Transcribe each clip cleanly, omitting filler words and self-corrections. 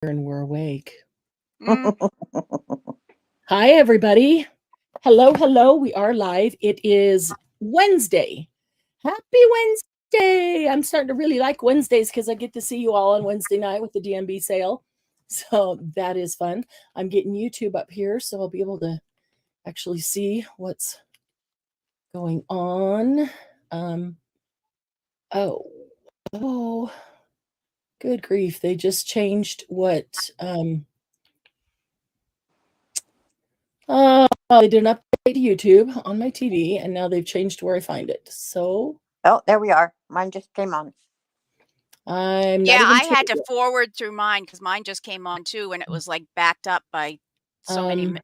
and we're awake. Mm. Hi, everybody. Hello, hello. We are live. It is Wednesday. Happy Wednesday. I'm starting to really like Wednesdays because I get to see you all on Wednesday night with the DMB sale. So that is fun. I'm getting YouTube up here so I'll be able to actually see what's going on. Oh, oh, good grief. They just changed what they did an update to YouTube on my TV, and now they've changed where I find it. So Oh, there we are. Mine just came on. I'm not Yeah, even I sure. had to forward through mine because mine just came on too, and it was like backed up by so many,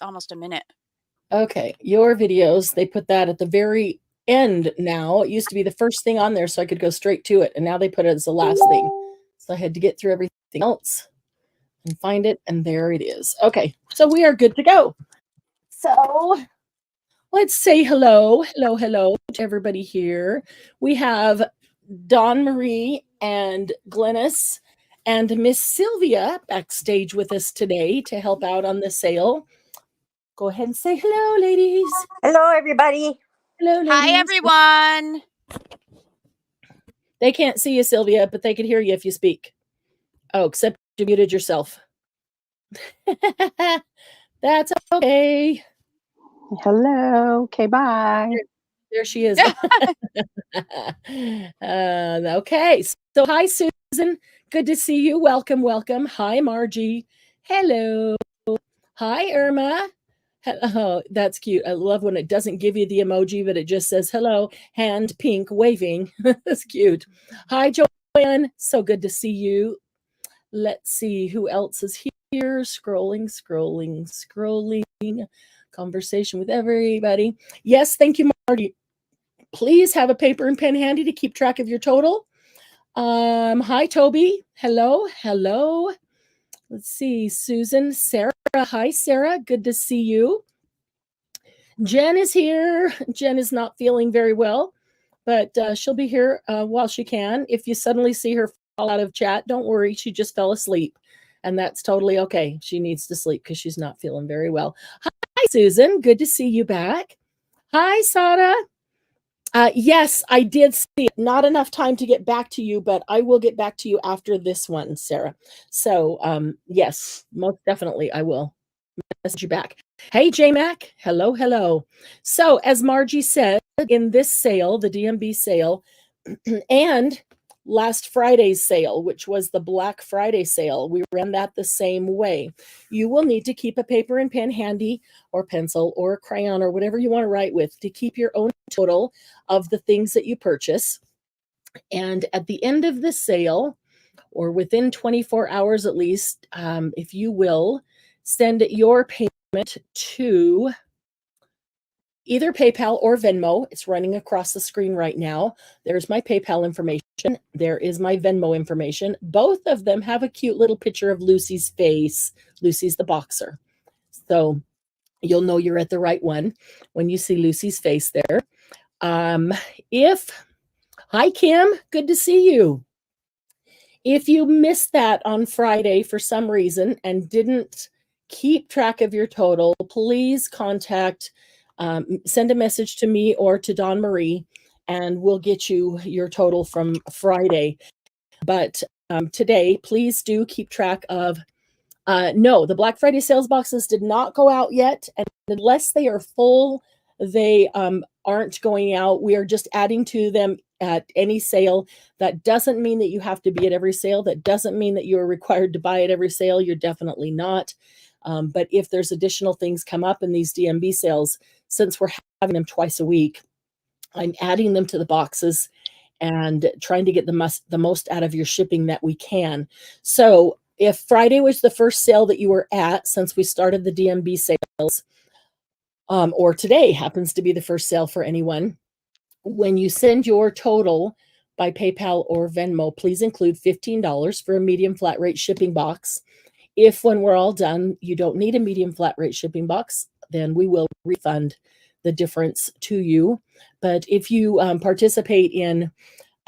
almost a minute. Okay, your videos, they put that at the very end now. It used to be the first thing on there so I could go straight to it, and now they put it as the last thing. So I had to get through everything else and find it, and there it is. Okay, so we are good to go. So let's say hello to everybody here. We have Dawn Marie and Glennis and Miss Sylvia backstage with us today to help out on the sale. Go ahead and say hello, ladies. Hello, everybody. Hello, ladies. Hi, everyone. They can't see you, Sylvia, but they can hear you if you speak. Oh, except you muted yourself. That's okay. Hello. Okay, bye. There she is. Okay. So hi, Susan. Good to see you. Welcome, welcome. Hi, Margie. Hello. Hi, Irma. Oh, that's cute. I love when it doesn't give you the emoji, but it just says hello, hand pink waving. That's cute. Hi, Joanne. So good to see you. Let's see who else is here. Scrolling. Conversation with everybody. Yes, thank you, Marty. Please have a paper and pen handy to keep track of your total. Hi, Toby. Hello. Let's see, Susan, Sarah. Hi, Sarah. Good to see you. Jen is here. Jen is not feeling very well, but she'll be here while she can. If you suddenly see her fall out of chat, don't worry. She just fell asleep, and that's totally okay. She needs to sleep because she's not feeling very well. Hi, Susan. Good to see you back. Hi, Sada. Yes, I did see it. Not enough time to get back to you, but I will get back to you after this one, Sarah. So, yes, most definitely I will message you back. Hey, J-Mac. Hello. So, as Margie said, in this sale, the DMB sale, and last Friday's sale, which was the Black Friday sale, we ran that the same way. You will need to keep a paper and pen handy, or pencil, or a crayon, or whatever you want to write with, to keep your own total of the things that you purchase. And at the end of the sale, or within 24 hours at least, if you will, send your payment to either PayPal or Venmo. It's running across the screen right now. There's my PayPal information. There is my Venmo information. Both of them have a cute little picture of Lucy's face. Lucy's the boxer. So you'll know you're at the right one when you see Lucy's face there. Hi, Kim, good to see you. If you missed that on Friday for some reason and didn't keep track of your total, please send a message to me or to Dawn Marie, and we'll get you your total from Friday. But today, please do keep track of, no, the Black Friday sales boxes did not go out yet, and unless they are full, they aren't going out. We are just adding to them at any sale. That doesn't mean that you have to be at every sale. That doesn't mean that you're required to buy at every sale. You're definitely not. But if there's additional things come up in these DMB sales, since we're having them twice a week, I'm adding them to the boxes and trying to get the most out of your shipping that we can. So if Friday was the first sale that you were at since we started the DMB sales, or today happens to be the first sale for anyone, when you send your total by PayPal or Venmo, please include $15 for a medium flat rate shipping box. If when we're all done, you don't need a medium flat rate shipping box, then we will refund the difference to you. But if you participate in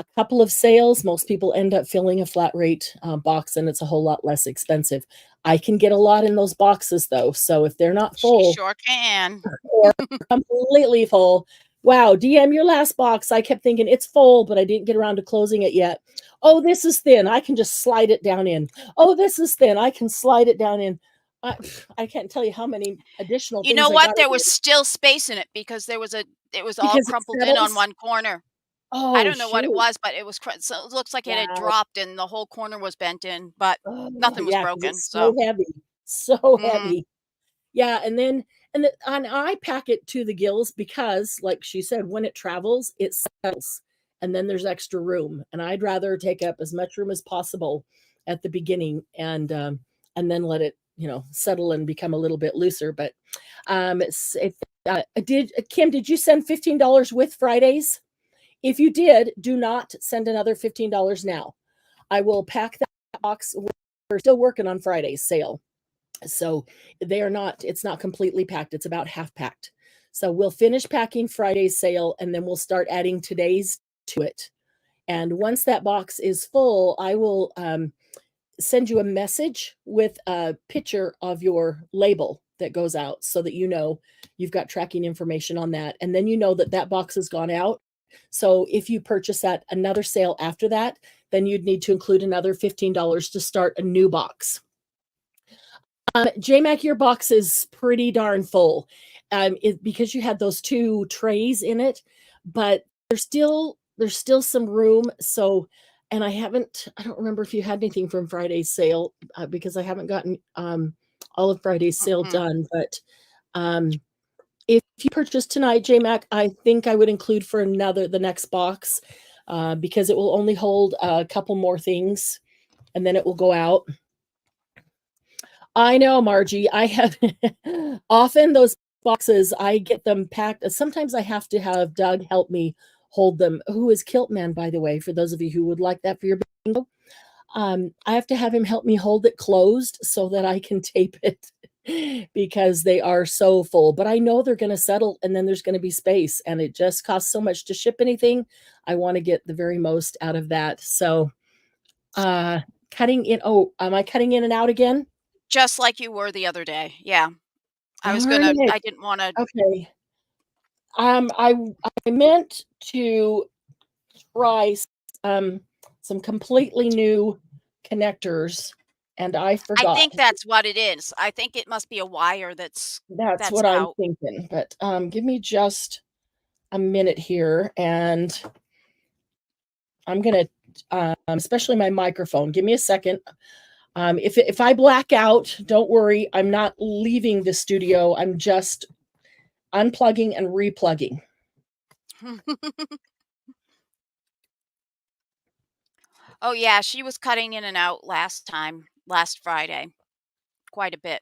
a couple of sales, most people end up filling a flat rate box, and it's a whole lot less expensive. I can get a lot in those boxes though. So if they're not She full sure can. or completely full, wow, DM your last box. I kept thinking it's full, but I didn't get around to closing it yet. Oh, this is thin. I can just slide it down in. Oh, this is thin. I can slide it down in. I can't tell you how many additional You things know I what? got There in was still space in it because it was all because it crumpled in on settles. one corner. I Oh, don't know what it shoot. was, but so it looks like it had Wow. dropped and the whole corner was bent in, but Oh, nothing was yeah, because broken. it's so So, heavy. So mhm. heavy. Yeah, and I pack it to the gills because, like she said, when it travels, it settles, and then there's extra room. And I'd rather take up as much room as possible at the beginning, and then let it, settle and become a little bit looser. But if did Kim, did you send $15 with Fridays? If you did, do not send another $15 now. I will pack that box. We're still working on Friday's sale. So it's not completely packed. It's about half packed. So we'll finish packing Friday's sale and then we'll start adding today's to it. And once that box is full, I will send you a message with a picture of your label that goes out so that you've got tracking information on that. And then that box has gone out. So if you purchase at another sale after that, then you'd need to include another $15 to start a new box. JMac, your box is pretty darn full because you had those 2 trays in it, but there's still some room. So, and I don't remember if you had anything from Friday's sale because I haven't gotten all of Friday's sale done. But if you purchase tonight, JMac, I think I would include for the next box because it will only hold a couple more things and then it will go out. I know, Margie. I have often those boxes, I get them packed. Sometimes I have to have Doug help me hold them, who is Kilt Man, by the way, for those of you who would like that for your bingo. I have to have him help me hold it closed so that I can tape it because they are so full. But I know they're going to settle and then there's going to be space and it just costs so much to ship anything. I want to get the very most out of that. So cutting in. Oh, am I cutting in and out again? Just like you were the other day. Yeah. I Darn didn't want to. Okay. I meant to try some completely new connectors, and I I forgot. think that's what it is. I think it must be a wire That's that's what I'm out. thinking. But give me just a minute here, and I'm gonna, especially my microphone. Give me a second. If I black out, don't worry. I'm not leaving the studio. I'm just unplugging and replugging. Oh yeah, she was cutting in and out last Friday, quite a bit.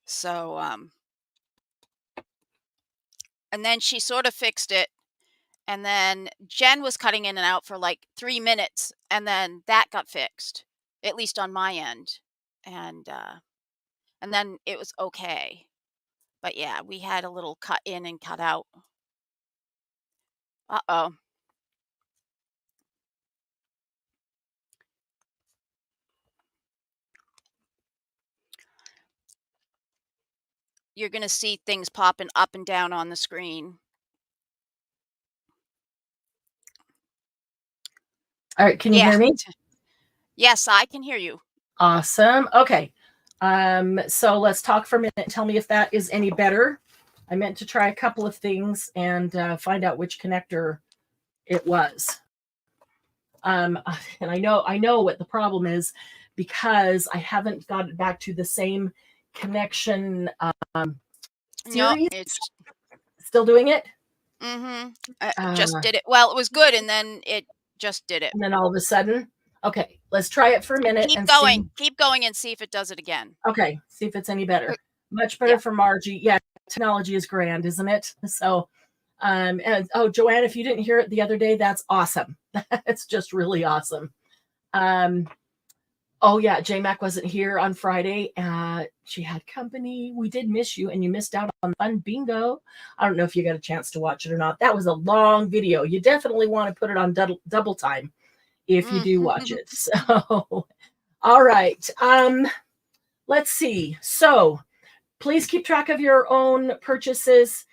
So, and then she sort of fixed it, and then Jen was cutting in and out for like 3 minutes, and then that got fixed, at least on my end, and then it was okay. But yeah, we had a little cut in and cut out. Uh-oh. You're gonna see things popping up and down on the screen. All right, can you Yeah. hear me? Yes, I can hear you. Awesome. Okay. So let's talk for a minute. Tell me if that is any better. I meant to try a couple of things and find out which connector it was. And I know what the problem is because I haven't got it back to the same connection No, series. it's Still doing it? just did it. Well, it was good, and then it just did it. And then all of a sudden, okay, let's try it for a minute Keep and going. see. Keep going and see if it does it again. Okay, see if it's any better. Much Yeah. better for Margie. Yeah, technology is grand, isn't it? So, and Joanne, if you didn't hear it the other day, that's awesome. It's just really awesome. Oh yeah, J-Mac wasn't here on Friday. She had company. We did miss you, and you missed out on fun bingo. I don't know if you got a chance to watch it or not. That was a long video. You definitely want to put it on double time if you do watch it. So, all right. Let's see. So, please keep track of your own purchases.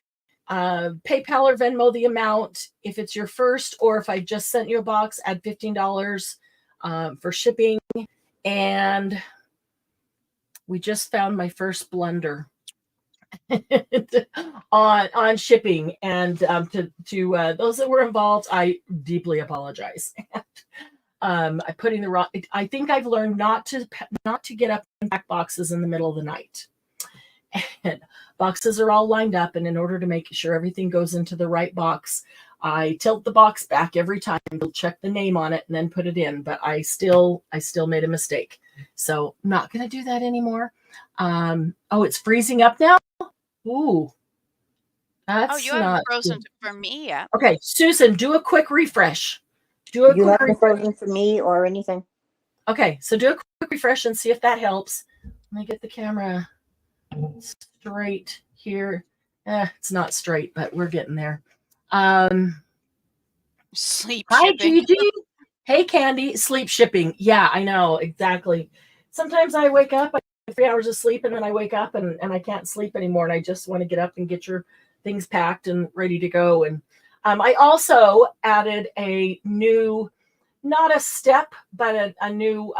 PayPal or Venmo the amount. If it's your first, or if I just sent you a box, add $15 for shipping. And we just found my first blunder on shipping. And to those that were involved, I deeply apologize. I put in the wrong. I think I've learned not to get up and pack boxes in the middle of the night. And boxes are all lined up, and in order to make sure everything goes into the right box, I tilt the box back every time to check the name on it and then put it in. But I still made a mistake, so I'm not going to do that anymore. Oh, it's freezing up now. Ooh, that's you haven't not frozen good. for me yet. Okay, Susan, do a quick refresh. You haven't frozen for me or anything. Okay, so do a quick refresh and see if that helps. Let me get the camera straight here. It's not straight, but we're getting there. Sleep Hi, shipping. Gigi. Hey, Candy. Sleep shipping. Yeah, I know. Exactly. Sometimes I wake up, I get 3 hours of sleep, and then I wake up and I can't sleep anymore. And I just want to get up and get your things packed and ready to go. And I also added a new, not a step, but a new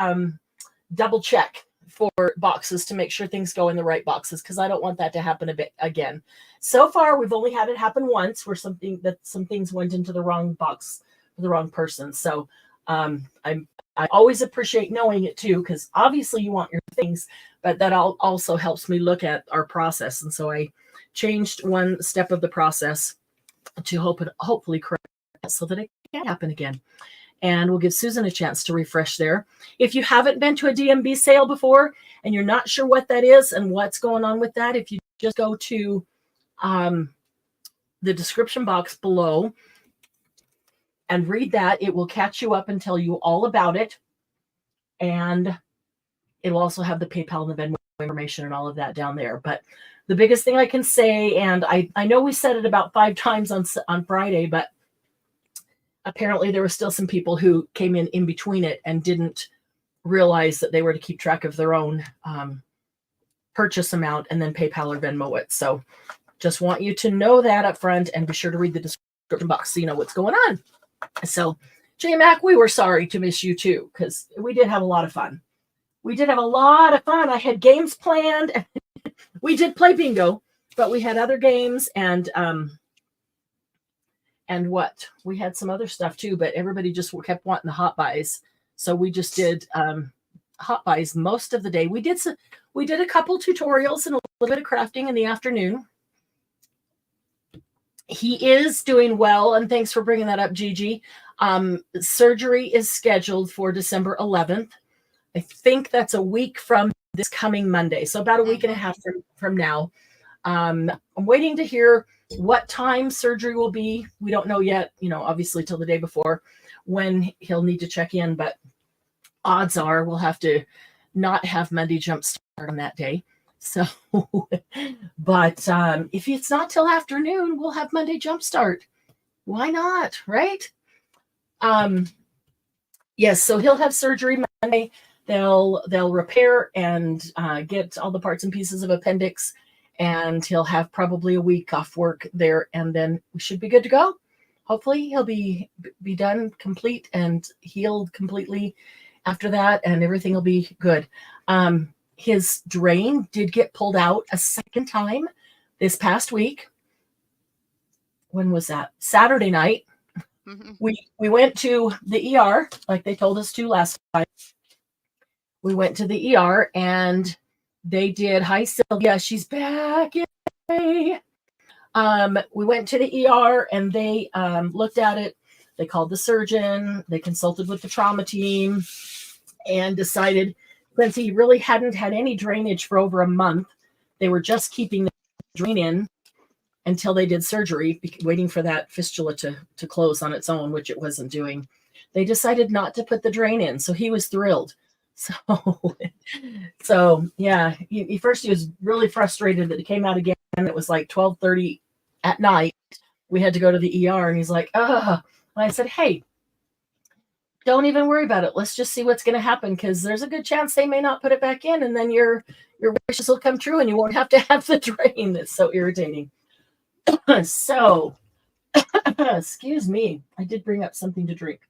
double check for boxes to make sure things go in the right boxes, because I don't want that to happen again. So far, we've only had it happen once where some things went into the wrong box for the wrong person. So I always appreciate knowing it too, because obviously you want your things, but that also helps me look at our process. And so I changed one step of the process to hopefully correct that so that it can't happen again. And we'll give Susan a chance to refresh there. If you haven't been to a DMB sale before and you're not sure what that is and what's going on with that, if you just go to the description box below and read that, it will catch you up and tell you all about it. And it'll also have the PayPal and the Venmo information and all of that down there. But the biggest thing I can say, and I know we said it about 5 times on Friday, but apparently there were still some people who came in between it and didn't realize that they were to keep track of their own purchase amount and then PayPal or Venmo it. So just want you to know that up front, and be sure to read the description box so you know what's going on. So J-Mac, we were sorry to miss you too, because we did have a lot of fun. I had games planned. We did play bingo, but we had other games and what? We had some other stuff too, but everybody just kept wanting the hot buys. So we just did hot buys most of the day. We did a couple tutorials and a little bit of crafting in the afternoon. He is doing well, and thanks for bringing that up, Gigi. Surgery is scheduled for December 11th. I think that's a week from this coming Monday, so about a week and a half from now. I'm waiting to hear what time surgery will be. We don't know yet, obviously till the day before when he'll need to check in, but odds are we'll have to not have Monday jump start on that day. So, but if it's not till afternoon, we'll have Monday jump start. Why not, right? Yes, so he'll have surgery Monday. They'll repair and get all the parts and pieces of appendix, and he'll have probably a week off work there, and then we should be good to go. Hopefully he'll be done, complete, and healed completely after that, and everything will be good. His drain did get pulled out a second time this past week. When was that? Saturday night. We went to the ER like they told us to last time. We went to the ER and they did. Hi, Sylvia. She's back. Yay. We went to the ER and they looked at it. They called the surgeon. They consulted with the trauma team and decided Quincy really hadn't had any drainage for over a month. They were just keeping the drain in until they did surgery, waiting for that fistula to close on its own, which it wasn't doing. They decided not to put the drain in. So he was thrilled So yeah, he was really frustrated that it came out again. It was like 12:30 at night. We had to go to the ER, and he's like, "Ugh." And I said, "Hey, don't even worry about it. Let's just see what's going to happen, because there's a good chance they may not put it back in, and then your wishes will come true, and you won't have to have the drain." That's so irritating. So, excuse me. I did bring up something to drink.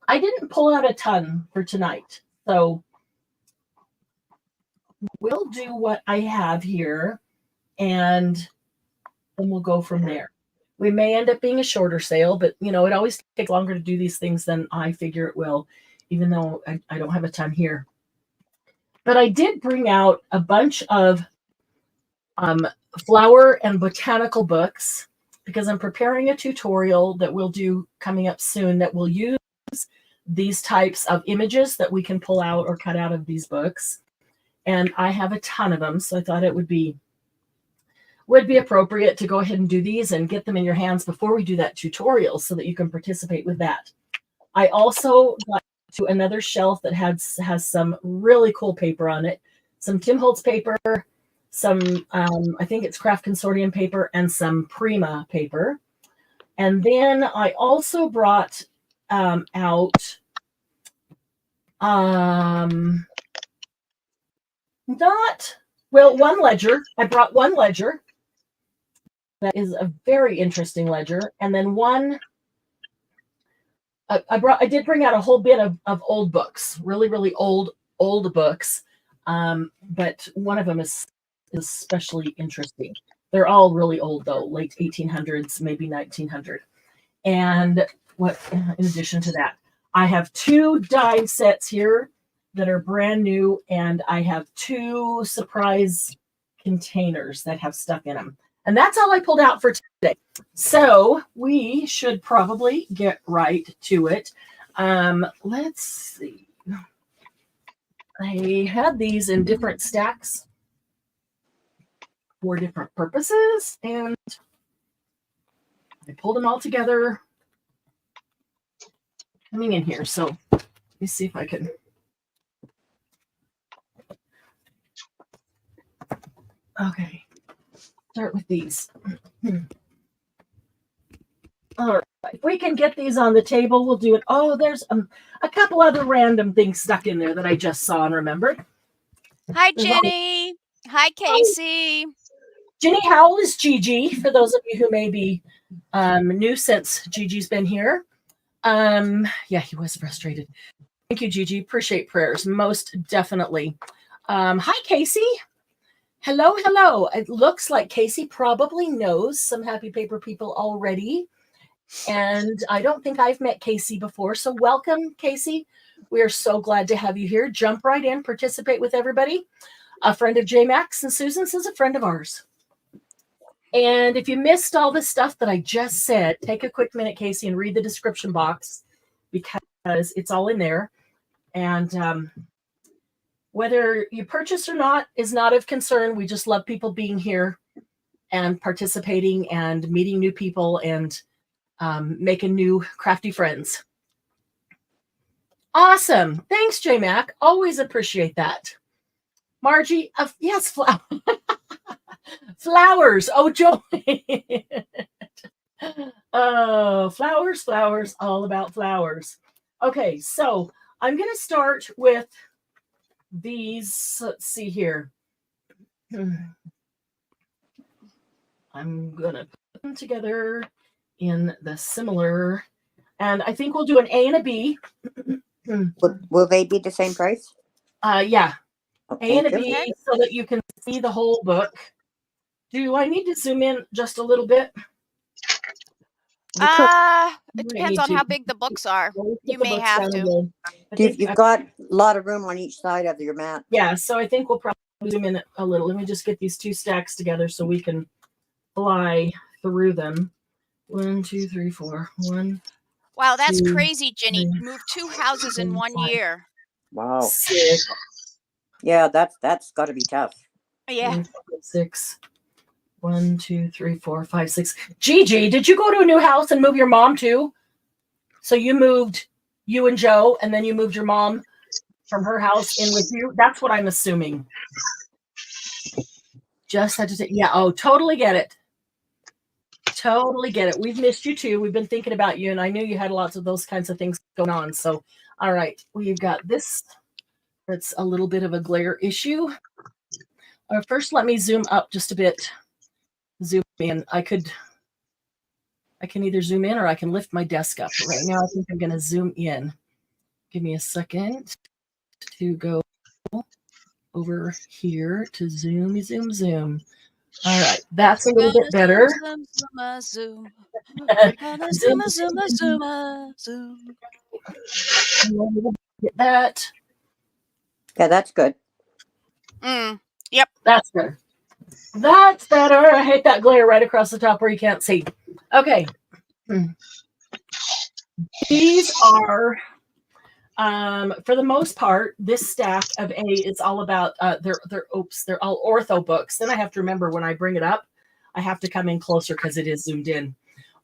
I didn't pull out a ton for tonight, so we'll do what I have here, and then we'll go from there. We may end up being a shorter sale, but it always takes longer to do these things than I figure it will, even though I don't have a ton here. But I did bring out a bunch of flower and botanical books, because I'm preparing a tutorial that we'll do coming up soon that will use these types of images that we can pull out or cut out of these books. And I have a ton of them, so I thought it would be appropriate to go ahead and do these and get them in your hands before we do that tutorial, so that you can participate with that. I also got to another shelf that has some really cool paper on it, some Tim Holtz paper, some I think it's Craft Consortium paper, and some Prima paper. And then I also brought out one ledger. I brought one ledger that is a very interesting ledger, and then one I did bring out a whole bit of old books, really old books, but one of them is especially interesting. They're all really old though, late 1800s, maybe 1900. And in addition to that, I have 2 die sets here that are brand new, and I have 2 surprise containers that have stuff in them. And that's all I pulled out for today. So we should probably get right to it. Let's see. I had these in different stacks for different purposes, and I pulled them all together coming in here. So let me see if I can. Okay, start with these. All right, if we can get these on the table, we'll do it. Oh, there's a couple other random things stuck in there that I just saw and remembered. Hi, Jenny. Hi, Casey. Jenny Howell is Gigi, for those of you who may be new since Gigi's been here. Yeah, he was frustrated. Thank you, Gigi. Appreciate prayers, most definitely. Hi, Casey. Hello. It looks like Casey probably knows some Happy Paper people already. And I don't think I've met Casey before. So welcome, Casey. We are so glad to have you here. Jump right in, participate with everybody. A friend of J Max and Susan's is a friend of ours. And if you missed all the stuff that I just said, take a quick minute, Casey, and read the description box, because it's all in there. And whether you purchase or not is not of concern. We just love people being here and participating and meeting new people and making new crafty friends. Awesome. Thanks, J-Mac. Always appreciate that. Margie, yes, flowers. Oh, joy. Oh, flowers, all about flowers. Okay, so I'm going to start with these. Let's see here. I'm going to put them together in the similar, and I think we'll do an A and a B. Will they be the same price? Yeah. Okay, A and a B, so that you can see the whole book. Do I need to zoom in just a little bit? It depends on how big the books are. You may have to. You've got a lot of room on each side of your mat. Yeah, so I think we'll probably zoom in a little. Let me just get these 2 stacks together so we can fly through them. 1, 2, 3, 4. 1. Wow, that's 2, crazy, Jenny. 3, Moved 2 houses in 1 5, year. Wow. 6. Yeah, that's got to be tough. Yeah. 6. 1, 2, 3, 4, 5, 6. Gigi, did you go to a new house and move your mom too? So you moved you and Joe, and then you moved your mom from her house in with you. That's what I'm assuming. Just had to say, yeah. Oh, totally get it. Totally get it. We've missed you too. We've been thinking about you, and I knew you had lots of those kinds of things going on. So, all right, we've got this. It's a little bit of a glare issue. First, let me zoom up just a bit. Zoom in. I can either zoom in or I can lift my desk up. Right now, I think I'm going to zoom in. Give me a second to go over here to zoom, zoom, zoom. All right, that's a little bit better. Zoom. Get that. Yeah, that's good. Yep. That's better. That's better. I hate that glare right across the top where you can't see. Okay. These are, for the most part, this stack of A is all about, they're all ortho books. Then I have to remember when I bring it up, I have to come in closer because it is zoomed in.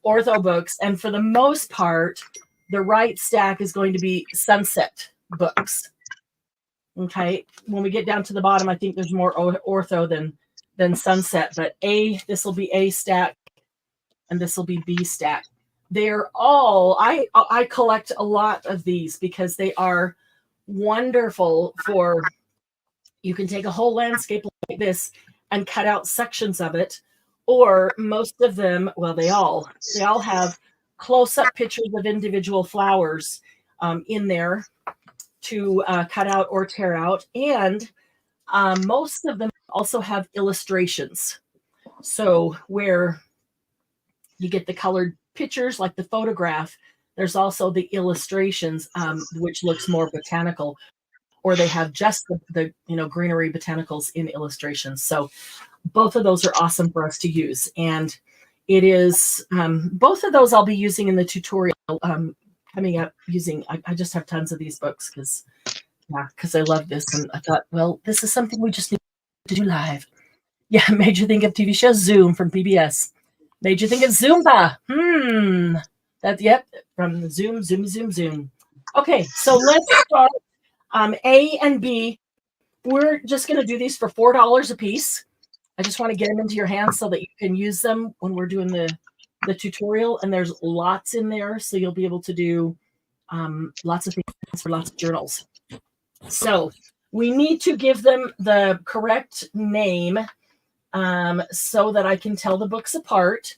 Ortho books. And for the most part, the right stack is going to be sunset books. Okay. When we get down to the bottom, I think there's more ortho than sunset, but this will be A stack and this will be B stack. They're all, I collect a lot of these because they are wonderful for, you can take a whole landscape like this and cut out sections of it, or most of them, well, they all have close-up pictures of individual flowers in there to cut out or tear out. And most of them also have illustrations. So where you get the colored pictures like the photograph, there's also the illustrations, which looks more botanical, or they have just the greenery botanicals in illustrations. So both of those are awesome for us to use. And it is, both of those I'll be using in the tutorial coming up using, I just have tons of these books because I love this. And I thought, well, this is something we just need to do live. Yeah, made you think of TV show Zoom from PBS. Made you think of Zumba. From Zoom. Okay, so let's start. A and B, we're just going to do these for $4 a piece. I just want to get them into your hands so that you can use them when we're doing the tutorial. And there's lots in there, so you'll be able to do lots of things for lots of journals. So we need to give them the correct name so that I can tell the books apart.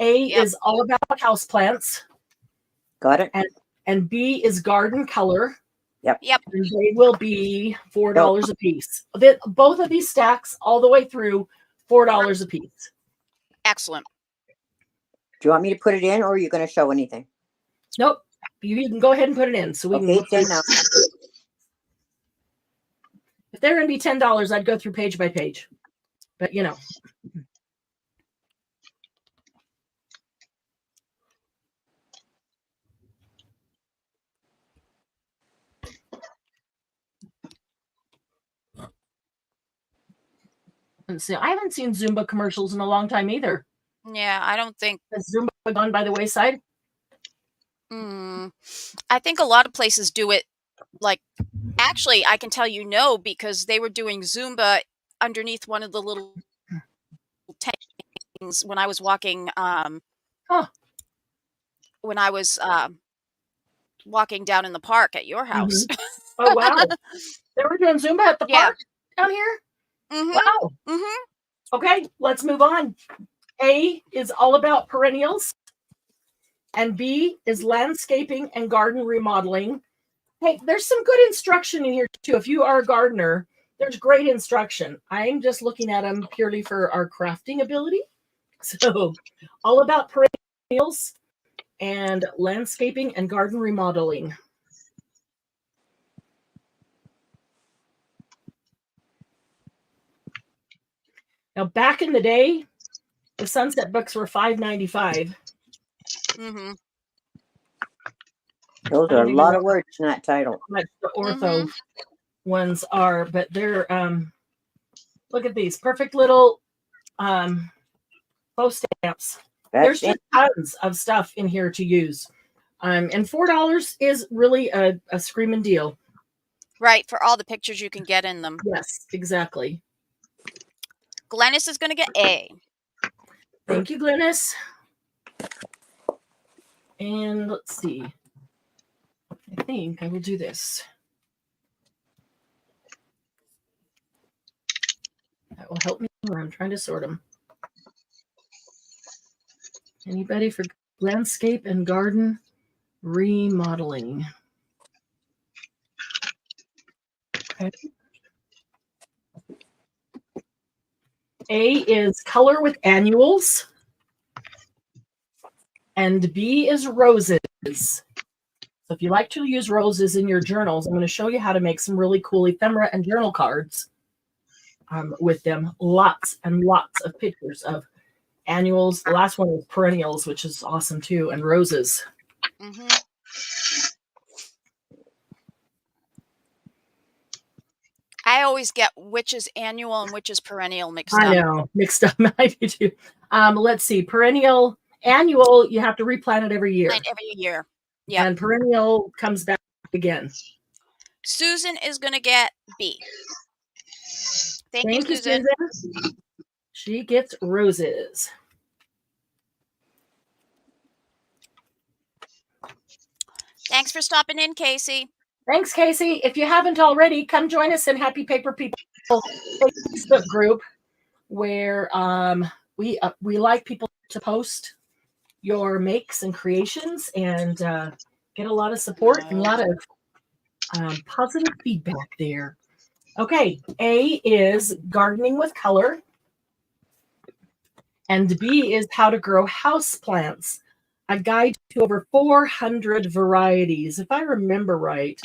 Is all about houseplants. Got it. And B is garden color. Yep. And they will be $4 a piece. Both of these stacks all the way through, $4 a piece. Excellent. Do you want me to put it in, or are you going to show anything? Nope. You can go ahead and put it in. So we can look it's in now. If they're going to be $10, I'd go through page by page. But and see, I haven't seen Zumba commercials in a long time either. Yeah, I don't think. Has Zumba gone by the wayside? I think a lot of places do it. Like, actually, I can tell you no, because they were doing Zumba underneath one of the little things when I was walking. When I was walking down in the park at your house. Oh wow! They were doing Zumba at the park down here. Wow. Okay, let's move on. A is all about perennials, and B is landscaping and garden remodeling. Hey, there's some good instruction in here too. If you are a gardener, there's great instruction. I'm just looking at them purely for our crafting ability. So, all about perennials and landscaping and garden remodeling. Now, back in the day, the sunset books were $5.95. Those are a lot of words in that title. What the ortho ones are, but they're look at these perfect little faux stamps. There's just tons of stuff in here to use. And $4 is really a screaming deal. Right, for all the pictures you can get in them. Yes, exactly. Glennis is going to get A. Thank you, Glennis. And let's see. I think I will do this. That will help me when I'm trying to sort them. Anybody for landscape and garden remodeling? Okay. A is color with annuals. And B is roses. So if you like to use roses in your journals, I'm going to show you how to make some really cool ephemera and journal cards with them. Lots and lots of pictures of annuals. The last one was perennials, which is awesome too, and roses. Mm-hmm. I always get which is annual and which is perennial mixed up. I know, mixed up. I do too. Let's see. Perennial, annual, you have to replant it every year. Every year. Yeah. And perennial comes back again. Susan is going to get B. Thank you, Susan. She gets roses. Thanks for stopping in, Casey. Thanks, Casey. If you haven't already, come join us in Happy Paper People Facebook group, where we like people to post your makes and creations and get a lot of support and a lot of positive feedback there. Okay, A is gardening with color, and B is how to grow house plants. A guide to over 400 varieties. If I remember right,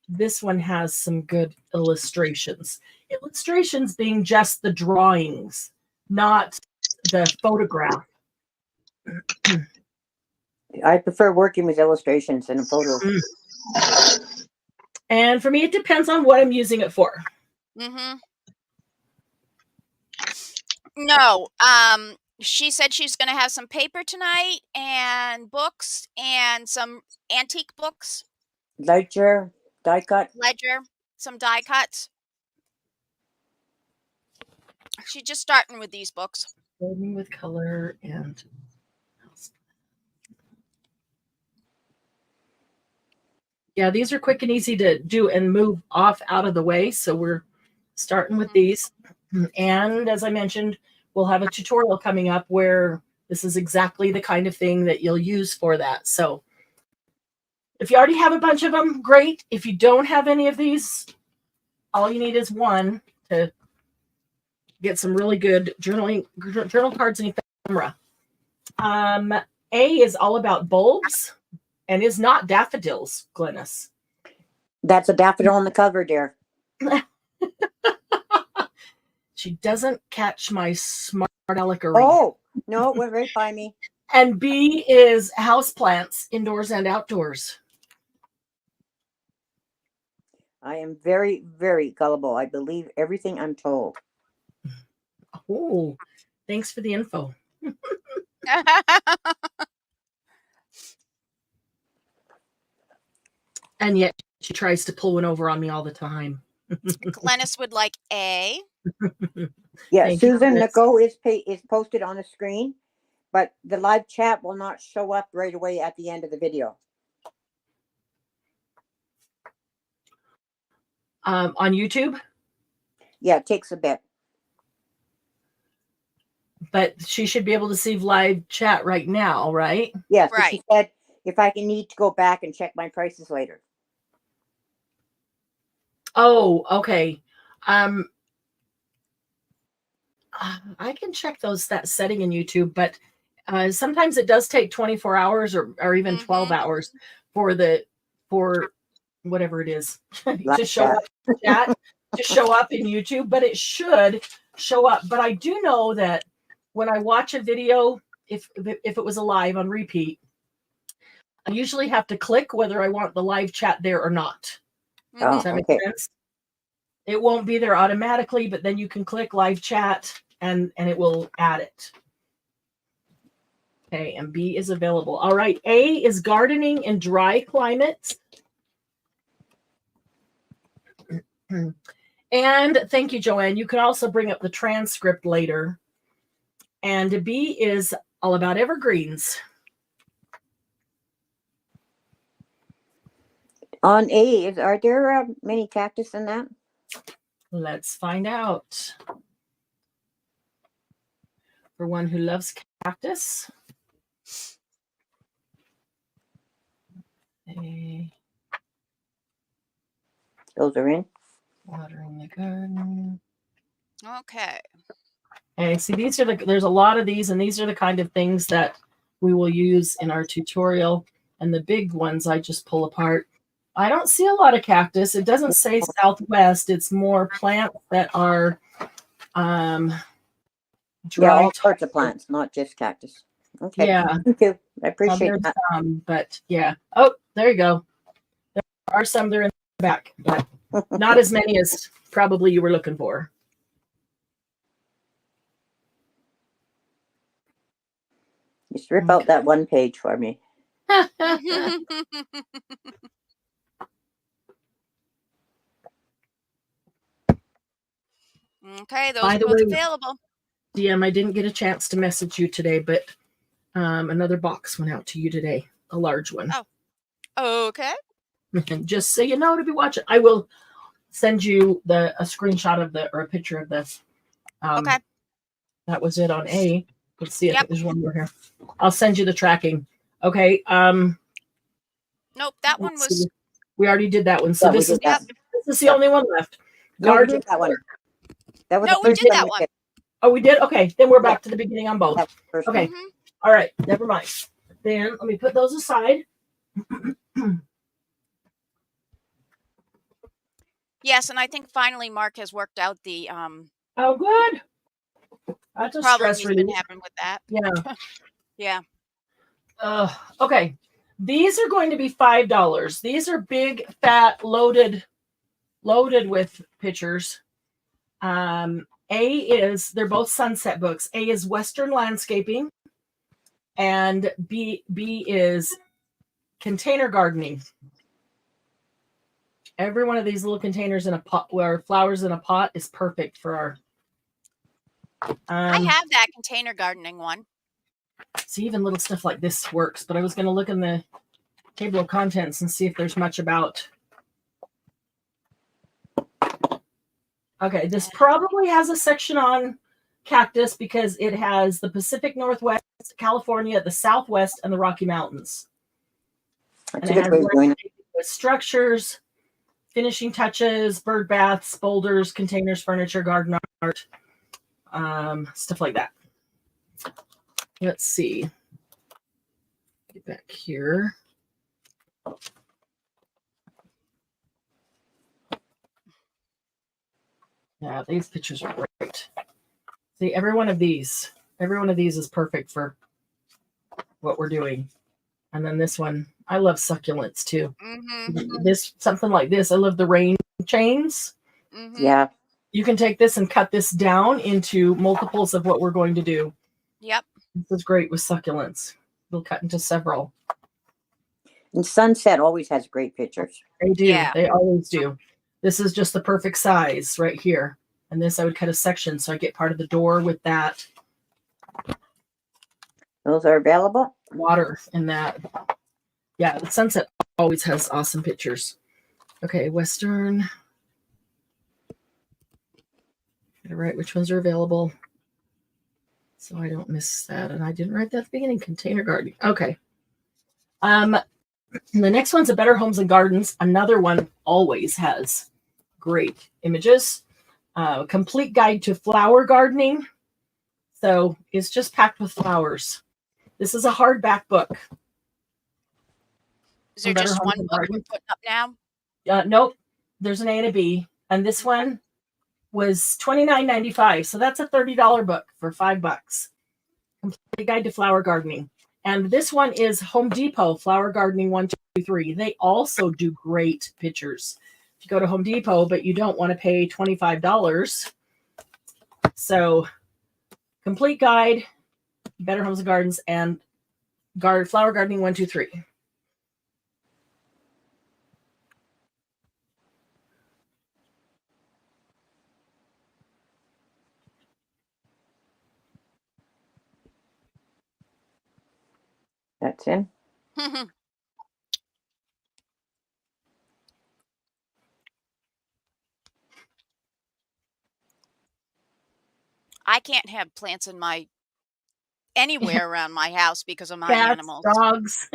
this one has some good illustrations. Illustrations being just the drawings, not the photograph. I prefer working with illustrations and photos. And for me, it depends on what I'm using it for. Mm-hmm. No, she said she's going to have some paper tonight and books and some antique books. Ledger, die cut. Ledger, some die cuts. She's just starting with these books. Gardening with color and yeah, these are quick and easy to do and move off out of the way. So we're starting with these. And as I mentioned, we'll have a tutorial coming up where this is exactly the kind of thing that you'll use for that. So if you already have a bunch of them, great. If you don't have any of these, all you need is one to get some really good journal cards and ephemera. A is all about bulbs and is not daffodils, Glennis. That's a daffodil on the cover, dear. She doesn't catch my smart alecky. Oh, no, it went right by me. And B is houseplants, indoors and outdoors. I am very, very gullible. I believe everything I'm told. Oh, thanks for the info. And yet she tries to pull one over on me all the time. Glennis would like A. Yeah, Thank Susan, you, the go is posted on the screen, but the live chat will not show up right away at the end of the video. On YouTube? Yeah, it takes a bit. But she should be able to see live chat right now, right? Yes, Right. She said if I can need to go back and check my prices later. Oh, okay. I can check that setting in YouTube, but sometimes it does take 24 hours or even 12 hours for whatever it is to show up in chat, to show up in YouTube, but it should show up. But I do know that when I watch a video, if it was a live on repeat, I usually have to click whether I want the live chat there or not. Does that make sense? It won't be there automatically, but then you can click live chat and it will add it. Okay, and B is available. All right, A is gardening in dry climates. And thank you, Joanne. You can also bring up the transcript later. And B is all about evergreens. On A, are there many cactus in that? Let's find out. For one who loves cactus. A, Those are in. watering the garden. Okay. Okay, see, these are there's a lot of these, and these are the kind of things that we will use in our tutorial. And the big ones I just pull apart. I don't see a lot of cactus. It doesn't say Southwest. It's more plants that are dry. Yeah, all sorts of plants, not just cactus. Okay. Yeah. Thank you. I appreciate that. But yeah. Oh, there you go. There are some that are in the back, but not as many as probably you were looking for. Just rip out that one page for me. Okay, those By are the both way, available. DM, I didn't get a chance to message you today, but another box went out to you today, a large one. Oh, okay. And just so you know to be watching, I will send you a screenshot of or a picture of this. Okay. That was it on A. Let's see. I Yep. think there's one more here. I'll send you the tracking. Okay. Nope, that one let's was. see. We already did that one. So Yeah, we this is did that. this is the only one left. No, we Garden. did that one. That was No, the we first did one that we one. did. Oh, we did? Okay. Then we're back to the beginning on both. That was the first Okay. one. All right. Never mind. Then let me put those aside. Yes, and I think finally Mark has worked out the Oh, good. That's a problems stress he's been relief. having with that. Yeah. Yeah. Okay. These are going to be $5. These are big, fat, loaded with pictures. They're both sunset books. A is Western landscaping, and B is container gardening. Every one of these little containers in a pot, where flowers in a pot, is perfect for our. I have that container gardening one. See, even little stuff like this works. But I was going to look in the table of contents and see if there's much about. Okay, this probably has a section on cactus because it has the Pacific Northwest, California, the Southwest, and the Rocky Mountains. That's a good way of doing it. With structures, finishing touches, bird baths, boulders, containers, furniture, garden art, stuff like that. Let's see. Get back here. Yeah, these pictures are great. See, every one of these is perfect for what we're doing. And then this one, I love succulents too. Mm-hmm. This, something like this, I love the rain chains. Mm-hmm. Yeah. You can take this and cut this down into multiples of what we're going to do. Yep. This is great with succulents. We'll cut into several. And sunset always has great pictures. They do. Yeah. They always do. This is just the perfect size right here. And this I would cut a section so I get part of the door with that Those are available. water in that. Yeah, the sunset always has awesome pictures. Okay, Western. Gotta write which ones are available so I don't miss that. And I didn't write that at the beginning. Container gardening. Okay. The next one's a Better Homes and Gardens. Another one always has great images. Complete guide to flower gardening. So it's just packed with flowers. This is a hardback book. Is there just one book we're putting up now? Nope. There's an A and a B. And this one was $29.95. So that's a $30 book for $5. Complete guide to flower gardening. And this one is Home Depot, Flower Gardening 1, 2, 3. They also do great pictures. If you go to Home Depot, but you don't want to pay $25. So complete guide, Better Homes and Gardens, and Flower gardening 1, 2, 3. That's in. I can't have plants in my anywhere around my house because of my Cats, animals. dogs.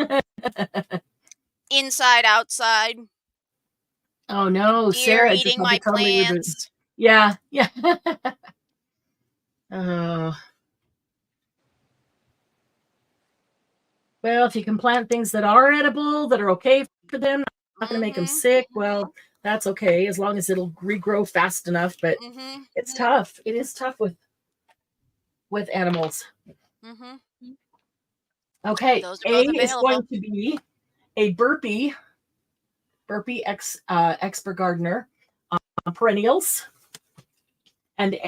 Inside, outside. Oh no, Deer Sarah just eating had my to totally reboot. plants. Yeah, yeah. Oh. Well, if you can plant things that are edible, that are okay for them, not going to make them sick, well, that's okay as long as it'll regrow fast enough. But it's tough. It is tough with animals. Okay, Those are A both is available. going to be a burpee expert gardener perennials, and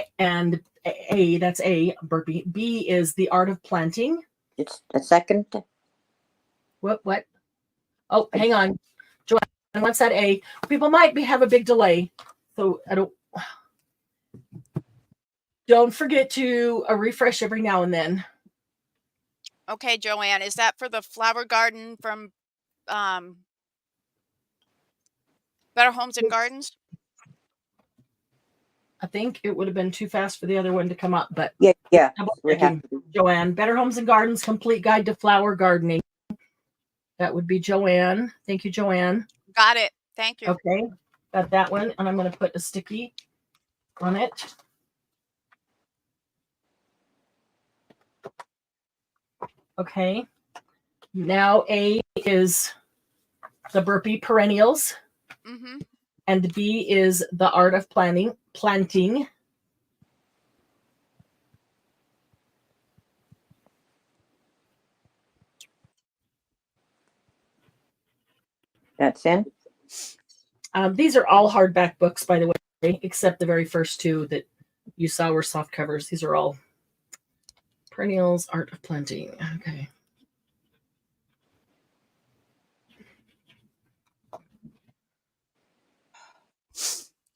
A, that's A, burpee. B is the art of planting. It's a second. What? Oh, hang on. Joanne, what's that A? People might have a big delay, so don't forget to refresh every now and then. Okay, Joanne, is that for the flower garden from Better Homes and Gardens? I think it would have been too fast for the other one to come up, but Yeah. We have Joanne, Better Homes and Gardens, Complete Guide to Flower Gardening. That would be Joanne. Thank you, Joanne. Got it. Thank you. Okay, got that one, and I'm going to put a sticky on it. Okay, now A is the burpee perennials, and B is the art of planting. That's in. These are all hardback books, by the way, except the very first two that you saw were soft covers. These are all perennials, art of planting. Okay.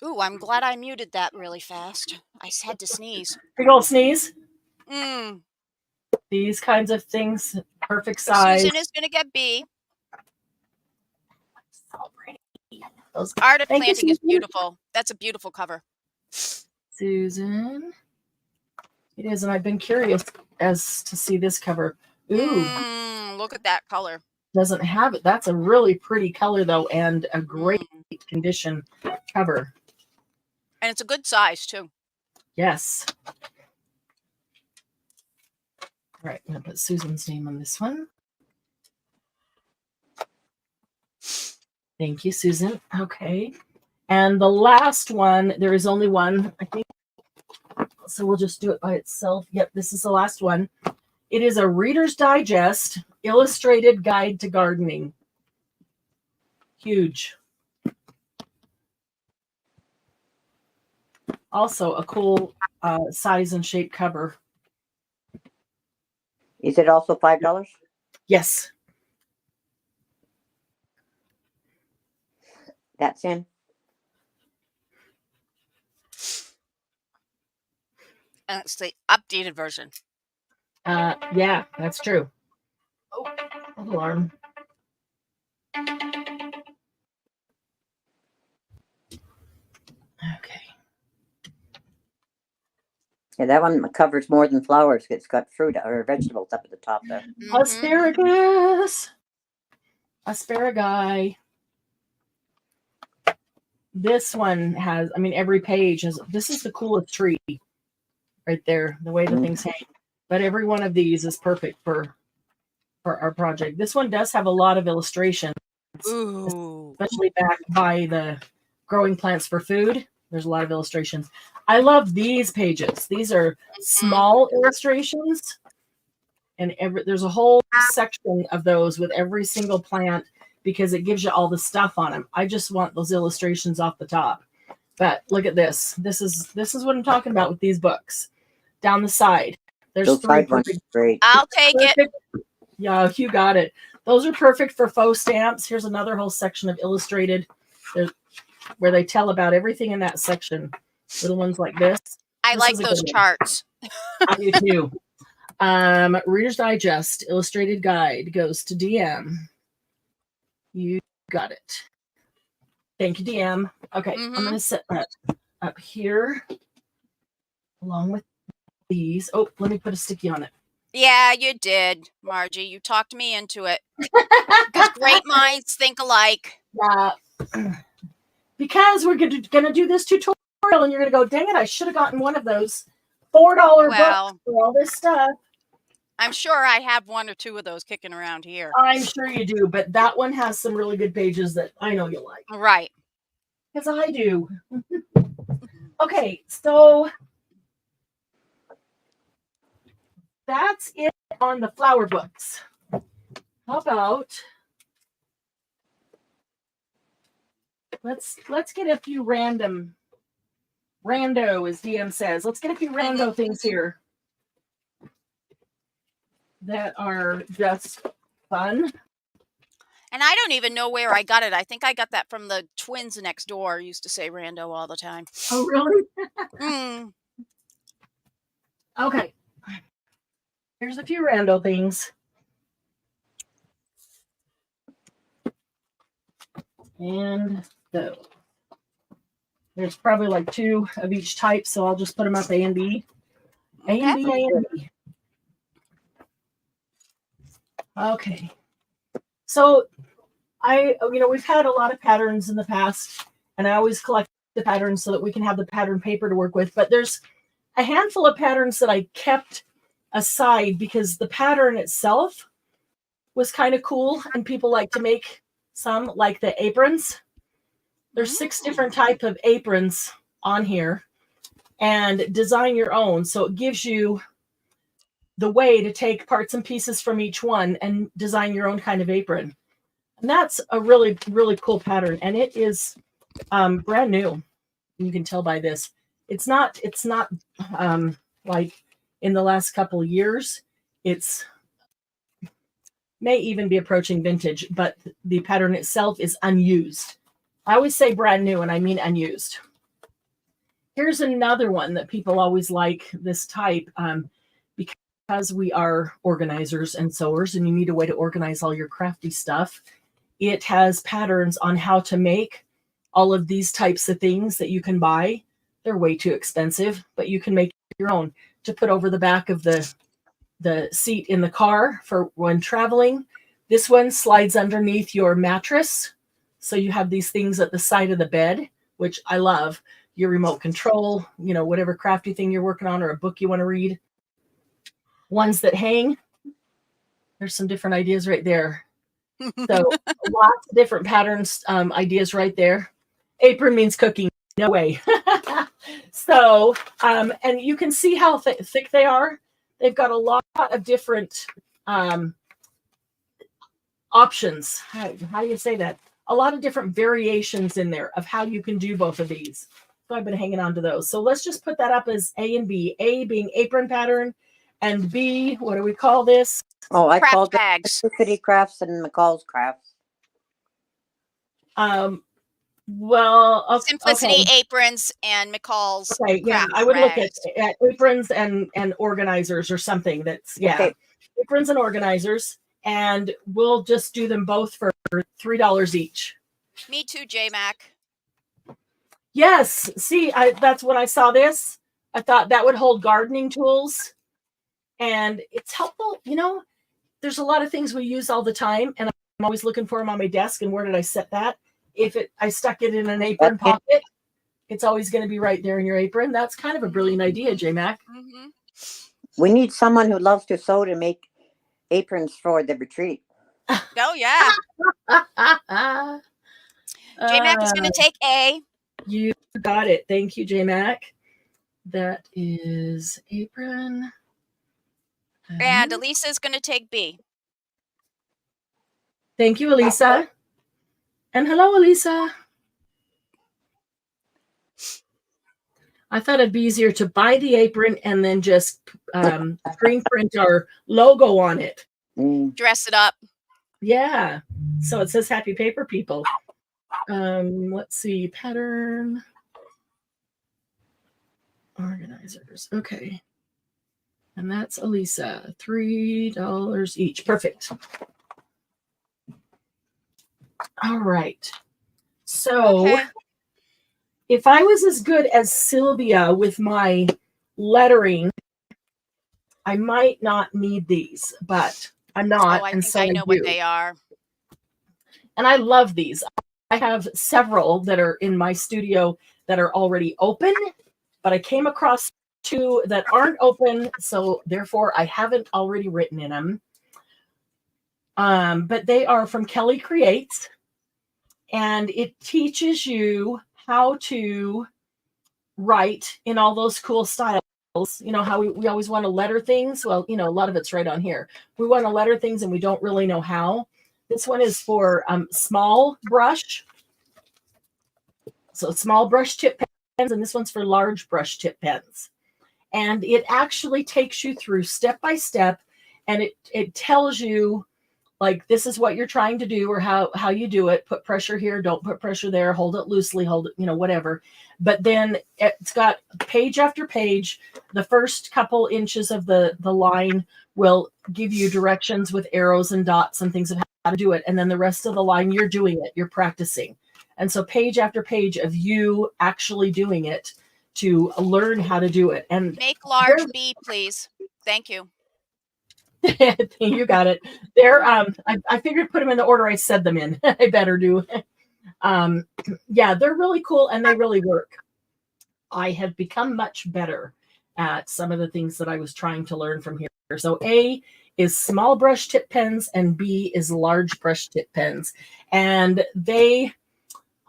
Ooh, I'm glad I muted that really fast. I had to sneeze. Big old sneeze. Mm. These kinds of things, perfect size. Susan is going to get B. So pretty. Art of planting is beautiful. That's a beautiful cover. Susan. It is, and I've been curious as to see this cover. Ooh. Look at that color. Doesn't have it. That's a really pretty color, though, and a great condition cover. And it's a good size, too. Yes. All right, I'm going to put Susan's name on this one. Thank you, Susan. Okay. And the last one, there is only one, I think. So we'll just do it by itself. Yep, this is the last one. It is a Reader's Digest illustrated guide to gardening. Huge. Also a cool size and shape cover. Is it also $5? Yes. That's in. And it's the updated version. Yeah, that's true. Oh, alarm. Okay. Yeah, that one covers more than flowers. It's got fruit or vegetables up at the top there. Asparagus. Asparagi. This one has, I mean, every page is, this is the coolest tree right there, the way the things hang. But every one of these is perfect for our project. This one does have a lot of illustrations, especially back by the growing plants for food. There's a lot of illustrations. I love these pages. These are small illustrations, and there's a whole section of those with every single plant because it gives you all the stuff on them. I just want those illustrations off the top. But look at this. This is what I'm talking about with these books. Down the side, there's Those three side ones perfect. great. I'll take it. Yeah, you got it. Those are perfect for faux stamps. Here's another whole section of illustrated where they tell about everything in that section. Little ones like this. I This like is a those good one. charts. I do too. Reader's Digest Illustrated Guide goes to DM. You got it. Thank you, DM. Okay, I'm going to set that up here along with these. Oh, let me put a sticky on it. Yeah, you did, Margie. You talked me into it. Because great minds think alike. Because we're going to do this tutorial and you're going to go, dang it, I should have gotten one of those $4 books for all this stuff. I'm sure I have one or two of those kicking around here. I'm sure you do, but that one has some really good pages that I know you'll like. Right. Because I do. Okay, so that's it on the flower books. How about let's get a few rando, as DM says. Let's get a few rando things here that are just fun. And I don't even know where I got it. I think I got that from the twins next door. Used to say rando all the time. Oh, really? Okay. Here's a few rando things. And those. There's probably like 2 of each type, so I'll just put them up A and B. A and B, A and B. Okay. So we've had a lot of patterns in the past, and I always collect the patterns so that we can have the pattern paper to work with. But there's a handful of patterns that I kept aside because the pattern itself was kind of cool, and people like to make some, like the aprons. There's 6 different types of aprons on here, and design your own. So it gives you the way to take parts and pieces from each one and design your own kind of apron. And that's a really, really cool pattern. And it is brand new. You can tell by this. It's not like in the last couple of years. It's may even be approaching vintage, but the pattern itself is unused. I always say brand new, and I mean unused. Here's another one that people always like this type because we are organizers and sewers, and you need a way to organize all your crafty stuff. It has patterns on how to make all of these types of things that you can buy. They're way too expensive, but you can make your own to put over the back of the seat in the car for when traveling. This one slides underneath your mattress. So you have these things at the side of the bed, which I love. Your remote control, whatever crafty thing you're working on or a book you want to read. Ones that hang. There's some different ideas right there. So lots of different patterns, ideas right there. Apron means cooking. No way. So, and you can see how thick they are. They've got a lot of different options. How do you say that? A lot of different variations in there of how you can do both of these. So I've been hanging on to those. So let's just put that up as A and B. A being apron pattern, and B, what do we call this? Oh, I Craft called bags. it City Crafts and McCall's Crafts. Well, Simplicity okay. Aprons and McCall's. Okay, yeah, I would look at aprons and organizers or something. That's Okay. Aprons and organizers, and we'll just do them both for $3 each. Me too, J-Mac. Yes, see, that's when I saw this. I thought that would hold gardening tools, and it's helpful. There's a lot of things we use all the time, and I'm always looking for them on my desk. And where did I set that? If I stuck it in an apron pocket, it's always going to be right there in your apron. That's kind of a brilliant idea, J-Mac. Mm-hmm. We need someone who loves to sew to make aprons for the retreat. Oh, yeah. J-Mac is going to take A. You got it. Thank you, J-Mac. That is apron. And Elisa is going to take B. Thank you, Elisa. And hello, Elisa. I thought it'd be easier to buy the apron and then just screen print our logo on it. dress it up. Yeah. So it says happy paper people. Let's see. Pattern. Organizers. Okay. And that's Elisa. $3 each. Perfect. All right. So Okay. if I was as good as Sylvia with my lettering, I might not need these, but I'm not. Oh, I and think so I I know what do. they are. And I love these. I have several that are in my studio that are already open, but I came across 2 that aren't open, so therefore I haven't already written in them. But they are from Kelly Creates, and it teaches you how to write in all those cool styles. You know how we always want to letter things? Well, a lot of it's right on here. We want to letter things and we don't really know how. This one is for small brush. So small brush tip pens, and this one's for large brush tip pens. And it actually takes you through step by step, and it tells you, like, this is what you're trying to do, or how you do it. Put pressure here, don't put pressure there, hold it loosely, hold it, whatever. But then it's got page after page. The first couple inches of the line will give you directions with arrows and dots and things of how to do it. And then the rest of the line, you're doing it, you're practicing. And so page after page of you actually doing it to learn how to do it. And Make large B, please. Thank you. you got it. They're I figured put them in the order I said them in. I better do. Yeah, they're really cool and they really work. I have become much better at some of the things that I was trying to learn from here. So A is small brush tip pens and B is large brush tip pens. And they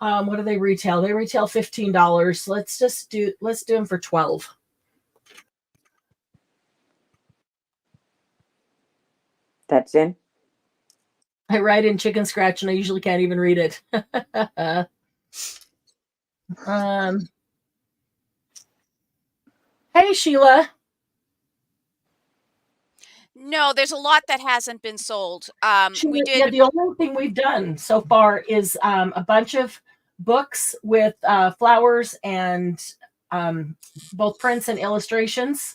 what do they retail? They retail $15. Let's do them for $12. That's in. I write in chicken scratch and I usually can't even read it. Hey, Sheila. No, there's a lot that hasn't been sold. We did. Yeah, the only thing we've done so far is a bunch of books with flowers and both prints and illustrations,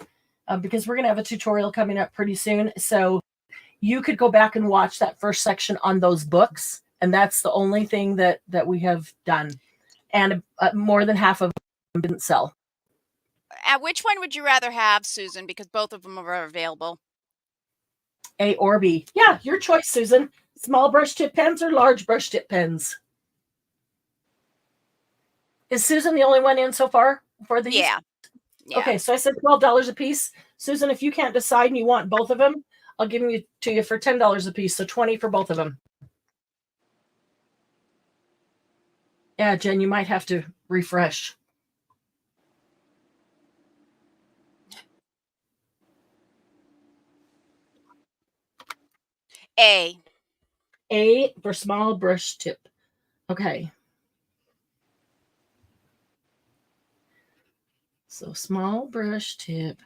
because we're going to have a tutorial coming up pretty soon. So you could go back and watch that first section on those books, and that's the only thing that we have done. And more than half of them didn't sell. Which one would you rather have, Susan? Because both of them are available. A or B. Yeah, your choice, Susan. Small brush tip pens or large brush tip pens? Is Susan the only one in so far for these? Yeah. Okay, so I said $12 a piece. Susan, if you can't decide and you want both of them, I'll give them to you for $10 a piece, so $20 for both of them. Yeah, Jen, you might have to refresh. A for small brush tip. Okay. So small brush tip,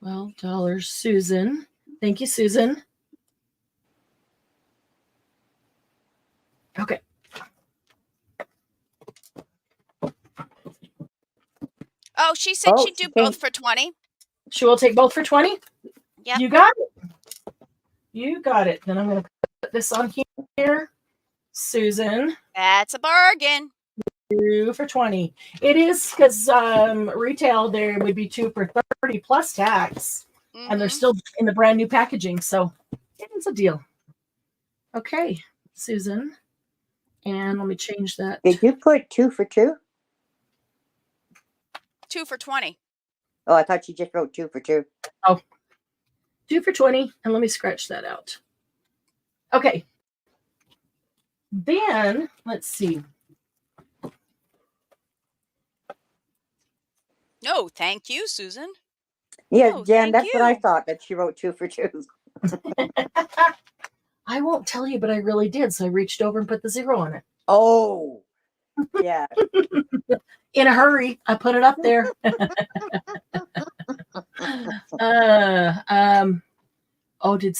$12. Susan. Thank you, Susan. Okay. Oh, she said she'd do both for 20. She will take both for 20? Yeah. You got it. You got it. Then I'm going to put this on here. Susan. That's a bargain. 2 for 20. It is because retail there would be 2 for 30 plus tax, and they're still in the brand new packaging, so it is a deal. Okay, Susan, and let me change that. Did you put 2 for 2? 2 for 20. Oh, I thought you just wrote 2 for 2. Oh, 2 for 20, and let me scratch that out. Okay. Then let's see. No, thank you, Susan. Yeah, No, Jen, that's what I you. thought, that she wrote 2 for 2. I won't tell you, but I really did. So I reached over and put the 0 on it. Oh, yeah. In a hurry, I put it up there. Oh, it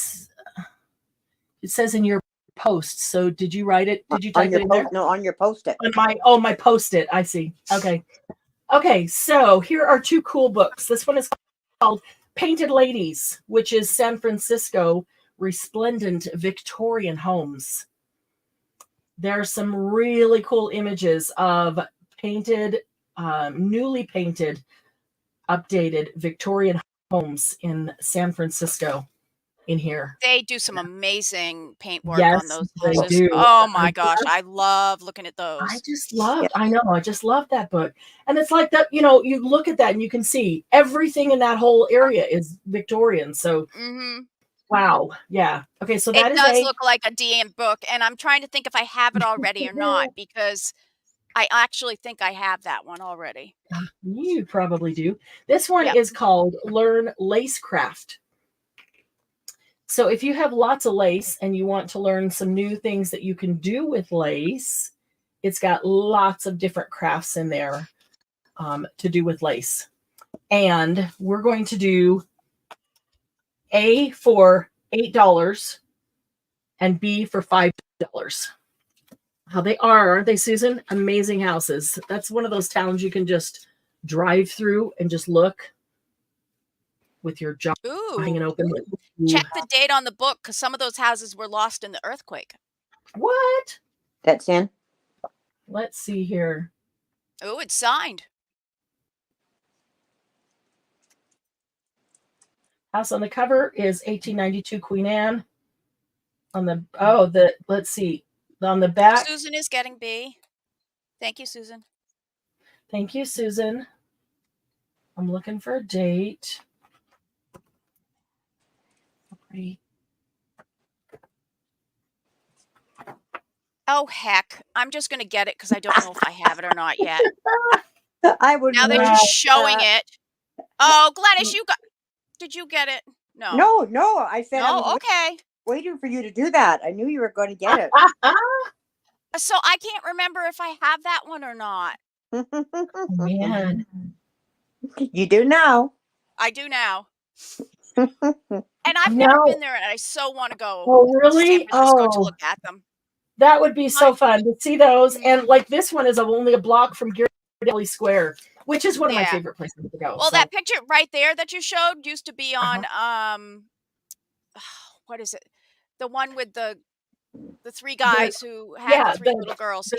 says in your post. So did you write it? Did you type it in there? No, on your post-it. On my post-it. I see. Okay. Okay, so here are two cool books. This one is called Painted Ladies, which is San Francisco resplendent Victorian homes. There are some really cool images of painted, newly painted, updated Victorian homes in San Francisco in here. They do some amazing paint work Yes, on those they houses. do. Oh my gosh, I love looking at those. I just love that book. And it's like that, you look at that and you can see everything in that whole area is Victorian. So, wow. Yeah. Okay. So that it does look like a DM book. And I'm trying to think if I have it already or not, because I actually think I have that one already. You probably do. This one is called Learn Lace Craft. So if you have lots of lace and you want to learn some new things that you can do with lace, it's got lots of different crafts in there to do with lace. And we're going to do A for $8 and B for $5. How they are, aren't they, Susan? Amazing houses. That's one of those towns you can just drive through and just look with your jaw hanging open. Check the date on the book, because some of those houses were lost in the earthquake. What? That's in. Let's see here. Oh, it's signed. House on the cover is 1892 Queen Anne. Let's see. On the back. Susan is getting B. Thank you, Susan. Thank you, Susan. I'm looking for a date. Okay. Oh, heck. I'm just going to get it because I don't know if I have it or not yet. I would. Now they're just showing it. Oh, Glennis, did you get it? No. No. I said, okay. Waiting for you to do that. I knew you were going to get it. So I can't remember if I have that one or not. Man. You do now. I do now. And I've never been there, and I so want to go. Oh, really? To San Francisco to look at them. That would be so fun to see those. And like this one is only a block from Ghirardelli Square, which is one of my favorite places to go. Well, that picture right there that you showed used to be on what is it? The one with the three guys who had the three little girls.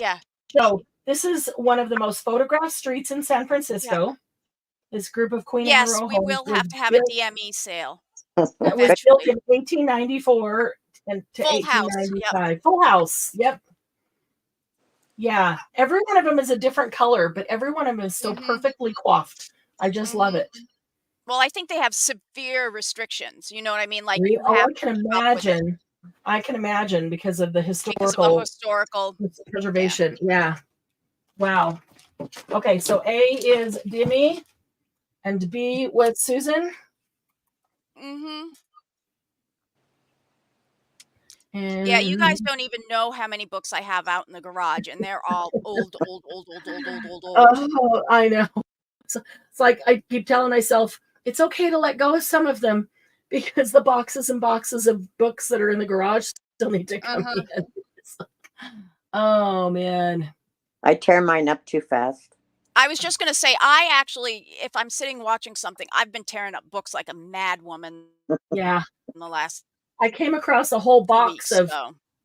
So this is one of the most photographed streets in San Francisco. This group of Queen Anne Row we will have to have a DME sale. That was built in 1894 and to 1895. Full house. Yep. Yeah. Every one of them is a different color, but every one of them is so perfectly coiffed. I just love it. Well, I think they have severe restrictions. You know what I mean? Like I can imagine. I can imagine because of the historical preservation. Yeah. Wow. Okay, so A is Demi and B was Susan. And yeah, you guys don't even know how many books I have out in the garage, and they're all old. Oh, I know. So it's like I keep telling myself it's okay to let go of some of them because the boxes and boxes of books that are in the garage still need to come in. Oh man. I tear mine up too fast. I was just going to say, I actually, if I'm sitting watching something, I've been tearing up books like a mad woman. Yeah. In the last. I came across a whole box of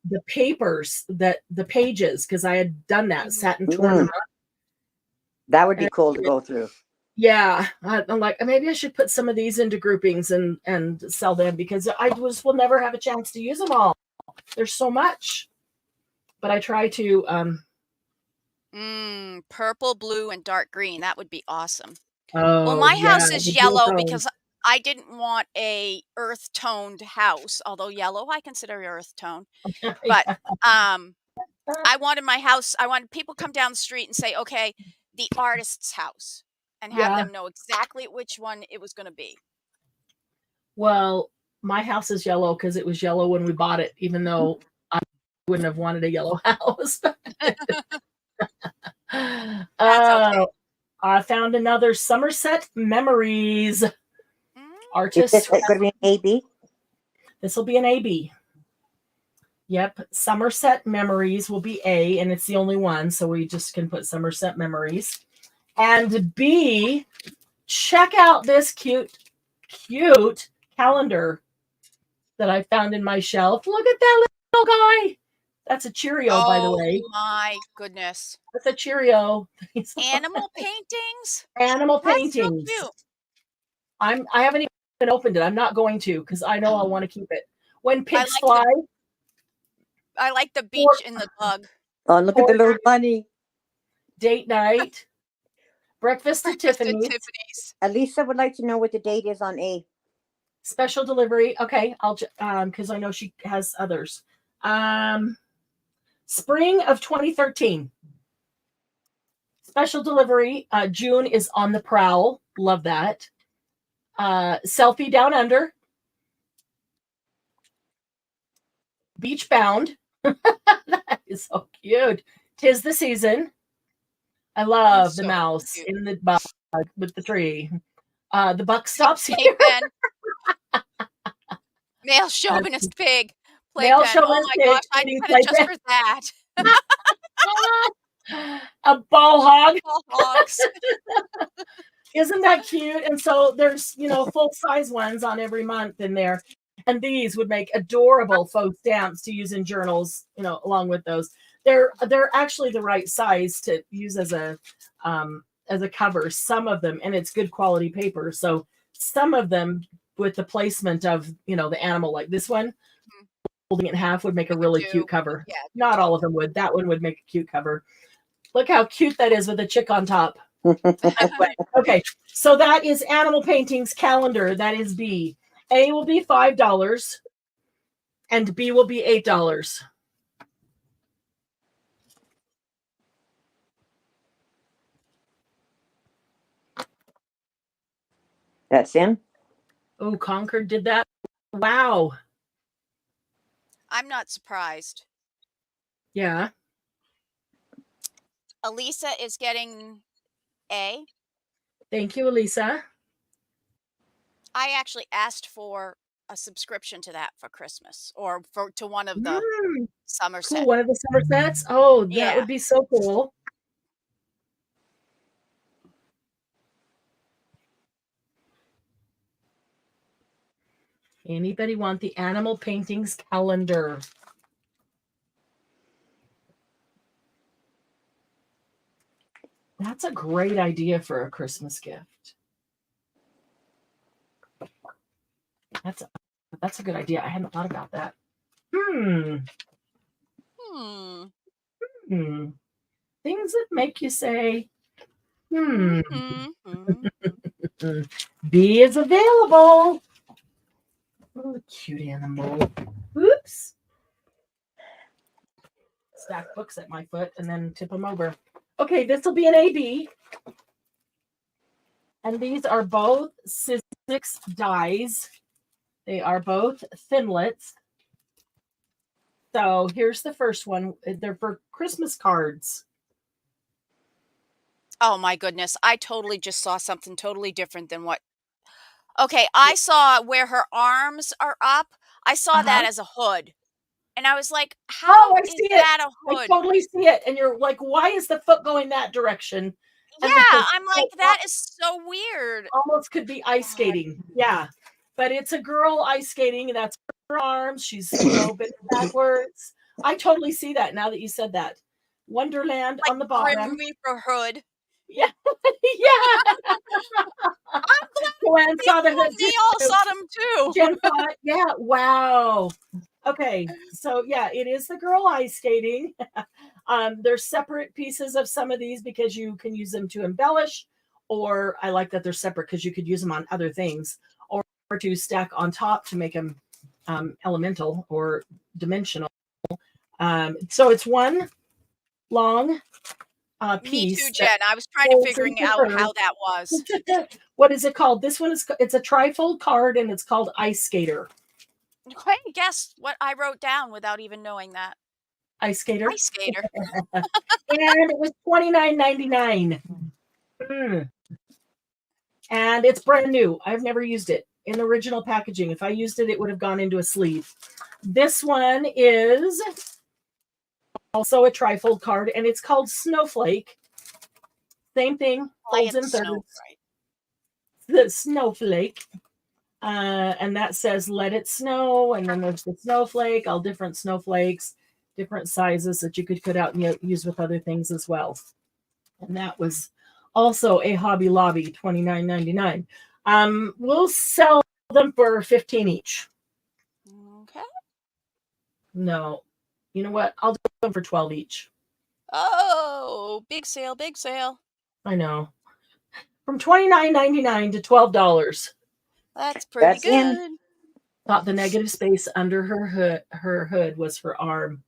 the papers, the pages, because I had done that, sat and torn them up. That would be cool to go through. Yeah. I'm like, maybe I should put some of these into groupings and sell them because will never have a chance to use them all. There's so much. But I try to purple, blue, and dark green. That would be awesome. Oh, well, my house is yellow because I didn't want a earth toned house, although yellow I consider earth tone. But I wanted my house. I wanted people to come down the street and say, "Okay, the artist's house," and have them know exactly which one it was going to be. Well, my house is yellow because it was yellow when we bought it, even though I wouldn't have wanted a yellow house. I found another Somerset Memories artist. Is this going to be an AB? This will be an AB. Yep. Somerset Memories will be A, and it's the only one. So we just can put Somerset Memories. And B, check out this cute calendar that I found in my shelf. Look at that little guy. That's a Cheerio, by the way. Oh my goodness. That's a Cheerio. Animal paintings? Animal That's paintings. so cute. I haven't even opened it. I'm not going to because I know I'll want to keep it. When pigs like fly. I like the beach in the bug. Oh, look at the little bunny. Date night. Breakfast at Tiffany's. Elisa would like to know what the date is on A. Special delivery. Okay, I'll because I know she has others. Spring of 2013. Special delivery. June is on the prowl. Love that. Selfie down under. Beach bound. That is so cute. 'Tis the season. I love the mouse cute. In the bug with the tree. The buck stops here. Male chauvinist pig. Male chauvinist oh my gosh, I did it just for that. A ball hog. Ball hogs. Isn't that cute? And so there's, full size ones on every month in there. And these would make adorable faux stamps to use in journals, along with those. They're actually the right size to use as a cover, some of them, and it's good quality paper. So some of them with the placement of, the animal like this one, holding it in half would make a really cute cover. Yeah, not all of them would. That one would make a cute cover. Look how cute that is with a chick on top. Okay, so that is Animal Paintings calendar. That is B. A will be $5 and B will be $8. That's in. Oh, Concord did that. Wow. I'm not surprised. Yeah. Elisa is getting A. Thank you, Elisa. I actually asked for a subscription to that for Christmas, or to one of the Somerset. Cool. One of the Somersets? Oh, that would be so cool. Anybody want the Animal Paintings calendar? That's a great idea for a Christmas gift. That's a good idea. I hadn't thought about that. Things that make you say, B is available. Oh, cute animal. Oops. Stack books at my foot and then tip them over. Okay, this will be an AB. And these are both Sizzix dies. They are both Thinlits. So here's the first one. They're for Christmas cards. Oh my goodness. I totally just saw something totally different than what. Okay, I saw where her arms are up. I saw that as a hood. And I was like, how is that a hood? I totally see it. And you're like, why is the foot going that direction? Yeah, I'm like, that is so weird. Almost could be ice skating. Yeah. But it's a girl ice skating. That's her arms. She's bent backwards. I totally see that now that you said that. Wonderland like on the bottom. Grim Reaper hood. Yeah. Yeah. I'm glad they all saw them too. Jen thought, yeah. Wow. Okay. So yeah, it is the girl ice skating. There's separate pieces of some of these because you can use them to embellish, or I like that they're separate because you could use them on other things, or to stack on top to make them elemental or dimensional. So it's one long piece. Me too, Jen. I was trying to figure out how that was. What is it called? This one it's a trifold card and it's called Ice Skater. Okay, guess what I wrote down without even knowing that. Ice Skater. Ice Skater. And it was $29.99. And it's brand new. I've never used it. in the original packaging. If I used it, it would have gone into a sleeve. This one is also a trifold card, and it's called Snowflake. Same thing, folds in thirds. Right. The Snowflake. And that says let it snow, and then there's the snowflake, all different snowflakes, different sizes that you could cut out and use with other things as well. And that was also a Hobby Lobby, $29.99. We'll sell them for $15 each. Okay. No, you know what? I'll do them for $12 each. Oh, big sale, big sale. I know. From $29.99 to $12. That's pretty good. Thought the negative space under her hood was her arm.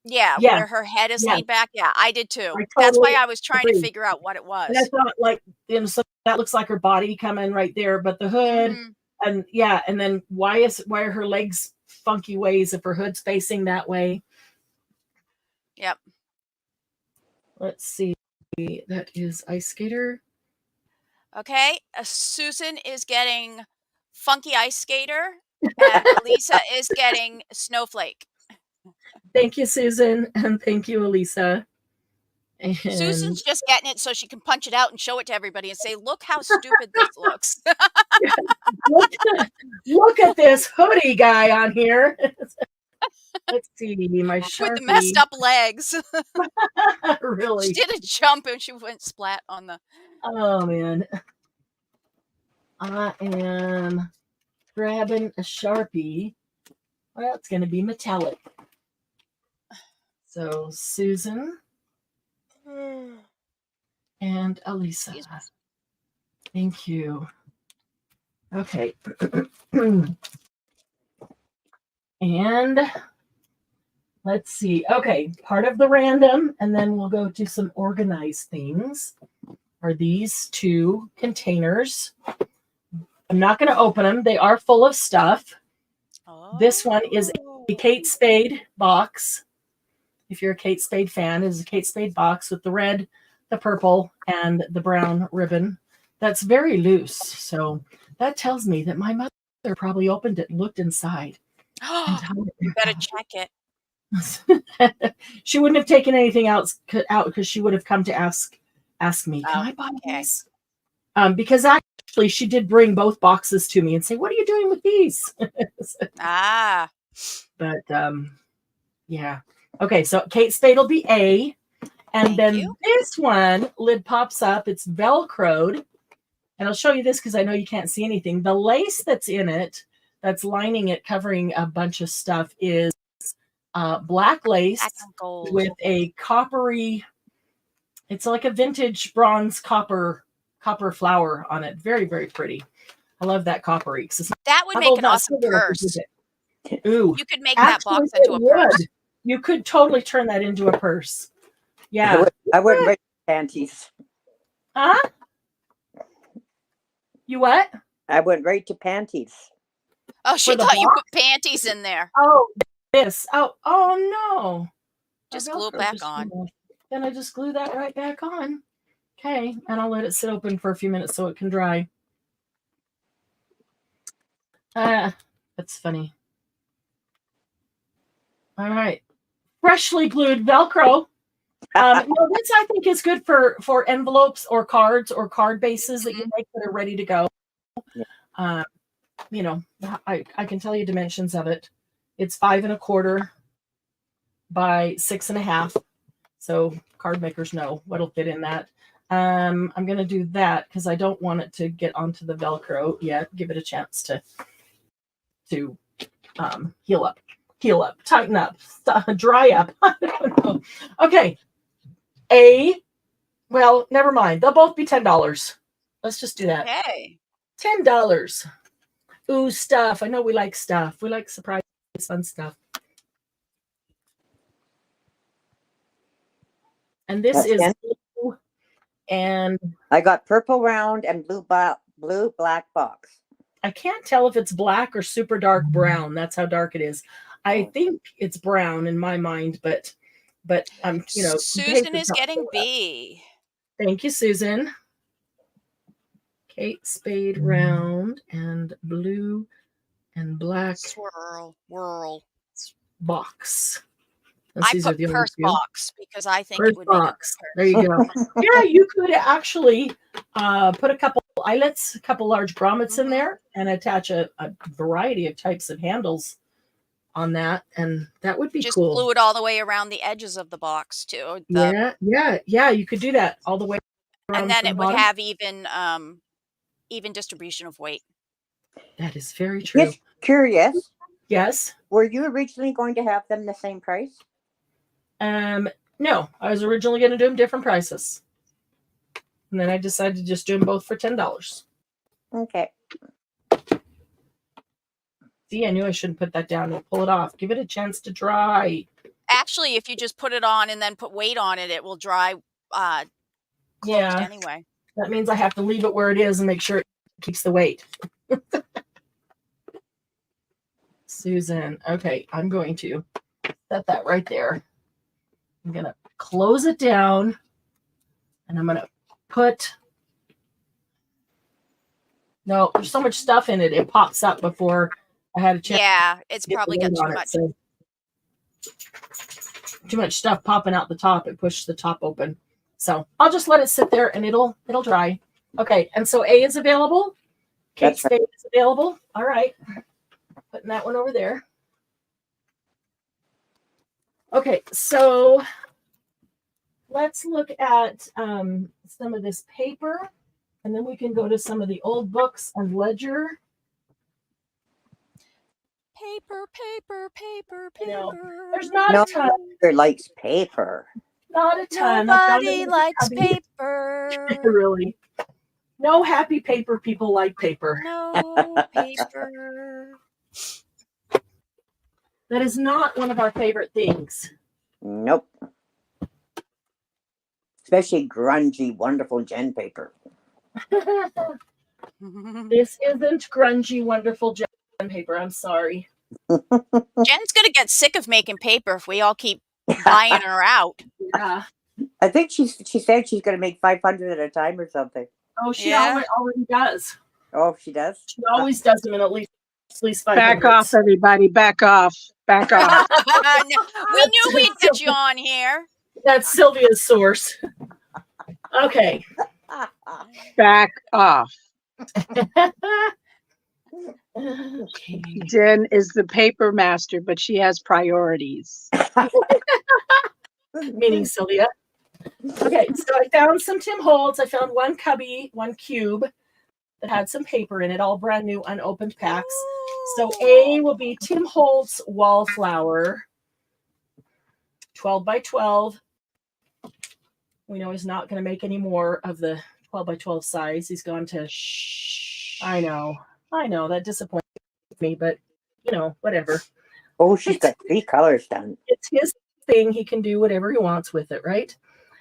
Yeah, where her head is leaned back. Yeah, I did too. That's why I was trying to figure out what it was. And I thought, like, so that looks like her body coming right there, but the hood, and and then why are her legs funky ways if her hood's facing that way? Yep. Let's see. That is Ice Skater. Okay, Susan is getting Funky Ice Skater, and Elisa is getting Snowflake. Thank you, Susan, and thank you, Elisa. And Susan's just getting it so she can punch it out and show it to everybody and say, "Look how stupid this looks." look at this hoodie guy on here. Let's see, my Sharpie. With the messed up legs. Really? She did a jump and she went splat on the... Oh, man. I am grabbing a Sharpie. Well, it's going to be metallic. So, Susan and Elisa. Thank you. Okay. And let's see. Okay, part of the random, and then we'll go to some organized things, are these two containers. I'm not going to open them. They are full of stuff. Oh. This one is a Kate Spade box. If you're a Kate Spade fan, it is a Kate Spade box with the red, the purple, and the brown ribbon. That's very loose. So that tells me that my mother probably opened it and looked inside. You better check it. She wouldn't have taken anything else out because she would have come to ask me, can I buy these? Because actually she did bring both boxes to me and say, what are you doing with these? But yeah. Okay, so Kate Spade will be A. And this one, lid pops up. It's Velcroed. And I'll show you this because I know you can't see anything. The lace that's in it, that's lining it, covering a bunch of stuff, is black lace with a coppery, it's like a vintage bronze copper flower on it. Very, very pretty. I love that coppery. That would make an awesome purse. Ooh. You could make that box into a purse. You could totally turn that into a purse. Yeah. I wouldn't rate panties. Huh? You what? I went right to panties. Oh, she thought you put panties in there. Oh, this. Oh no. Just glue it back on. Then I just glue that right back on. Okay. And I'll let it sit open for a few minutes so it can dry. That's funny. All right. Freshly glued Velcro. This I think is good for envelopes or cards or card bases that you make that are ready to go. Yeah. I can tell you dimensions of it. It's 5 1/4 by 6 1/2. So card makers know what'll fit in that. I'm going to do that because I don't want it to get onto the Velcro yet. Give it a chance to heal up, tighten up, dry up. I don't know. Okay. Well, never mind. They'll both be $10. Let's just do that. Okay. $10. Ooh, stuff. I know we like stuff. We like surprise, fun stuff. And this is blue, and I got purple round and blue black box. I can't tell if it's black or super dark brown. That's how dark it is. I think it's brown in my mind, but Susan is getting B. Thank you, Susan. Kate Spade round and blue and black Swirl, whirl. box. I These are put the only purse few. box because I think Purse it would make a box. good There you go. Yeah, you could actually put a couple eyelets, a couple large grommets in there, and attach a variety of types of handles on that, and that would be Just cool. glue it all the way around the edges of the box too. Yeah. You could do that all the way around, And then from it the would bottom. have even distribution of weight. That is very true. Just curious. Yes. Were you originally going to have them the same price? No, I was originally going to do them different prices, and then I decided to just do them both for $10. Okay. See, I knew I shouldn't put that down. And pull it off. Give it a chance to dry. Actually, if you just put it on and then put weight on it, it will dry closed anyway. That means I have to leave it where it is and make sure it keeps the weight. Susan. Okay, I'm going to set that right there. I'm going to close it down, and I'm going to put... No, there's so much stuff in it. It pops up before I had a chance. Yeah, it's probably got too much. So too much stuff popping out the top. It pushed the top open. So I'll just let it sit there, and it'll dry. Okay, and so A is available. Kate Spade is available. All right. Putting that one over there. Okay, so let's look at some of this paper, and then we can go to some of the old books and ledger. Paper. You know, there's not a ton. Nobody likes paper. Not a ton. Nobody likes paper. Really. No happy paper people like paper. No paper. That is not one of our favorite things. Nope. Especially grungy, wonderful Jen paper. This isn't grungy, wonderful Jen paper. I'm sorry. Jen's gonna get sick of making paper if we all keep buying her out. Yeah. I think she said she's going to make 500 at a time or something. Oh, she Yeah. already does. Oh, she does? She always does them in at least 500. Back off, everybody. Back off. Back off. No, we knew we'd get you on here. That's Sylvia's source. Okay. Back off. Okay. Jen is the paper master, but she has priorities. Meaning Sylvia. Okay, so I found some Tim Holtz. I found one cube that had some paper in it, all brand new, unopened packs. So A will be Tim Holtz Wallflower, 12 by 12. We know he's not going to make any more of the 12 by 12 size. He's gone to... I know, that disappoints me, but, whatever. Oh, she's got 3 colors done. It's his thing. He can do whatever he wants with it, right?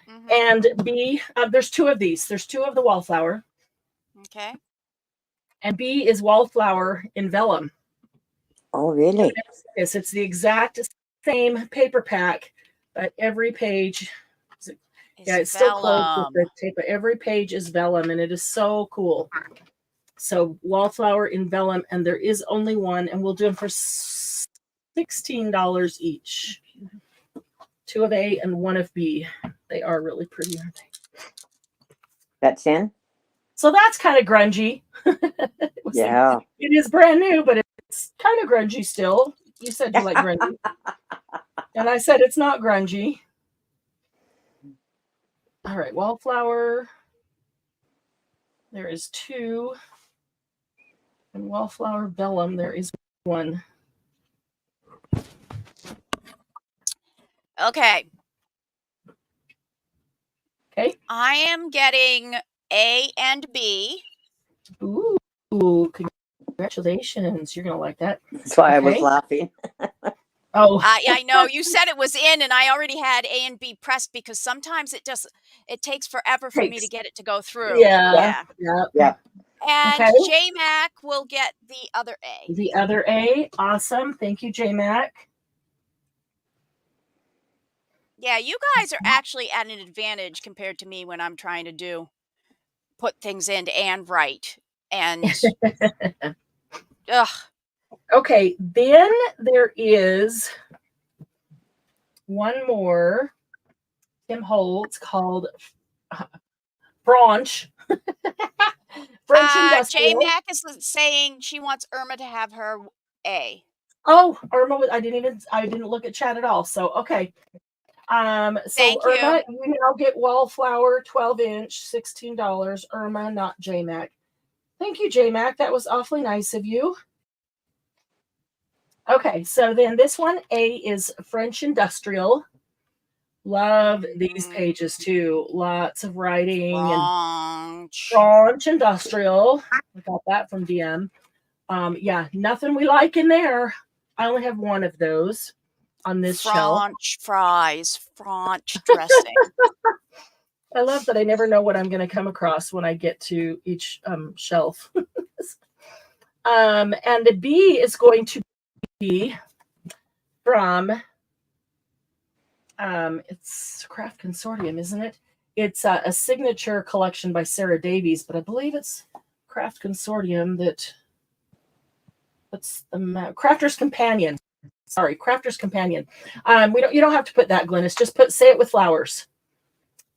Mm-hmm. And B, there's 2 of these. There's 2 of the Wallflower. Okay. And B is Wallflower in vellum. Oh, really? Yes, it's the exact same paper pack, but every page... it's still closed with the tape, but every page is vellum, and it is so cool. So Wallflower in vellum, and there is only one, and we'll do them for $16 each. 2 of A and 1 of B. They are really pretty, aren't they? That's in? So that's kind of grungy. Yeah. It is brand new, but it's kind of grungy still. You said you like grungy. And I said it's not grungy. All right, Wallflower. There is 2. And Wallflower vellum, there is 1. Okay. Okay. I am getting A and B. Ooh, congratulations. You're going to like that. That's why I was laughing. Oh. I know. You said it was in, and I already had A and B pressed because sometimes it takes forever for me to get it to go through. Yeah. And Okay. J-Mac will get the other A. The other A. Awesome. Thank you, J-Mac. Yeah, you guys are actually at an advantage compared to me when I'm trying to do put things in and write. And ugh. Okay, then there is one more Tim Holtz called French. French Industrial. J-Mac is saying she wants Irma to have her A. Oh, Irma, I didn't look at chat at all. So okay. So Thank Irma, you. you now get wallflower 12-inch, $16. Irma, not J-Mac. Thank you, J-Mac. That was awfully nice of you. Okay, so then this one, A, is French Industrial. Love these pages too. Lots of writing and French Industrial. I got that from DM. Yeah, nothing we like in there. I only have one of those on this shelf. French fries, French dressing. I love that I never know what I'm going to come across when I get to each shelf. And the B is going to be from it's Craft Consortium, isn't it? It's a signature collection by Sarah Davies, but I believe it's Craft Consortium that's the Crafter's Companion. Sorry, Crafter's Companion. You don't have to put that, Glennis. Just say it with flowers.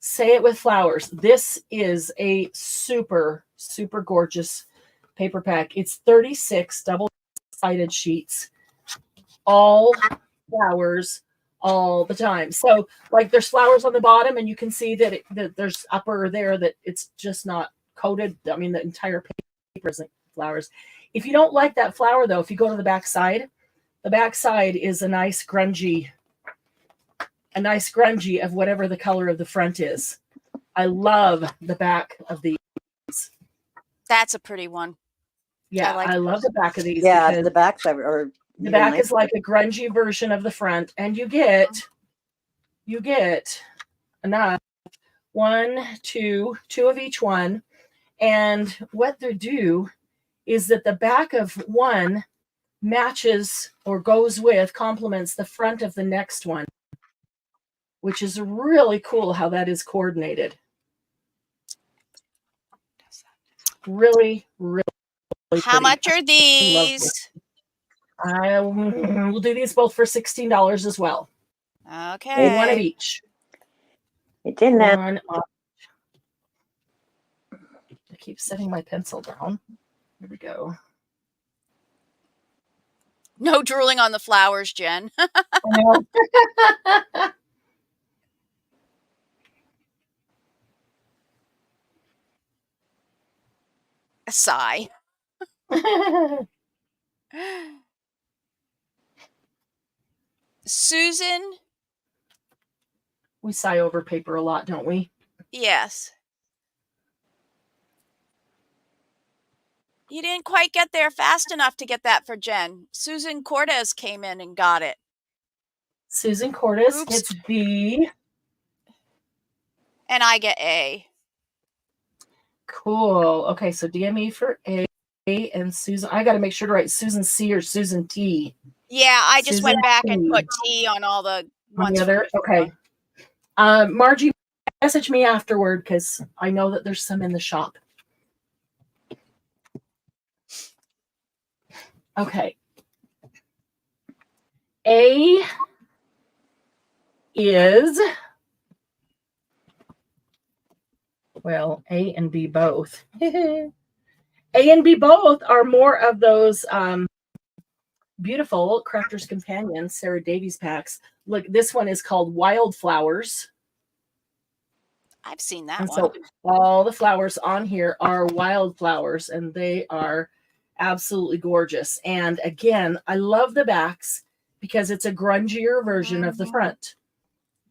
Say it with flowers. This is a super, super gorgeous paper pack. It's 36 double-sided sheets, all flowers all the time. So like there's flowers on the bottom and you can see that, that there's upper there that it's just not coated. I mean, the entire paper isn't flowers. If you don't like that flower though, if you go to the back side is a nice grungy of whatever the color of the front is. I love the back of these. That's a pretty one. Yeah, I love the back of these. Yeah, the backs are the back is like a grungy version of the front, and you get enough. Two of each one. And what they do is that the back of one matches or complements the front of the next one, which is really cool how that is coordinated. Really, really. How much are these? I will do these both for $16 as well. Okay. One of each. It's in there. One of each. I keep setting my pencil down. Here we go. No drooling on the flowers, Jen. A sigh. Susan? We sigh over paper a lot, don't we? Yes. You didn't quite get there fast enough to get that for Jen. Susan Cortez came in and got it. Susan Cortez gets B. And I get A. Cool. Okay, so DME for A and Susan. I got to make sure to write Susan C or Susan T. Yeah, I just went back and put T on all the ones. Okay. Margie, message me afterward because I know that there's some in the shop. Okay. A is, well, A and B both. A and B both are more of those beautiful Crafter's Companion Sarah Davies packs. Look, this one is called Wildflowers. I've seen that and one. So all the flowers on here are wildflowers, and they are absolutely gorgeous. And again, I love the backs because it's a grungier version of the front.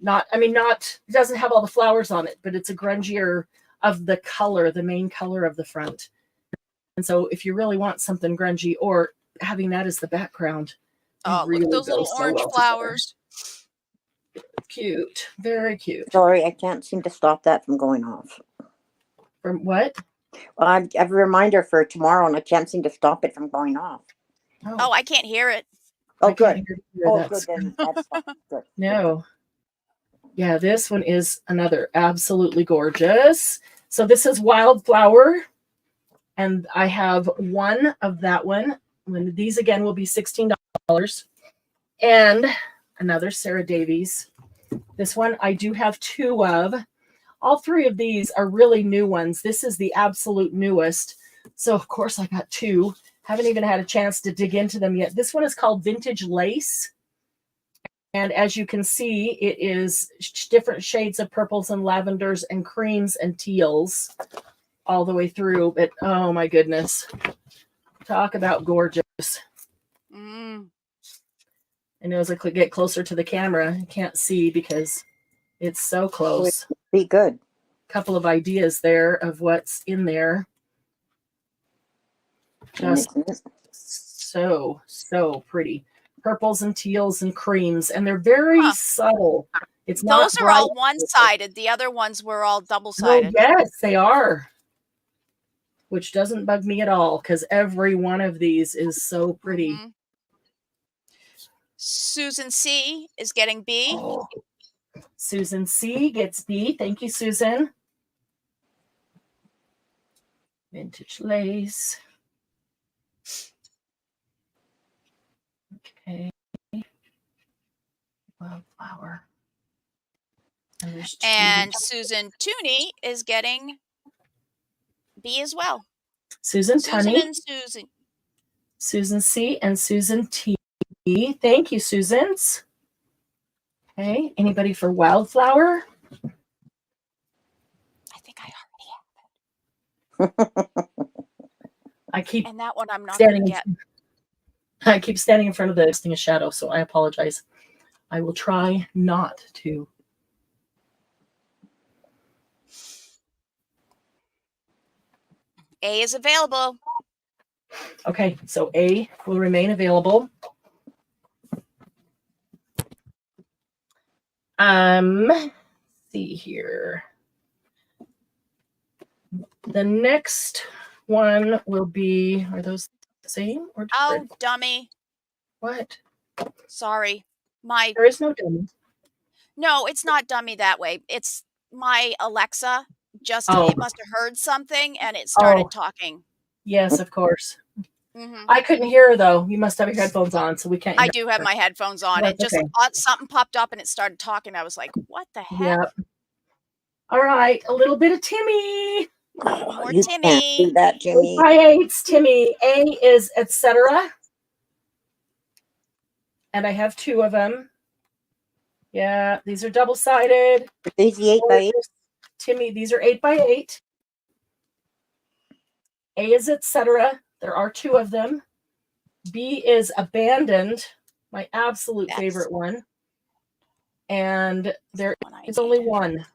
It doesn't have all the flowers on it, but it's a grungier of the color, the main color of the front. And so if you really want something grungy or having that as the background, look at those little orange flowers. Cute. Very cute. Sorry, I can't seem to stop that from going off. From what? Well, I have a reminder for tomorrow, and I can't seem to stop it from going off. Oh, I can't hear it. Oh, good. Oh, good. Then that's good. No. Yeah, this one is another absolutely gorgeous. So this is Wildflower, and I have one of that one. These again will be $16. And another Sarah Davies. This one I do have two of. All three of these are really new ones. This is the absolute newest. So of course I got two. Haven't even had a chance to dig into them yet. This one is called Vintage Lace. And as you can see, it is different shades of purples and lavenders and creams and teals all the way through. But oh my goodness. Talk about gorgeous. Mm. I know as I get closer to the camera, I can't see because it's so close. Be good. Couple of ideas there of what's in there. Just so pretty. Purples and teals and creams, and they're very subtle. It's not Those are all one-sided. The other ones were all Oh, double-sided. yes, they are. Which doesn't bug me at all because every one of these is so pretty. Mhm. Susan C is getting B. Oh. Susan C gets B. Thank you, Susan. Vintage Lace. Okay. Wildflower. And Susan Tooney is getting B as well. Susan Tunney. and Susan. Susan C and Susan T. Thank you, Susans. Okay. Anybody for Wildflower? I think I already have it. I keep And that one I'm not going to get. I keep standing in front of the thing of shadow, so I apologize. I will try not to. A is available. Okay, so A will remain available. See here. The next one will be, are those the same or different? Oh, dummy. What? Sorry. There is no dummy. No, it's not dummy that way. It's my Alexa just it must have heard something and it started talking. Yes, of course. Mm-hmm. I couldn't hear her though. You must have your headphones on, so we can't hear I do have my headphones on. That's It just something popped up and it started talking. I was like, what the heck? Yep. All right, a little bit of Timmy. More You Timmy. can't do that, Jimmy. 8x8's Timmy. A is etc. And I have two of them. Yeah, these are double-sided. These the 8x8. Timmy, these are 8x8. A is etc. There are two of them. B is Abandoned, my absolute favorite one. And there is only one.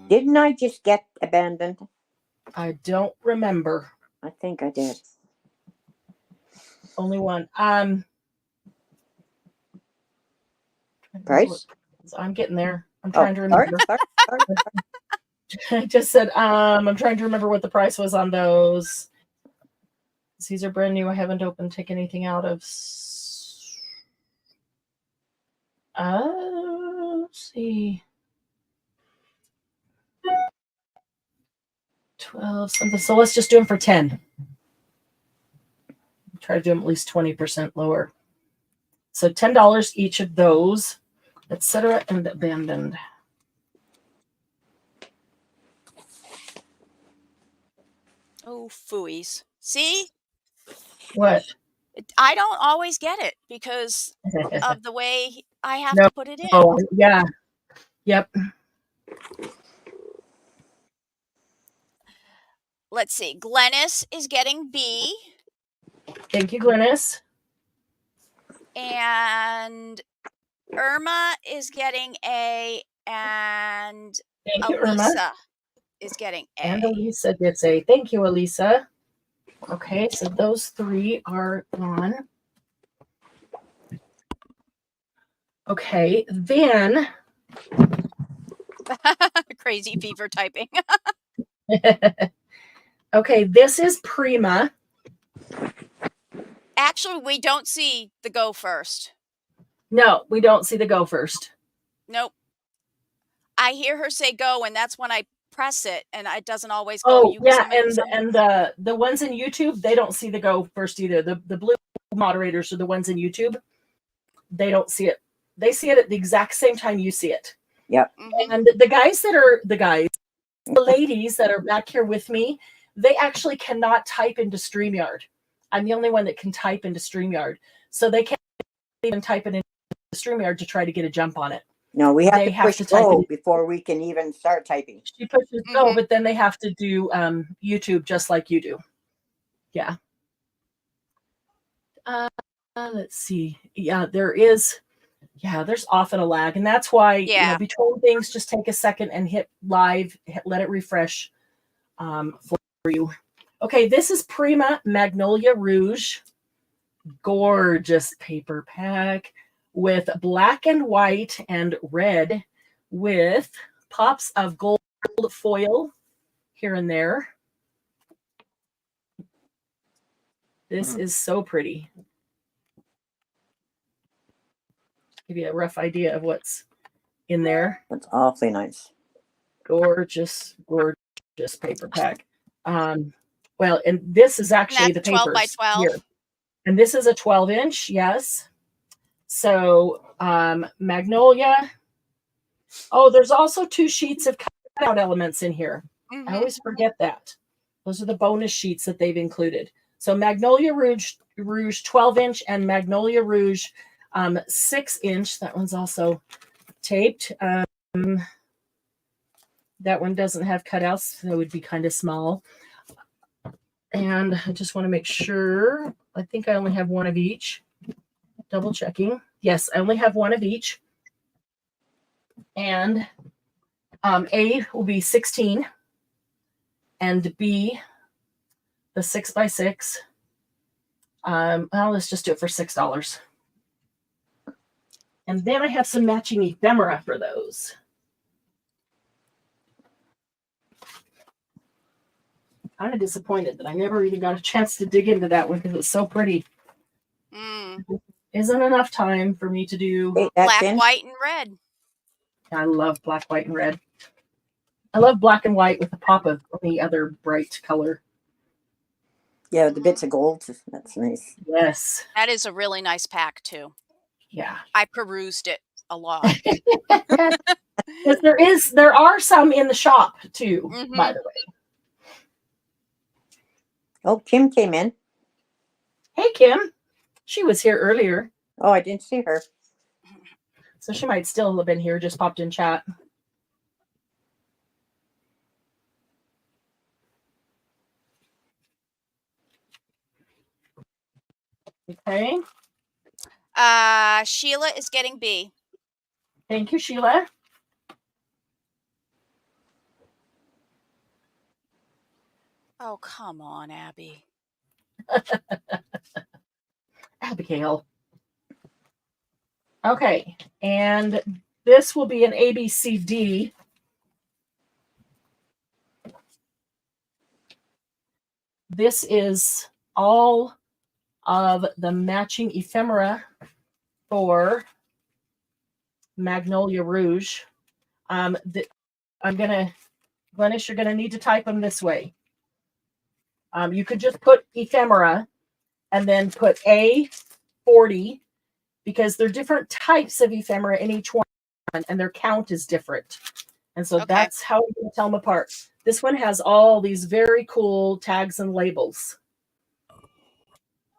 Didn't I just get Abandoned? I don't remember. I think I did. Only one. Price? I'm getting there. I'm trying to remember. Sorry. I just said, I'm trying to remember what the price was on those. These are brand new. I haven't taken anything out of. Let's see. 12 something. So let's just do them for 10. Try to do them at least 20% lower. So $10 each of those, etc. and Abandoned. Oh, phooeyes. See? What? I don't always get it because of the way I have to put it in. Oh, yeah. Yep. Let's see. Glennis is getting B. Thank you, Glennis. And Irma is getting A. And Thank you, Elisa Irma. is getting A. And Elisa gets A. Thank you, Elisa. Okay, so those three are gone. Okay, then. Crazy fever typing. Okay, this is Prima. Actually, we don't see the go first. No, we don't see the go first. Nope. I hear her say go, and that's when I press it, and it doesn't always go. Oh, yeah, some- and the ones in YouTube, they don't see the go first either. The blue moderators are the ones in YouTube. They don't see it. They see it at the exact same time you see it. Yep. Mhm. And the ladies that are back here with me, they actually cannot type into StreamYard. I'm the only one that can type into StreamYard. So they can't even type it into StreamYard to try to get a jump on it. No, we have They to have push to type go it. before we can even start typing. She pushes go, Mhm. but then they have to do YouTube just like you do. Yeah. Let's see. Yeah, there's often a lag, and that's why Yeah. between things, just take a second and hit live, let it refresh for you. Okay, this is Prima Magnolia Rouge, gorgeous paper pack with black and white and red with pops of gold foil here and there. This is so pretty. Give you a rough idea of what's in there. That's awfully nice. Gorgeous, gorgeous paper pack. Well, and this is actually the that's 12 by papers 12. here. And this is a 12-inch, yes. So Magnolia. Oh, there's also 2 sheets of cutout elements in here. Mhm. I always forget that. Those are the bonus sheets that they've included. So Magnolia Rouge 12-inch and Magnolia Rouge 6-inch. That one's also taped. That one doesn't have cutouts. That would be kind of small. And I just want to make sure. I think I only have one of each. Double checking. Yes, I only have one of each. And A will be 16. And B, the 6x6. Well, let's just do it for $6. And then I have some matching ephemera for those. Kind of disappointed that I never even got a chance to dig into that one because it's so pretty. Mm. Isn't enough time for me to do Black, in. white, and red. I love black, white, and red. I love black and white with a pop of any other bright color. Yeah, the bits of gold. That's nice. Yes. That is a really nice pack too. Yeah. I perused it a lot. Because there are some in the shop too, by the way. Oh, Kim came in. Hey, Kim. She was here earlier. Oh, I didn't see her. So she might still have been here, just popped in chat. Okay. Sheila is getting B. Thank you, Sheila. Oh, come on, Abby. Abigail. Okay. And this will be an ABCD. This is all of the matching ephemera for Magnolia Rouge. Glennis, you're gonna need to type them this way. You could just put ephemera and then put A40 because they're different types of ephemera in each one, and their count is different. And so that's how you can tell them apart. This one has all these very cool tags and labels.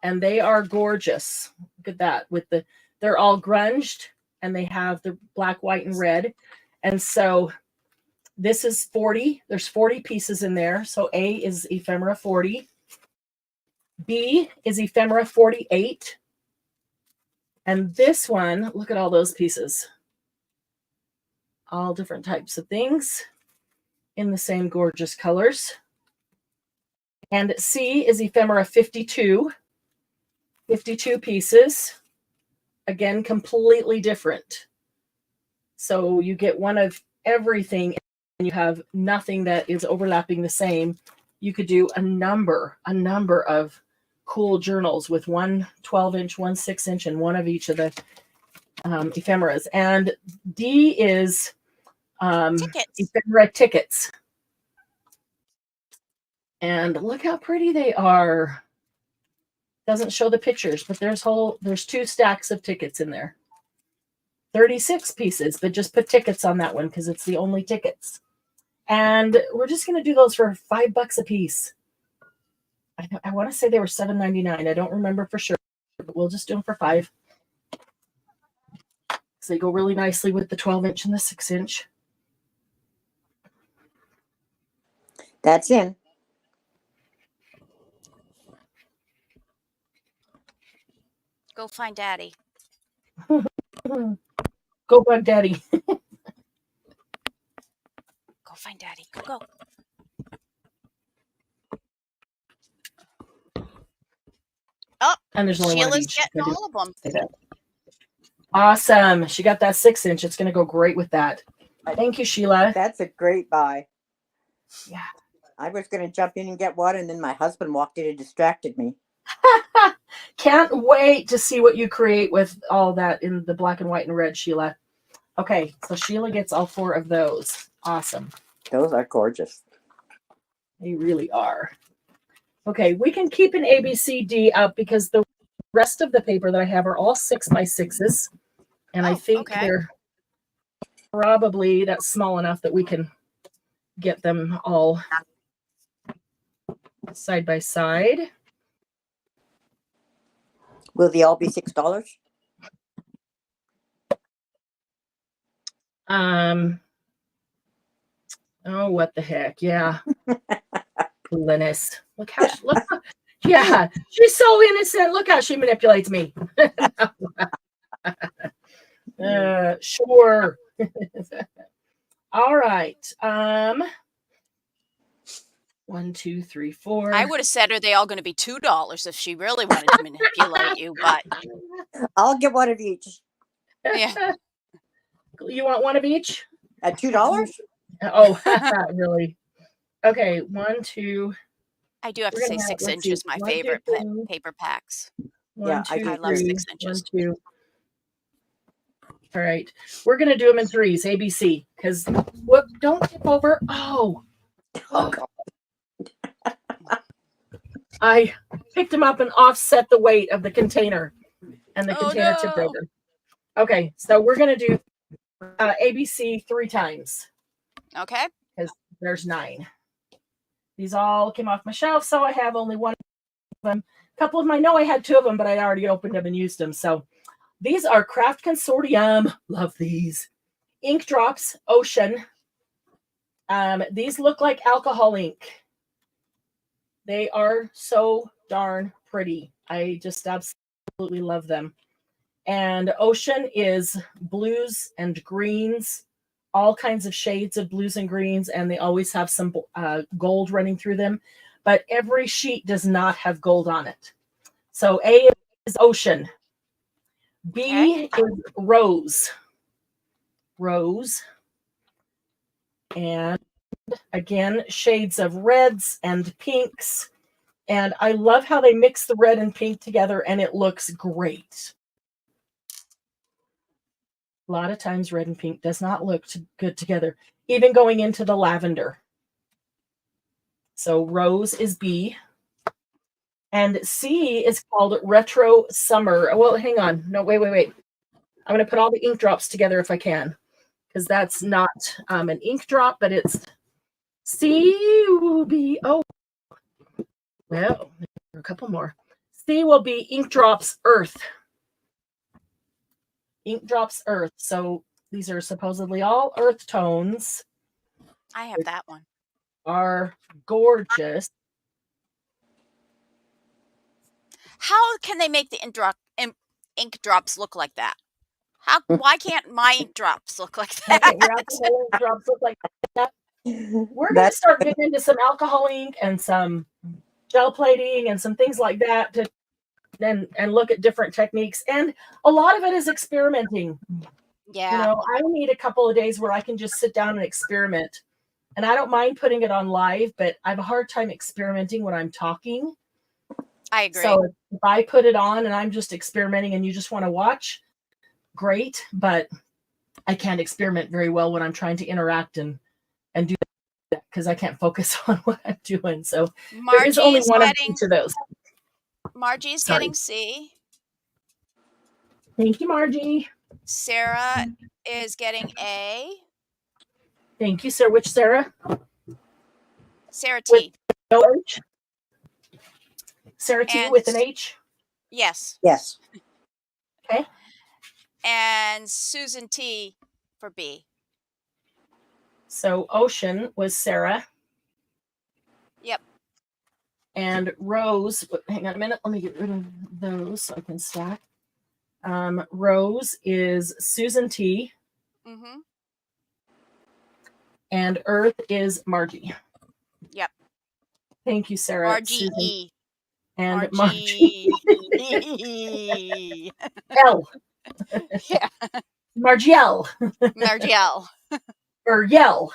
And they are gorgeous. Look at that. They're all grunged and they have the black, white, and red. And so this is 40. There's 40 pieces in there. So A is ephemera 40. B is ephemera 48. And this one, look at all those pieces. All different types of things in the same gorgeous colors. And C is ephemera 52. 52 pieces. Again, completely different. So you get one of everything and you have nothing that is overlapping the same. You could do a number of cool journals with one 12-inch, one 6-inch, and one of each of the ephemeras. And D is ephemera tickets. And look how pretty they are. Doesn't show the pictures, but there's 2 stacks of tickets in there. 36 pieces, but just put tickets on that one because it's the only tickets. And we're just going to do those for $5 a piece. I want to say they were $7.99. I don't remember for sure, but we'll just do them for $5. So they go really nicely with the 12-inch and the 6-inch. That's in. Go find Daddy. Go Bug Daddy. Go find Daddy. Go. Oh, And there's only one of Sheila's each. getting all of them. Awesome. She got that 6-inch. It's going to go great with that. Thank you, Sheila. That's a great buy. Yeah. I was going to jump in and get one, and then my husband walked in and distracted me. Can't wait to see what you create with all that in the black and white and red, Sheila. Okay, so Sheila gets all 4 of those. Awesome. Those are gorgeous. They really are. Okay, we can keep an ABCD up because the rest of the paper that I have are all 6x6s. And I think they're probably that's small enough that we can get them all side by side. Will they all be $6? Oh, what the heck? Yeah. Goodness. Look how yeah, she's so innocent. Look how she manipulates me. Sure. All right. 1, 2, 3, 4. I would have said, are they all going to be $2 if she really wanted to manipulate you? But I'll get one of each. yeah, You want one of each? At $2? Oh, really? Okay, 1, 2. I do have to We're say gonna have- 6 let's inch see, is my 1, 2, favorite 3. paper packs. 1, Yeah, 2, I do I love 3, 6 inches. 1, 2. All right, we're gonna do them in 3s, ABC, because whoop, don't tip over. Oh, Oh, God. I picked them up and offset the weight of the container, and the Oh, container tipped no. over. Okay, so we're gonna do ABC 3 times Okay. because there's 9. These all came off my shelf, so I have only one of them. A couple of them, I know I had 2 of them, but I already opened them and used them. So these are Craft Consortium. Love these. Ink Drops Ocean. These look like alcohol ink. They are so darn pretty. I just absolutely love them. And Ocean is blues and greens, all kinds of shades of blues and greens, and they always have some gold running through them. But every sheet does not have gold on it. So A is Ocean. B is Rose. Rose. And again, shades of reds and pinks. And I love how they mix the red and pink together, and it looks great. A lot of times red and pink does not look good together, even going into the lavender. So Rose is B. And C is called Retro Summer. Well, hang on. No, wait. I'm going to put all the ink drops together if I can, because that's not an ink drop, but it's C will be, oh, well, a couple more. C will be Ink Drops Earth. Ink Drops Earth. So these are supposedly all earth tones. I have that one. Are gorgeous. How can they make the ink drops look like that? Why can't my ink drops look like that? Okay, your alcohol ink drops look like that. We're going to start getting into some alcohol ink and some gel plating and some things like that to and look at different techniques. And a lot of it is experimenting. Yeah. You know, I need a couple of days where I can just sit down and experiment. And I don't mind putting it on live, but I have a hard time experimenting when I'm talking. I agree. So if I put it on and I'm just experimenting and you just want to watch, great. But I can't experiment very well when I'm trying to interact and do that because I can't focus on what I'm doing. So there is Margie only is one of getting each of those. Margie's Sorry. getting C. Thank you, Margie. Sarah is getting A. Thank you, sir. Which Sarah? Sarah T. No H. Sarah T And with an H. yes. Yes. Okay. And Susan T for B. So Ocean was Sarah. Yep. And Rose, hang on a minute. Let me get rid of those so I can stack. Rose is Susan T. Mm-hmm. And Earth is Margie. Yep. Thank you, Sarah. Margie Susan. E. And Margie. Margie. L. Yeah. Margie L. Margie L. Or Yell.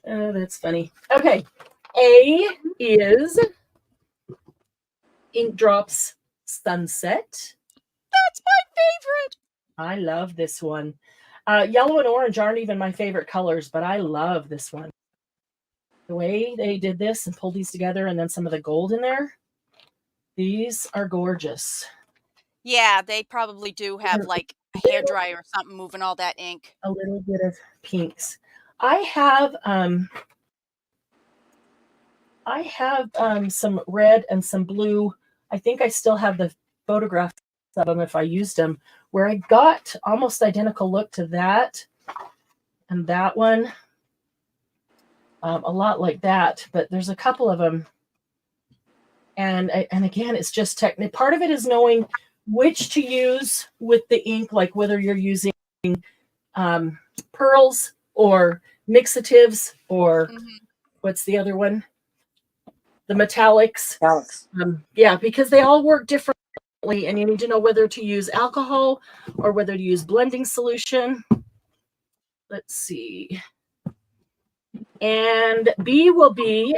Oh, that's funny. Okay. A is Ink Drops Sunset. That's my favorite. I love this one. Yellow and orange aren't even my favorite colors, but I love this one. The way they did this and pulled these together and then some of the gold in there. These are gorgeous. Yeah, they probably do have like a hairdryer or something moving all that ink. A little bit of pinks. I have some red and some blue. I think I still have the photographs of them if I used them, where I got almost identical look to that and that one. A lot like that, but there's a couple of them. And again, it's just technique. Part of it is knowing which to use with the ink, like whether you're using pearls or mixatives or what's the other one? The metallics. Alex. Yeah, because they all work differently, and you need to know whether to use alcohol or whether to use blending solution. Let's see. And B will be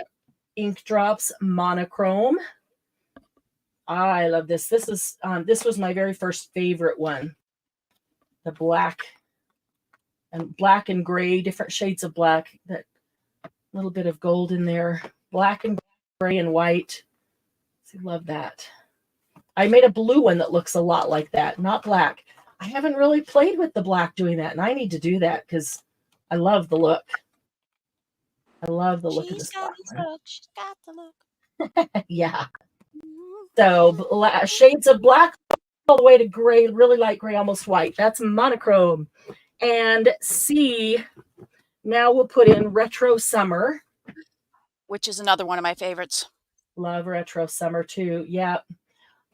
Ink Drops Monochrome. I love this. This was my very first favorite one. The black and gray, different shades of black, that little bit of gold in there, black and gray and white. So love that. I made a blue one that looks a lot like that, not black. I haven't really played with the black doing that, and I need to do that because I love the look. I love the look of this black one. She's got the look. Yeah. So shades of black all the way to gray, really light gray, almost white. That's monochrome. And C, now we'll put in Retro Summer. Which is another one of my favorites. Love Retro Summer too. Yeah.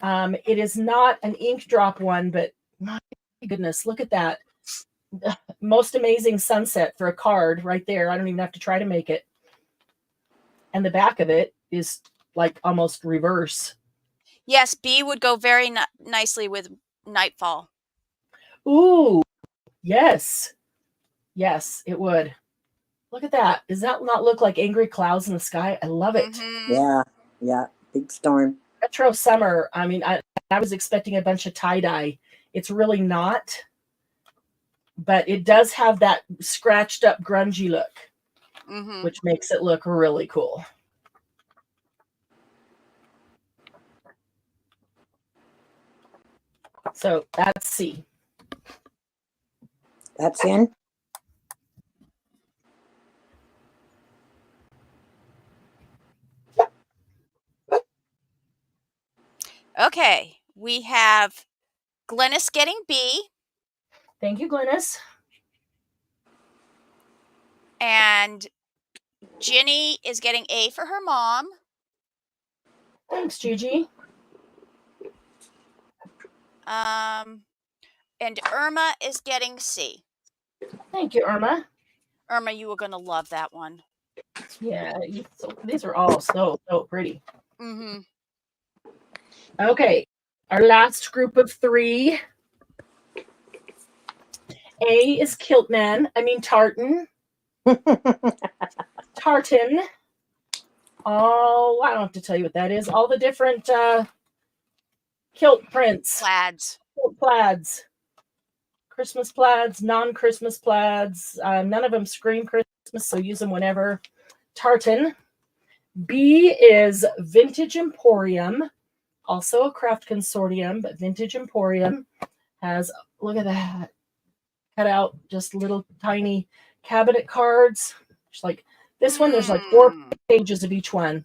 It is not an ink drop one, but my goodness, look at that. Most amazing sunset for a card right there. I don't even have to try to make it. And the back of it is like almost reverse. Yes, B would go very nicely with Nightfall. Ooh, yes. Yes, it would. Look at that. Does that not look like angry clouds in the sky? I love it. Yeah. Yeah. Big storm. Retro Summer. I mean, I was expecting a bunch of tie-dye. It's really not. But it does have that scratched up grungy look, which makes it look really cool. So that's C. That's in. Okay, we have Glennis getting B. Thank you, Glennis. And Ginny is getting A for her mom. Thanks, Gigi. And Irma is getting C. Thank you, Irma. Irma, you are going to love that one. Yeah, these are all so pretty. Mm-hmm. Okay, our last group of three. A is Tartan. Tartan. Oh, I don't have to tell you what that is. All the different kilt prints. Plaids. Kilt plaids. Christmas plaids, non-Christmas plaids. None of them scream Christmas, so use them whenever. Tartan. B is Vintage Emporium, also a craft consortium, but Vintage Emporium has, look at that, cut out just little tiny cabinet cards. Just like this one, there's like 4 pages of each one.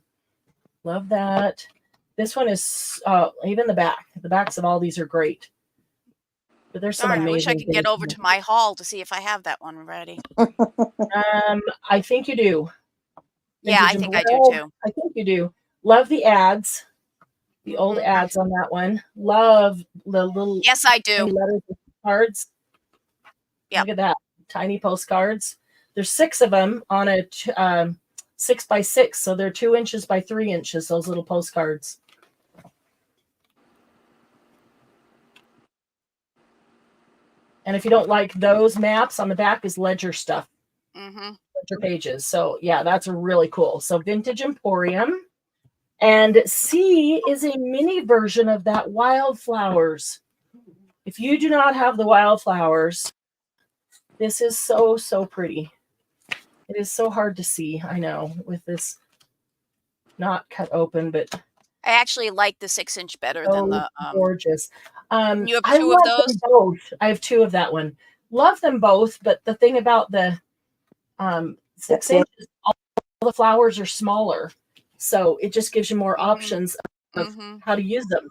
Love that. This one is even the back. The backs of all these are great. But there's some Darn, I amazing wish I could get things over to my haul to see if I have that one ready. I think you do. Yeah, I Vintage think I do Emporium. too. I think you do. Love the ads. The old ads on that one. Love the little Yes, I do. letters and cards. Yep. Look at that. Tiny postcards. There's 6 of them on a 6x6. So they're 2 inches by 3 inches, those little postcards. And if you don't like those maps, on the back is ledger stuff. Ledger pages. So yeah, that's really cool. So Vintage Emporium. And C is a mini version of that wildflowers. If you do not have the wildflowers, this is so, so pretty. It is so hard to see, I know, with this not cut open, but I actually like the 6-inch better than the gorgeous. You have I 2 love of those? them both. I have 2 of that one. Love them both, but the thing about the 6 inches, all the flowers are smaller. So it just gives you more options of how to use them.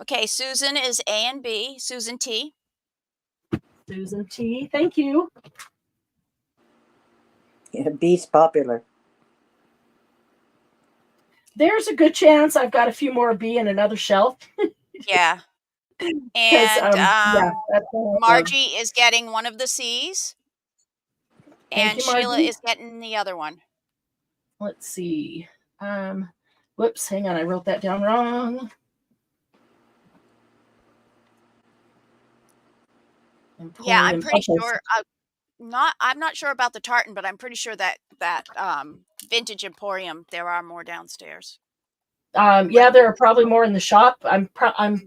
Okay, Susan is A and B. Susan T. Susan T. Thank you. Yeah, B's popular. There's a good chance I've got a few more B in another shelf. Yeah. And yeah, Margie is getting one of the C's. And you, Sheila Margie. is getting the other one. Let's see. Whoops, hang on. I wrote that down wrong. Yeah, I'm pretty sure. I'm not sure about the tartan, but I'm pretty sure that Vintage Emporium, there are more downstairs. Yeah, there are probably more in the shop. I'm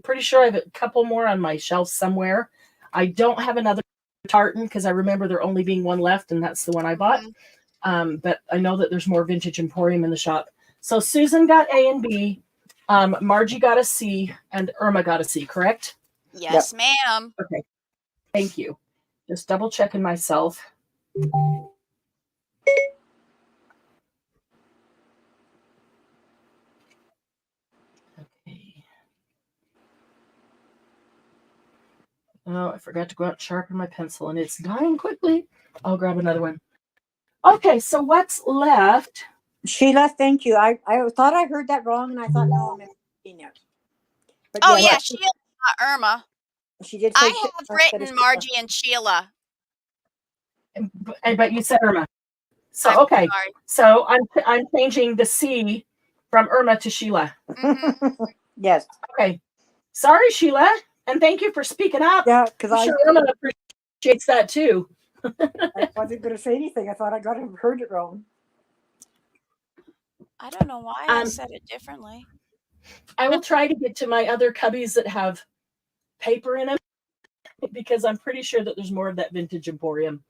pretty sure I have a couple more on my shelf somewhere. I don't have another tartan because I remember there only being one left, and that's the one I bought. But I know that there's more Vintage Emporium in the shop. So Susan got A and B, Margie got a C, and Irma got a C, correct? Yes, ma'am. Okay. Thank you. Just double checking myself. Okay. Oh, I forgot to go out and sharpen my pencil, and it's dying quickly. I'll grab another one. Okay, so what's left? Sheila, thank you. I thought I heard that wrong, and I thought, no, I'm in it. But Oh, yeah, Sheila, not Irma. She did say I have written Margie and Sheila. But you said Irma. So, okay. Sorry. So I'm changing the C from Irma to Sheila. Yes. Okay. Sorry, Sheila. And thank you for speaking up. Yeah, because I'm sure Irma appreciates that too. I wasn't going to say anything. I thought I got to heard it wrong. I don't know why I said it differently. I will try to get to my other cubbies that have paper in them because I'm pretty sure that there's more of that Vintage Emporium.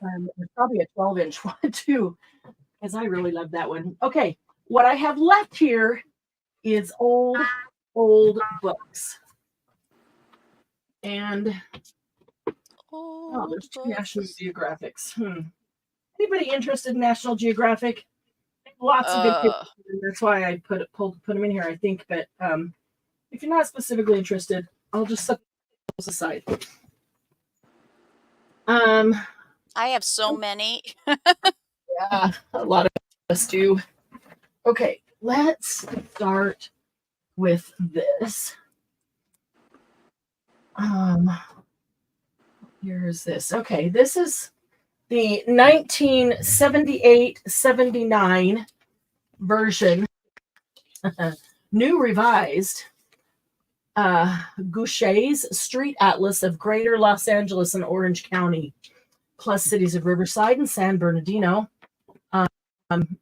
There's probably a 12-inch one too, because I really love that one. Okay, what I have left here is old books. And there's 2 National Geographics. Anybody interested in National Geographic? Lots of good pictures. That's why I put them in here, I think. But if you're not specifically interested, I'll just set those aside. I have so many. Yeah, a lot of us do. Okay, let's start with this. Here's this. Okay, this is the 1978-79 version, new revised, Goucher's Street Atlas of Greater Los Angeles and Orange County, plus cities of Riverside and San Bernardino.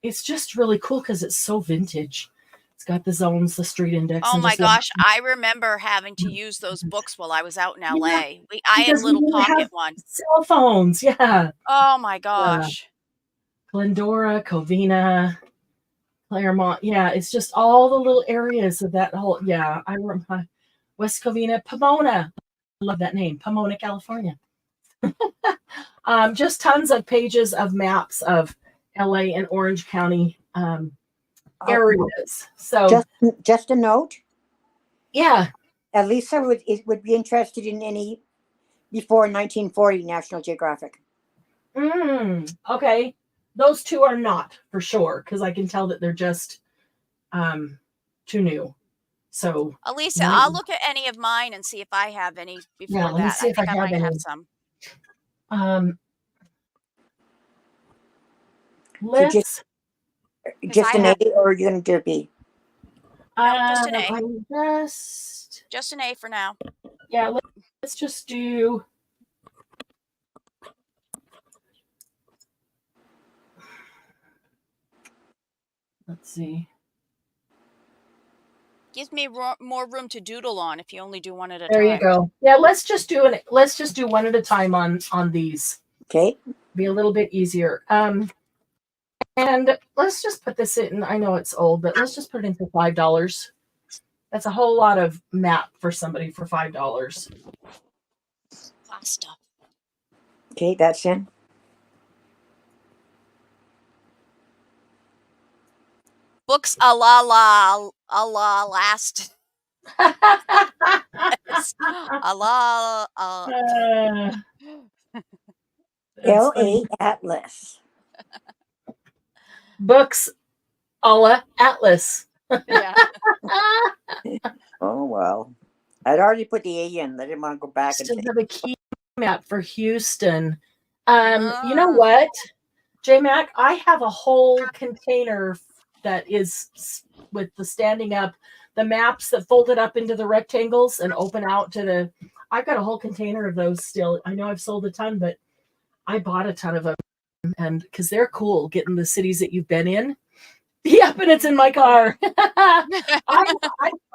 It's just really cool because it's so vintage. It's got the zones, the street index, Oh and my just gosh, I remember having to use those books while I was out in yeah, LA. I had a because we little didn't pocket have one. cell phones. Yeah. Oh my Yeah. gosh. Glendora, Covina, Claremont. Yeah, it's just all the little areas of that whole. Yeah, I remember West Covina, Pomona. I love that name, Pomona, California. Just tons of pages of maps of LA and Orange County areas. So just a note. yeah, Elisa would be interested in any before 1940 National Geographic. Okay, those two are not for sure because I can tell that they're just too new. So Elisa, I'll look at any of mine and see if I have any before let me that. see I if think I I have might have any. some. Let's Just an A, or are you going to do a B? No, just an A. I'm Just an A for now. Yeah, let's just do. Let's see. Gives me more room to doodle on if you only do one at a There time. you go. Yeah, let's just do one at a time on these. Okay. Be a little bit easier. And let's just put this in. I know it's old, but let's just put it in for $5. That's a whole lot of map for somebody for $5. Pasta. Okay, that's in. Books a la last. A la. LA Atlas. Books a la Atlas. Yeah. Oh well, I'd already put the A in. I didn't want to go back and Still say. have a key map for Houston. You know Ah. what, J-Mac? I have a whole container that is with the standing up, the maps that folded up into the rectangles and open out to the. I've got a whole container of those still. I know I've sold a ton, but I bought a ton of them, and because they're cool, getting the cities that you've been in. Yep, and it's in my car. I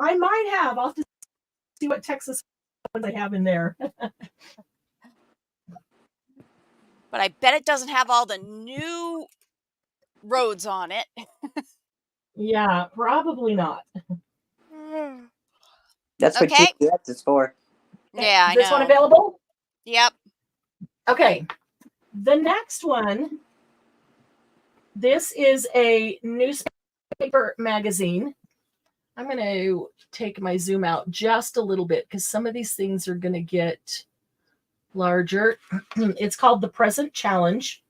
might have. I'll have to see what Texas ones I have in there. But I bet it doesn't have all the new roads on it. Yeah, probably not. That's what Okay. GPS is for. Yeah, I Is this one know. available? Yep. Okay. The next one. This is a newspaper magazine. I'm going to take my zoom out just a little bit because some of these things are going to get larger. It's called The Present Challenge.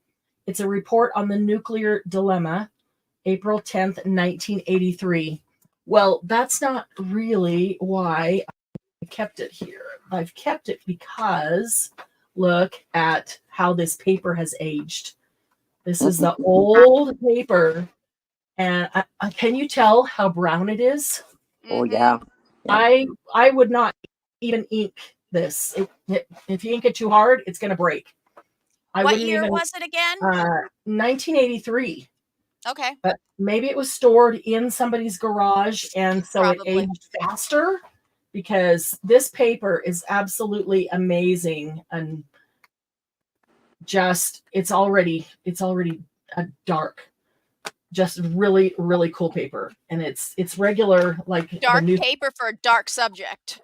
It's a report on the nuclear dilemma, April 10th, 1983. Well, that's not really why I kept it here. I've kept it because look at how this paper has aged. This is the old paper. And can you tell how brown it is? Oh yeah. I would not even ink this. If you ink it too hard, it's going to break. What year was it again? 1983. Okay. But maybe it was stored in somebody's garage, and so Probably. it aged faster because this paper is absolutely amazing and just it's already a dark, just really really cool paper, and it's regular like dark paper for a dark subject.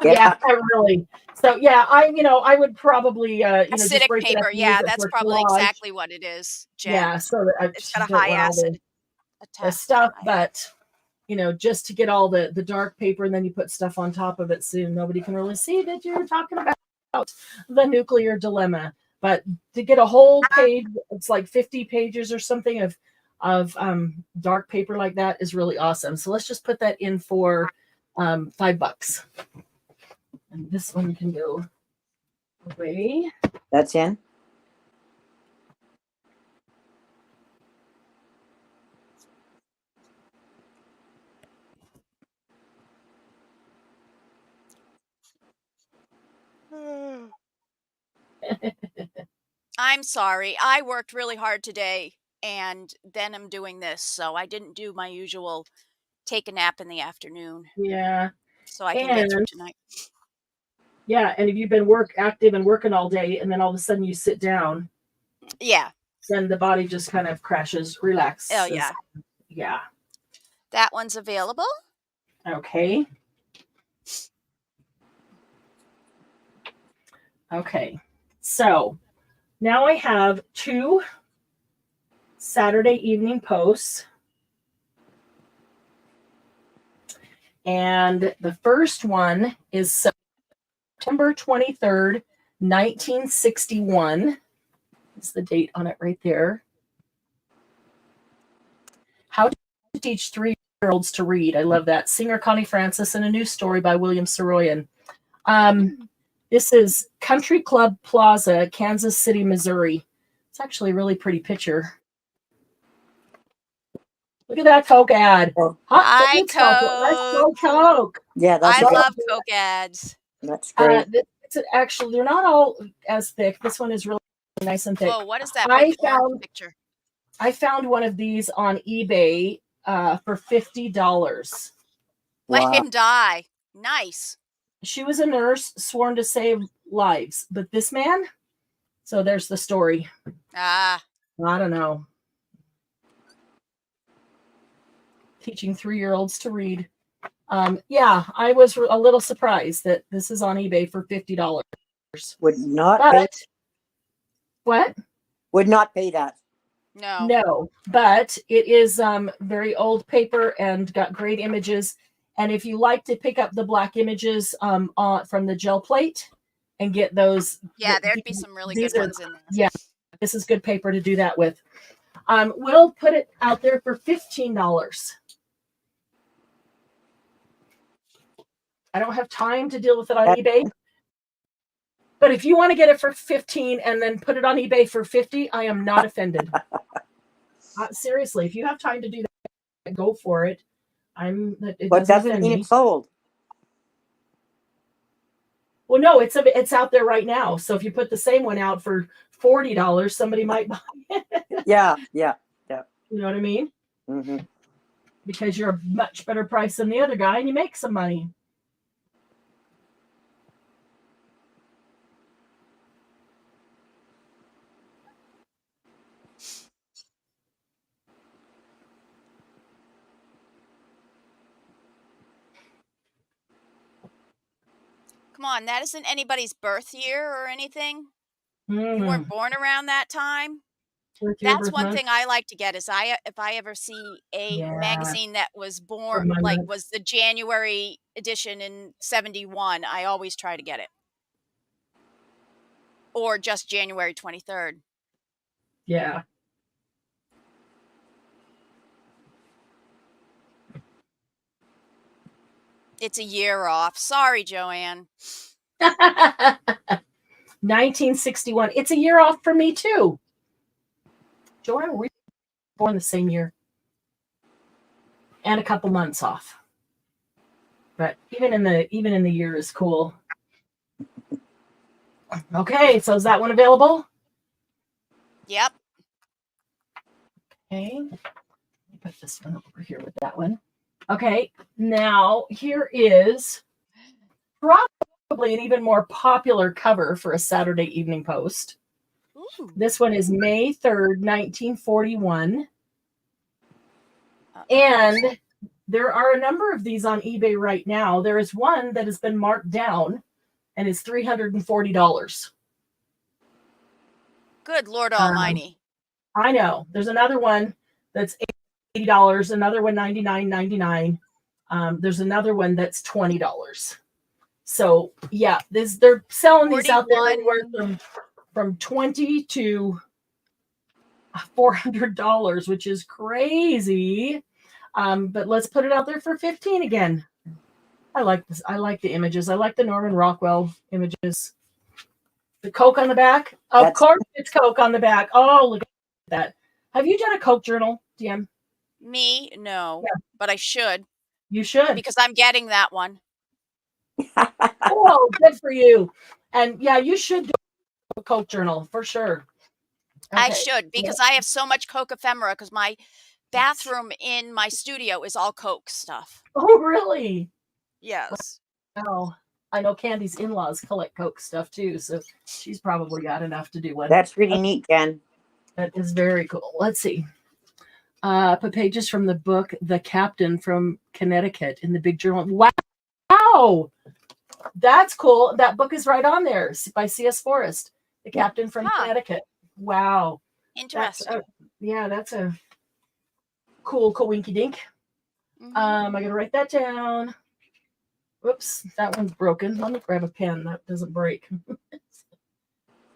Yeah, really. So yeah, I would probably acidic just break paper. It up and Yeah, use it that's for probably collage. exactly what it is, Jen. Yeah, so that it's got a high acid the stuff, but just to get all the dark paper, and then you put stuff on top of it so nobody can really see that you're talking about the nuclear dilemma. But to get a whole page, it's like 50 pages or something of dark paper like that is really awesome. So let's just put that in for $5. And this one can go away. That's in. I'm sorry. I worked really hard today and then I'm doing this, so I didn't do my usual take a nap in the afternoon. Yeah. So I can get through tonight. Yeah, and if you've been active and working all day, and then all of a sudden you sit down, yeah, then the body just kind of crashes, relaxes. Oh yeah, yeah. That one's available. Okay. Okay. So now I have 2 Saturday evening posts. And the first one is September 23rd, 1961. That's the date on it right there. How to teach 3-year-olds to read. I love that. Singer Connie Francis and a new story by William Saroyan. This is Country Club Plaza, Kansas City, Missouri. It's actually a really pretty picture. Look at that Coke ad. Hi, Coke. Let's go, Coke. Yeah, that's I love Coke ads. That's great. Actually, they're not all as thick. This one is really nice and thick. Oh, what is that big orange picture? I found one of these on eBay for $50. Let him die. Nice. She was a nurse sworn to save lives, but this man. So there's the story. I don't know. Teaching 3-year-olds to read. Yeah, I was a little surprised that this is on eBay for $50. Would not pay. What? Would not pay that. No, but it is very old paper and got great images. And if you like to pick up the black images from the gel plate and get those. Yeah, there'd be some really good ones in there. Yeah, this is good paper to do that with. We'll put it out there for $15. I don't have time to deal with it on eBay. But if you want to get it for $15 and then put it on eBay for $50, I am not offended. Seriously, if you have time to do that, go for it. But doesn't mean it's sold. Well, no, it's out there right now. So if you put the same one out for $40, somebody might buy it. Yeah. You know what I mean? Mm-hmm. Because you're a much better price than the other guy, and you make some money. Come on, that isn't anybody's birth year or anything. You weren't born around that time. That's one thing I like to get is if I ever see a magazine that was born was the January edition in 71, I always try to get it. Or just January 23rd. Yeah. It's a year off. Sorry, Joanne. 1961. It's a year off for me too. Joanne, were you born the same year? And a couple months off. But even in the year is cool. Okay, so is that one available? Yep. Okay. Let me put this one over here with that one. Okay, now here is probably an even more popular cover for a Saturday Evening Post. Ooh. This one is May 3rd, 1941. And there are a number of these on eBay right now. There is one that has been marked down and is $340. Good Lord Almighty. I know. There's another one that's $80, another one $99.99. There's another one that's $20. So yeah, they're selling these out there anywhere from $20 to $400, which is crazy. But let's put it out there for $15 again. I like this. I like the images. I like the Norman Rockwell images. The Coke on the back. Of course, it's Coke on the back. Oh, look at that. Have you done a Coke journal, DM? Me? No. Yeah. But I should. You should. Because I'm getting that one. Oh, good for you. And yeah, you should do a Coke journal for sure. Okay. I should, because I have so much Coke ephemera because my bathroom in my studio is all Coke stuff. Oh, really? Yes. Oh, I know Candy's in-laws collect Coke stuff too, so she's probably got enough to do one. That's really neat, Jen. That is very cool. Let's see. Put pages from the book The Captain from Connecticut in the big journal. Wow! That's cool. That book is right on there by C.S. Forrest. The Captain from Connecticut. Wow. Interesting. That's a cool winky dink. I gotta write that down. Whoops, that one's broken. Let me grab a pen that doesn't break.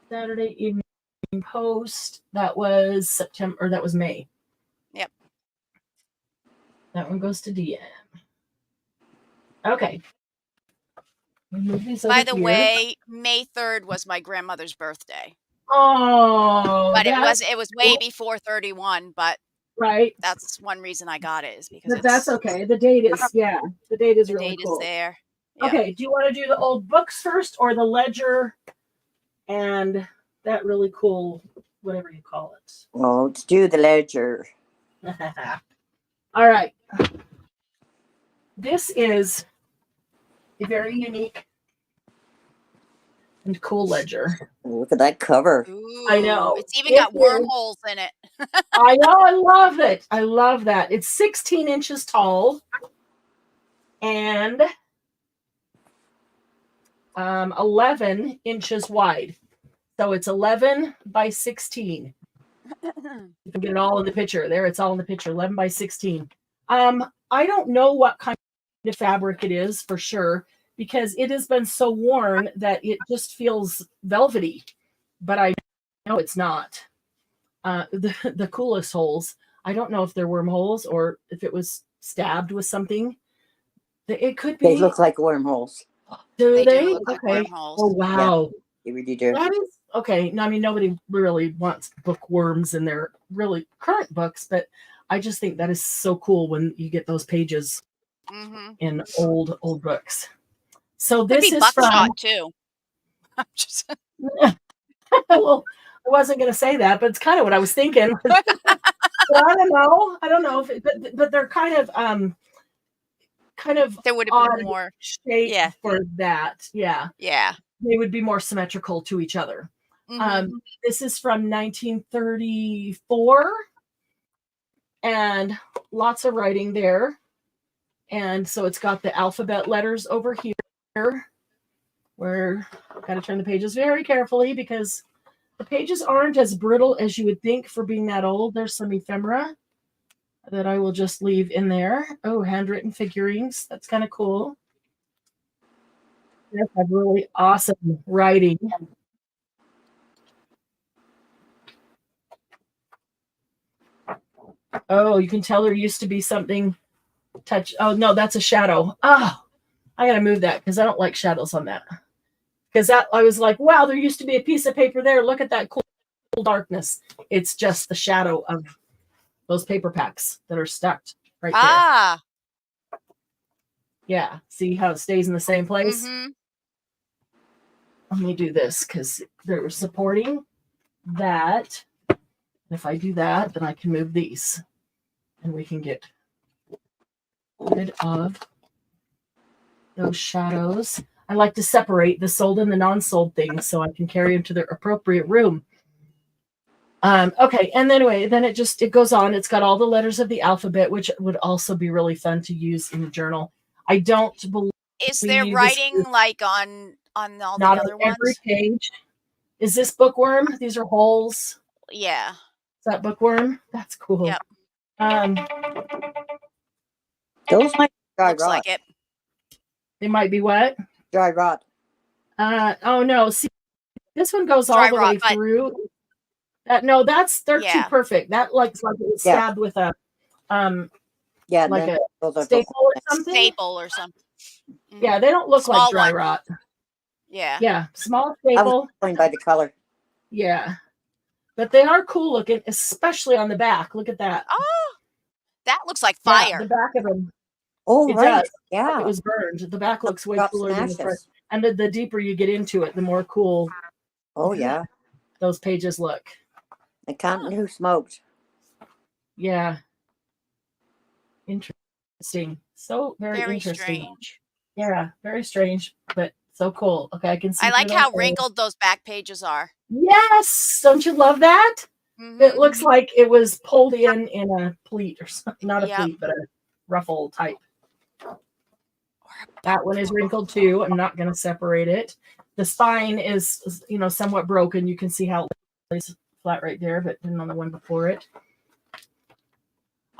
Saturday Evening Post. That was September, or that was May. Yep. That one goes to DM. Okay. By the way, May 3rd was my grandmother's birthday. Oh, but it was way before 31, but right. That's one reason I got it, is because that's okay. The date is the date is the really date cool. is there. Yeah. Okay, do you want to do the old books first or the ledger and that really cool whatever you call it? Well, let's do the ledger. All right. This is a very unique and cool ledger. Look at that cover. Ooh, I know. It's even got wormholes in it. I know. I love it. I love that. It's 16 inches tall and 11 inches wide. So it's 11 by 16. You can get it all in the picture. There, it's all in the picture. 11 by 16. I don't know what kind of fabric it is for sure, because it has been so worn that it just feels velvety, but I know it's not. The coolest holes, I don't know if they're wormholes or if it was stabbed with something. It could be. They look like wormholes. Do they? Do look like wormholes. Oh, wow. Yeah, they really do. That is, okay. No, I mean, nobody really wants bookworms in their really current books, but I just think that is so cool when you get those pages in old books. So this could be is buckshot from too. Well, I wasn't going to say that, but it's kind of what I was thinking. So I don't know if but they're kind of there would have been more shape for that. Yeah. They would be more symmetrical to each other. This is from 1934 and lots of writing there. And so it's got the alphabet letters over here where I've got to turn the pages very carefully because the pages aren't as brittle as you would think for being that old. There's some ephemera that I will just leave in there. Oh, handwritten figurines. That's kind of cool. That's a really awesome writing. Oh, you can tell there used to be something touch. Oh, no, that's a shadow. Oh, I got to move that because I don't like shadows on that. Because that I was like, wow, there used to be a piece of paper there. Look at that cool darkness. It's just the shadow of those paper packs that are stuck right there. Yeah. See how it stays in the same place? Let me do this because they're supporting that. If I do that, then I can move these and we can get rid of those shadows. I like to separate the sold and the non-sold things so I can carry them to their appropriate room. Okay, and then anyway, then it goes on. It's got all the letters of the alphabet, which would also be really fun to use in the journal. I don't believe. Is there writing like on all the other ones? Not every page. Is this bookworm? These are holes. Yeah. Is that bookworm? That's cool. Yep. Those might dry looks rot. Like it. They might be what? Dry rot. Oh no. See, this one goes all the way through. They're too perfect. That looks like it was stabbed with a like a staple or something. Yeah, they don't look like dry rot. Yeah, small staple. I was going by the color. Yeah, but they are cool looking, especially on the back. Look at that. Oh, that looks like fire. Yeah, the back of them. Oh, it right. Does. Yeah, it was burned. The back looks way cooler than the front. And the deeper you get into it, the more cool. Oh yeah, those pages look. I can't know who smoked. Yeah. interesting. So very Very interesting. strange. Yeah, very strange, but so cool. Okay, I can see. I like through how that. wrinkled those back pages are. Yes, don't you love that? It looks like it was pulled in a pleat or something. Not a pleat, but a ruffle type. That one is wrinkled too. I'm not going to separate it. The spine is, somewhat broken. You can see how it lays flat right there, but didn't on the one before it.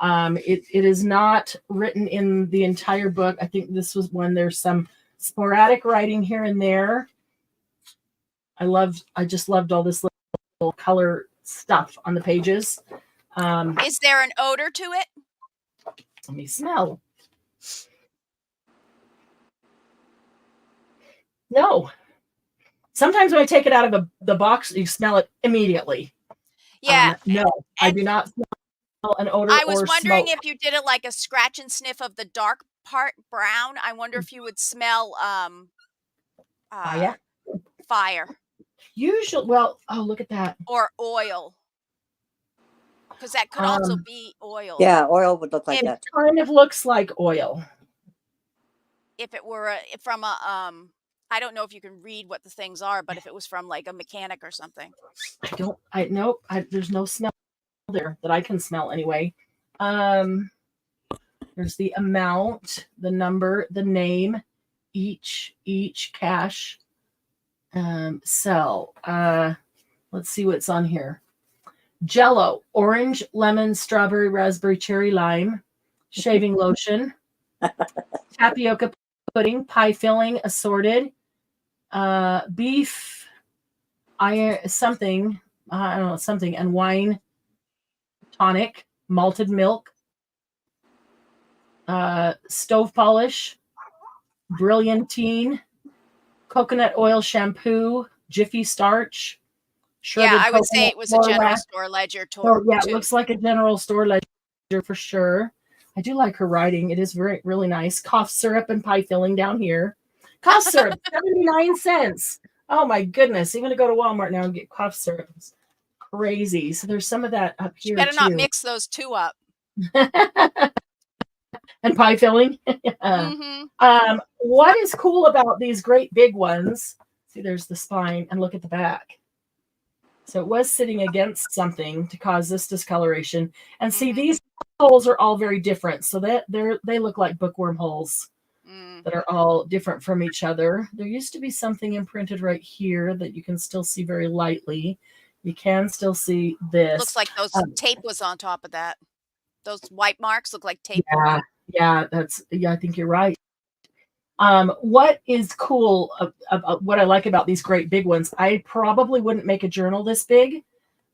It is not written in the entire book. I think this was one. There's some sporadic writing here and there. I just loved all this little color stuff on the pages. Is there an odor to it? Let me smell. No. Sometimes when I take it out of the box, you smell it immediately. Yeah. No, I do not smell an odor. I was or wondering smoke. if you did it like a scratch and sniff of the dark part brown. I wonder if you would smell fire. Usually, well, oh, look at that. Or oil. Because that could also be oil. Yeah, oil would look like that. It kind of looks like oil. If it were from a I don't know if you can read what the things are, but if it was from like a mechanic or something. Nope. There's no smell there that I can smell anyway. There's the amount, the number, the name, each cash cell. Let's see what's on here. Jello, orange, lemon, strawberry, raspberry, cherry, lime, shaving lotion, tapioca pudding, pie filling, assorted, beef, something, and wine tonic, malted milk, stove polish, brilliantine, coconut oil shampoo, Jiffy starch. Yeah, I would say it was a general store ledger too. It looks like a general store ledger for sure. I do like her writing. It is really nice. Cough syrup and pie filling down here. Cough syrup, 79 cents. Oh my goodness. Even to go to Walmart now and get cough syrup. It's crazy. So there's some of that up here. You better not mix those two up. And pie filling. What is cool about these great big ones? See, there's the spine, and look at the back. So it was sitting against something to cause this discoloration. And see, these holes are all very different. So they look like bookworm holes that are all different from each other. There used to be something imprinted right here that you can still see very lightly. You can still see this. Looks like those tape was on top of that. Those white marks look like tape. Yeah, I think you're right. What is cool about what I like about these great big ones, I probably wouldn't make a journal this big,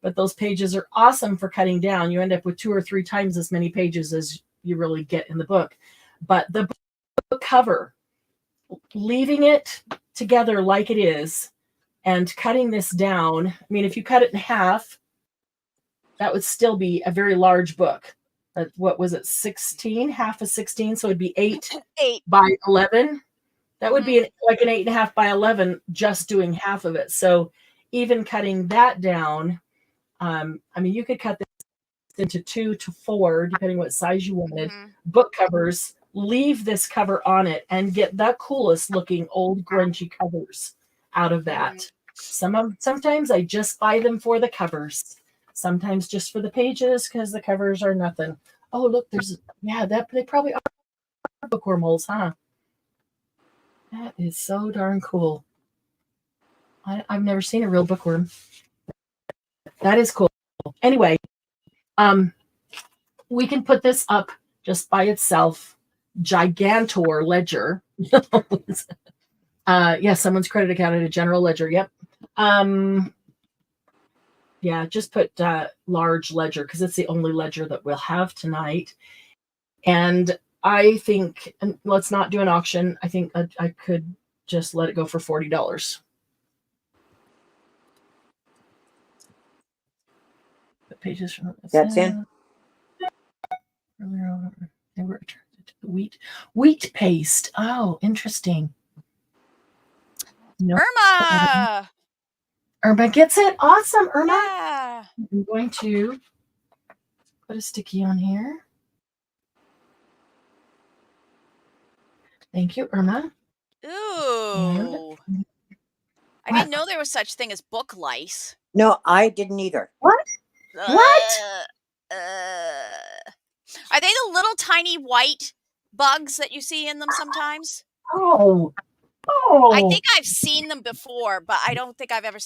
but those pages are awesome for cutting down. You end up with 2 or 3 times as many pages as you really get in the book. But the book cover, leaving it together like it is and cutting this down, I mean, if you cut it in half, that would still be a very large book. What was it, 16, half of 16? So it'd be 8 by 11. That would be like an 8.5 by 11, just doing half of it. So even cutting that down, I mean, you could cut this into 2 to 4, depending what size you wanted. Book covers, leave this cover on it and get the coolest looking old grungy covers out of that. Sometimes I just buy them for the covers. Sometimes just for the pages because the covers are nothing. Oh, look, they probably are bookworm holes, huh? That is so darn cool. I've never seen a real bookworm. That is cool. Anyway, we can put this up just by itself. Gigantor ledger. Someone's credit account at a general ledger. Yep. Yeah, just put large ledger because it's the only ledger that we'll have tonight. And I think, and let's not do an auction. I think I could just let it go for $40. The pages from that's in. They were attracted to the wheat paste. Oh, interesting. Irma gets it. Awesome, Irma. Yeah. I'm going to put a sticky on here. Thank you, Irma. Ooh. I didn't know there was such thing as book lice. No, I didn't either. What? What? Are they the little tiny white bugs that you see in them sometimes? Oh. I think I've seen them before, but I don't think I've ever.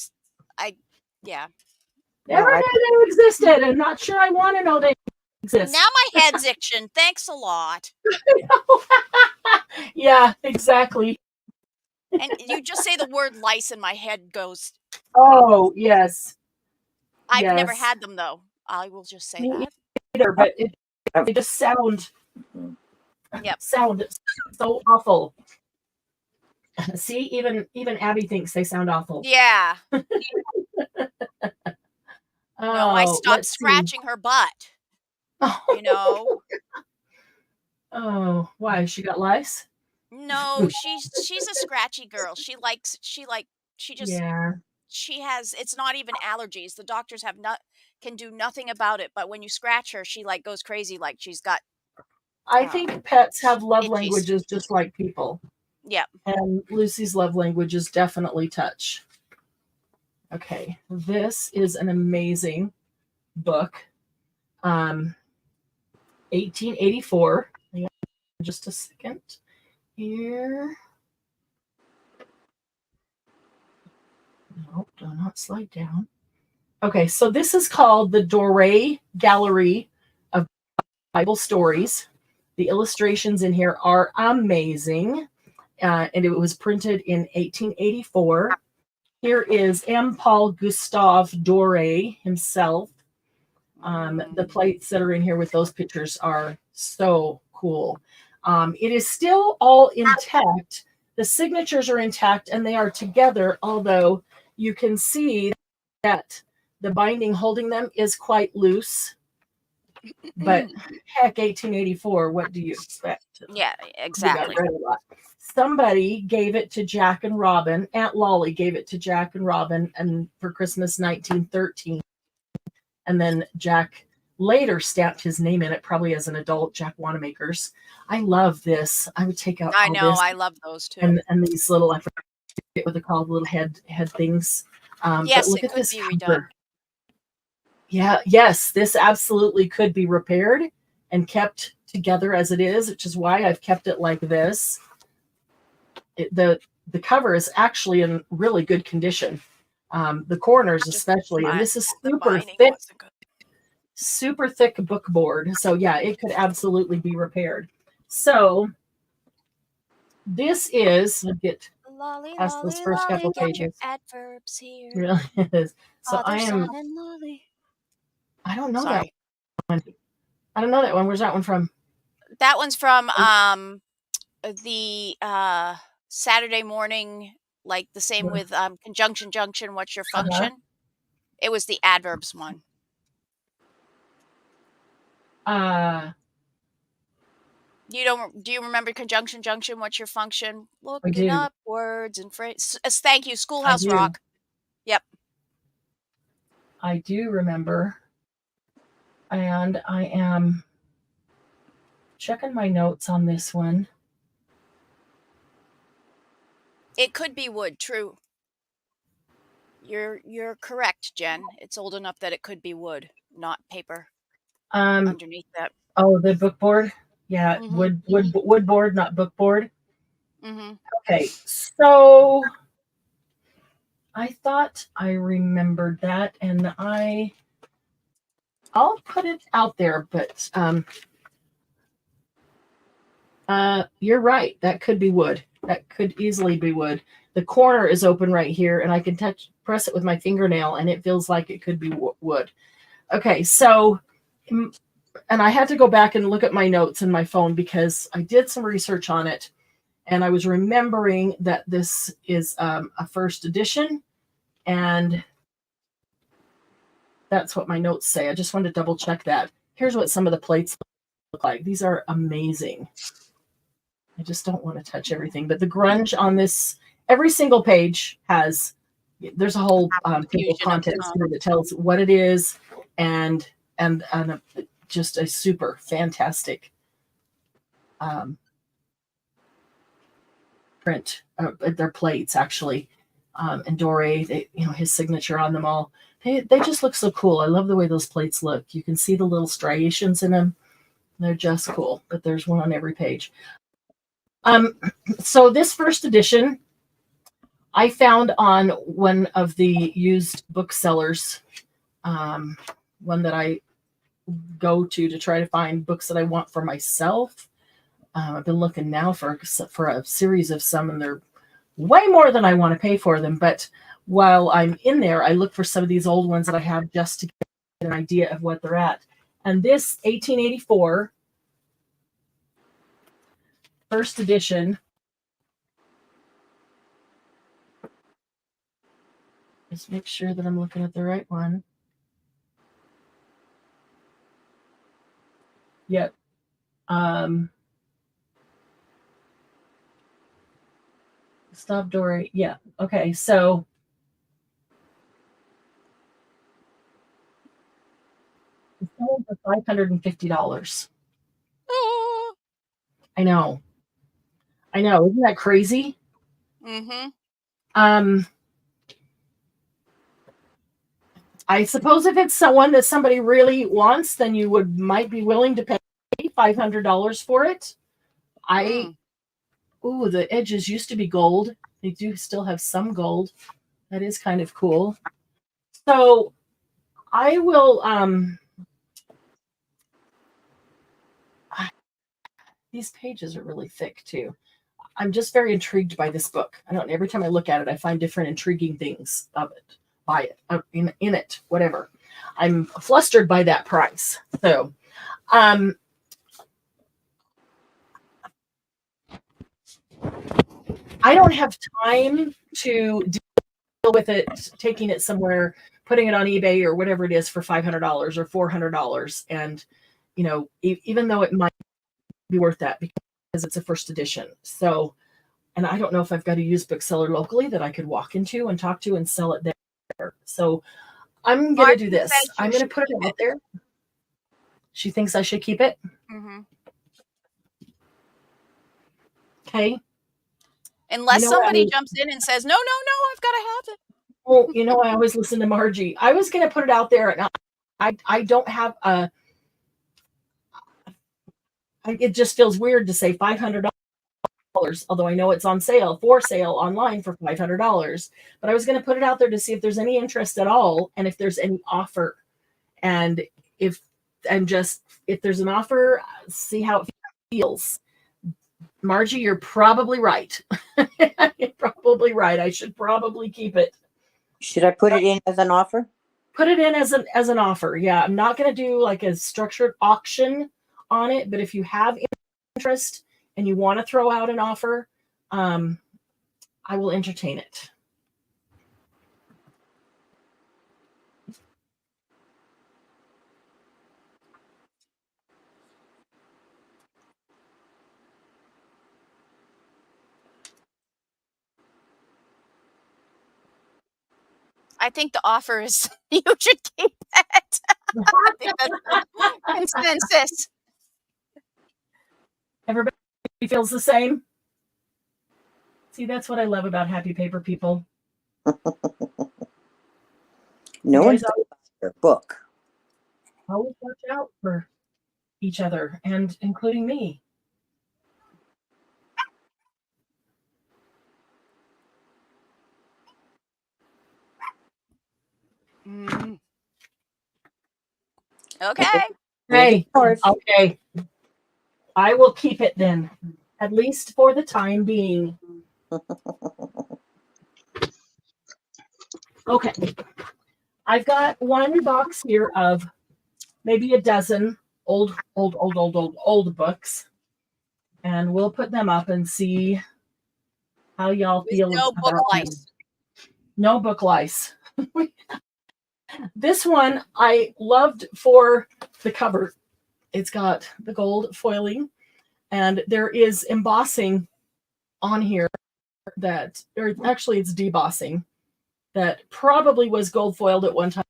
Yeah. Never No, knew they existed. I'm not sure I want to know they exist. Now my head's itching. Thanks a lot. Yeah, exactly. And you just say the word lice, and my head goes. Oh, yes. I've never Yes. had them though. I will just say Me that. either, but they just sound Yep. sound so awful. See, even Abby thinks they sound awful. Yeah. No, I Oh, stopped let's see. scratching her butt. Oh, You know. oh, why? She got lice? No, she's a scratchy girl. She just Yeah. she has, it's not even allergies. The doctors can do nothing about it, but when you scratch her, she like goes crazy, like she's got I think pets have love itchies. languages just like people. Yep. And Lucy's love language is definitely touch. Okay, this is an amazing book. 1884. Hang on just a second here. No, do not slide down. Okay, so this is called the Doré Gallery of Bible Stories. The illustrations in here are amazing, and it was printed in 1884. Here is M. Paul Gustave Doré himself. The plates that are in here with those pictures are so cool. It is still all intact. The signatures are intact and they are together, although you can see that the binding holding them is quite loose. But heck, 1884, what do you expect? Yeah, We exactly. got read a lot. Somebody gave it to Jack and Robin. Aunt Lolly gave it to Jack and Robin and for Christmas 1913. And then Jack later stamped his name in it, probably as an adult, Jack Wanamaker's. I love this. I would take out I all know, this I love those too. and these little, I forget what they're called, little head things. Yes, but look it at could this be cover. redone. Yeah, yes, this absolutely could be repaired and kept together as it is, which is why I've kept it like this. The cover is actually in really good condition. The corners especially, and this is super thick. Super thick book board. So yeah, it could absolutely be repaired. So this is, I'll get Lolly, past lolly, those first lolly, couple get your pages. adverbs here. It really is. So Father, Son, and Lolly. I don't know Sorry. that one. I don't know that one. Where's that one from? That one's from the Saturday morning, like the same with conjunction, junction, what's your function? It was the adverbs one. Do you remember conjunction, junction, what's your function? Looking up words and phrases. Thank you, Schoolhouse Rock. Yep. I do remember. And I am checking my notes on this one. It could be wood, true. You're correct, Jen. It's old enough that it could be wood, not paper. Underneath that. Oh, the book board? Yeah, wood board, not book board. Okay, so I thought I remembered that, and I'll put it out there, but you're right. That could be wood. That could easily be wood. The corner is open right here, and I can press it with my fingernail, and it feels like it could be wood. Okay, so, and I had to go back and look at my notes in my phone because I did some research on it, and I was remembering that this is a first edition, and that's what my notes say. I just wanted to double check that. Here's what some of the plates look like. These are amazing. I just don't want to touch everything, but the grunge on this, every single page there's a whole table of contents here that tells what it is, and just a super fantastic print, their plates actually, and Dore, his signature on them all. They just look so cool. I love the way those plates look. You can see the little striations in them. They're just cool. But there's one on every page. So this first edition, I found on one of the used booksellers, one that I go to try to find books that I want for myself. I've been looking now for a series of some, and they're way more than I want to pay for them. But while I'm in there, I look for some of these old ones that I have just to get an idea of what they're at. And this 1884 first edition, just make sure that I'm looking at the right one. Yep. Stop, Dory. Yeah. Okay. So it's selling for $550. Oh. I know. Isn't that crazy? Mm-hmm. I suppose if it's someone that somebody really wants, then you might be willing to pay $500 for it. Ooh, the edges used to be gold. They do still have some gold. That is kind of cool. So I will, these pages are really thick too. I'm just very intrigued by this book. Every time I look at it, I find different intriguing things of it, by it, in it, whatever. I'm flustered by that price. So, I don't have time to deal with it, taking it somewhere, putting it on eBay or whatever it is for $500 or $400. And, even though it might be worth that because it's a first edition. So, and I don't know if I've got a used bookseller locally that I could walk into and talk to and sell it there. So I'm going to do this. I'm going to put it out there. She thinks I should keep it. Mm-hmm. Okay. Unless somebody jumps in and says, no, I've got to have it. Well, I always listen to Margie. I was going to put it out there, and I don't have it just feels weird to say $500, although I know it's on sale, for sale online for $500. But I was going to put it out there to see if there's any interest at all, and if there's any offer. And if there's an offer, see how it feels. Margie, you're probably right. You're probably right. I should probably keep it. Should I put it in as an offer? Put it in as an offer. Yeah, I'm not going to do like a structured auction on it, but if you have interest and you want to throw out an offer, I will entertain it. I think the offer is you should keep it. I think that's the consensus. Everybody feels the same. See, that's what I love about Happy Paper people. No one's their book. Always watch out for each other, and including me. Mm. Okay. Hey, okay. I will keep it then, at least for the time being. Okay. I've got one box here of maybe a dozen old books, and we'll put them up and see how y'all feel no about book them. lice. No book lice. This one I loved for the cover. It's got the gold foiling, and there is embossing on here or actually it's debossing that probably was gold foiled at one time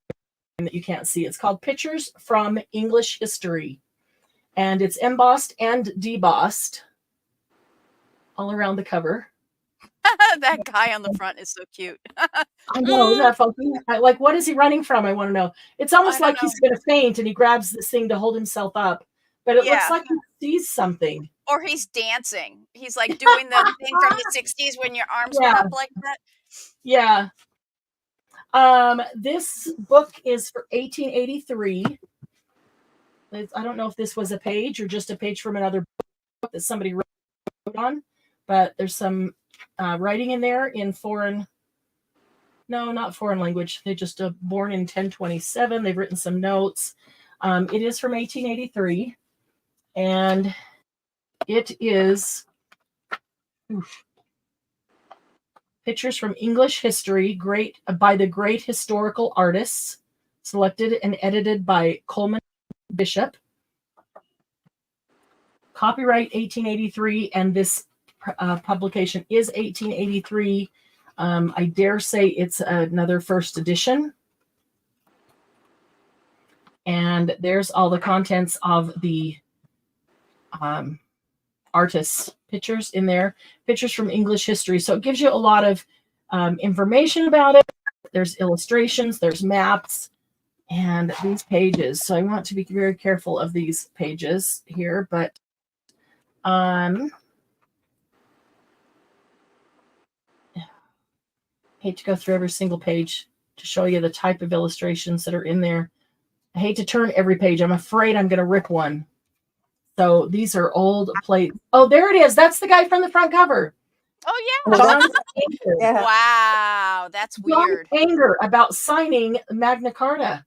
that you can't see. It's called Pictures from English History, and it's embossed and debossed all around the cover. That guy on the front is so cute. I know, isn't that funky? Like, what is he running from? I want to know. It's almost I don't like know. he's going to faint and he grabs this thing to hold himself up, but it looks Yeah. like he sees something. Or he's dancing. He's like doing the thing from the 60s when your arms went Yeah. up like that. Yeah. This book is for 1883. I don't know if this was a page or just a page from another book that somebody wrote on, but there's some writing in there in not foreign language. They just born in 1027. They've written some notes. It is from 1883, and it is pictures from English history, by the great historical artists, selected and edited by Coleman Bishop. Copyright 1883, and this publication is 1883. I dare say it's another first edition. And there's all the contents of the artists' pictures in there, pictures from English history. So it gives you a lot of information about it. There's illustrations, there's maps, and these pages. So I want to be very careful of these pages here, but hate to go through every single page to show you the type of illustrations that are in there. I hate to turn every page. I'm afraid I'm going to rip one. So these are old plates. Oh, there it is. That's the guy from the front cover. Oh, yeah. John's anger. Yeah. Wow. That's weird. John's anger about signing Magna Carta.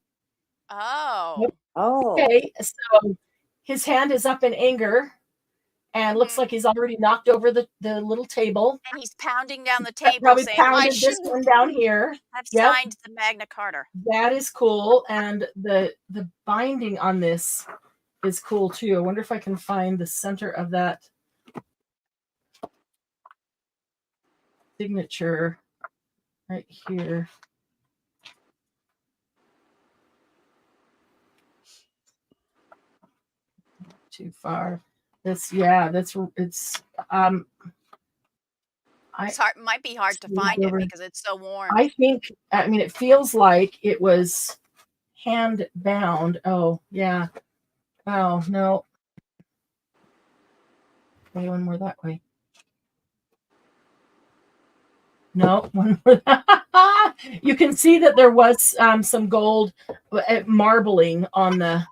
Oh. Yep. Oh. Okay, so his hand is up in anger and looks like he's already knocked over the little table. And he's pounding down the table Probably saying, I pounded should this one down here. have Yep. signed the Magna Carta. That is cool. And the binding on this is cool too. I wonder if I can find the center of that signature right here. Too far. It's It's hard, might be hard to find it because it's so worn. I mean, it feels like it was hand bound. Oh, yeah. Oh, no. Okay, one more that way. No, one more. You can see that there was some gold marbling on the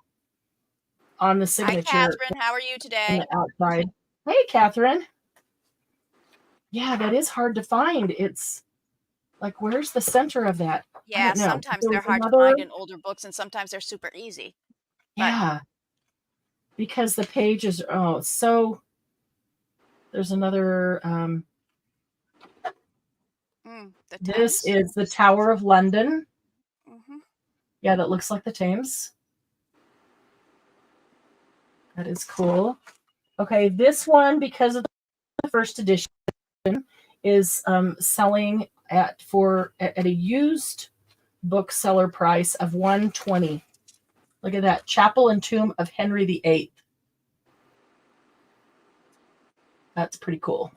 signature. Hi, Catherine. How are you today? On the outside. Hey, Catherine. Yeah, that is hard to find. It's like, where's the center of that? Yeah, sometimes they're hard to find in older books, and sometimes they're super easy. Yeah, because the pages. Oh, so there's another. This is the Tower of London. Mm-hmm. Yeah, that looks like the Thames. That is cool. Okay, this one, because of the first edition, is selling at a used bookseller price of $120. Look at that, Chapel and Tomb of Henry VIII. That's pretty cool.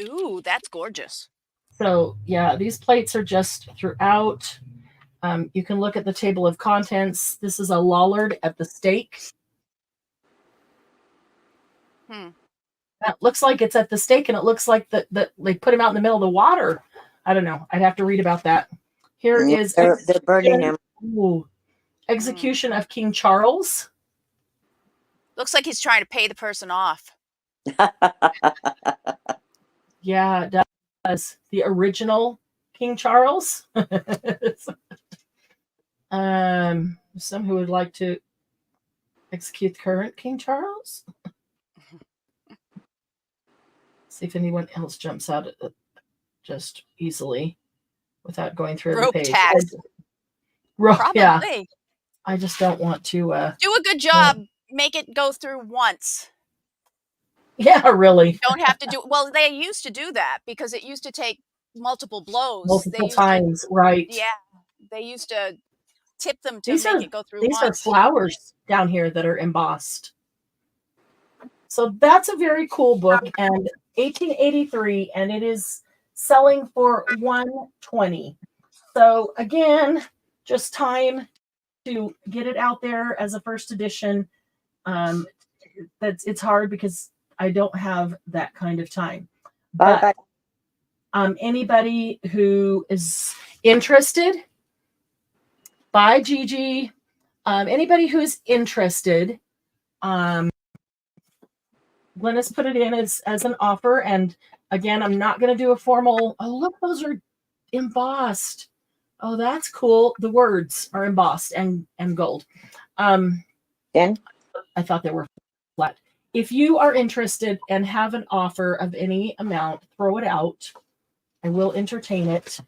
Ooh, that's gorgeous. So yeah, these plates are just throughout. You can look at the table of contents. This is a Lollard at the stake. That looks like it's at the stake, and it looks like that they put him out in the middle of the water. I don't know. I'd have to read about that. Here is they're burning him. Ooh, execution of King Charles. Looks like he's trying to pay the person off. Yeah, it does. The original King Charles. Some who would like to execute the current King Charles. See if anyone else jumps out at just easily without going through every page. Yeah. I just don't want to do a good job. Make it go through once. Yeah, really. You don't have to do. Well, they used to do that because it used to take multiple blows. Multiple times, right? Yeah, they used to tip them to make it go through. These are flowers down here that are embossed. So that's a very cool book, and 1883, and it is selling for $120. So again, just time to get it out there as a first edition. It's hard because I don't have that kind of time. But anybody who is interested, buy Gigi. Anybody who's interested, Glennis put it in as an offer. And again, I'm not going to do a formal, oh, look, those are embossed. Oh, that's cool. The words are embossed and gold. Then I thought they were flat. If you are interested and have an offer of any amount, throw it out. I will entertain it.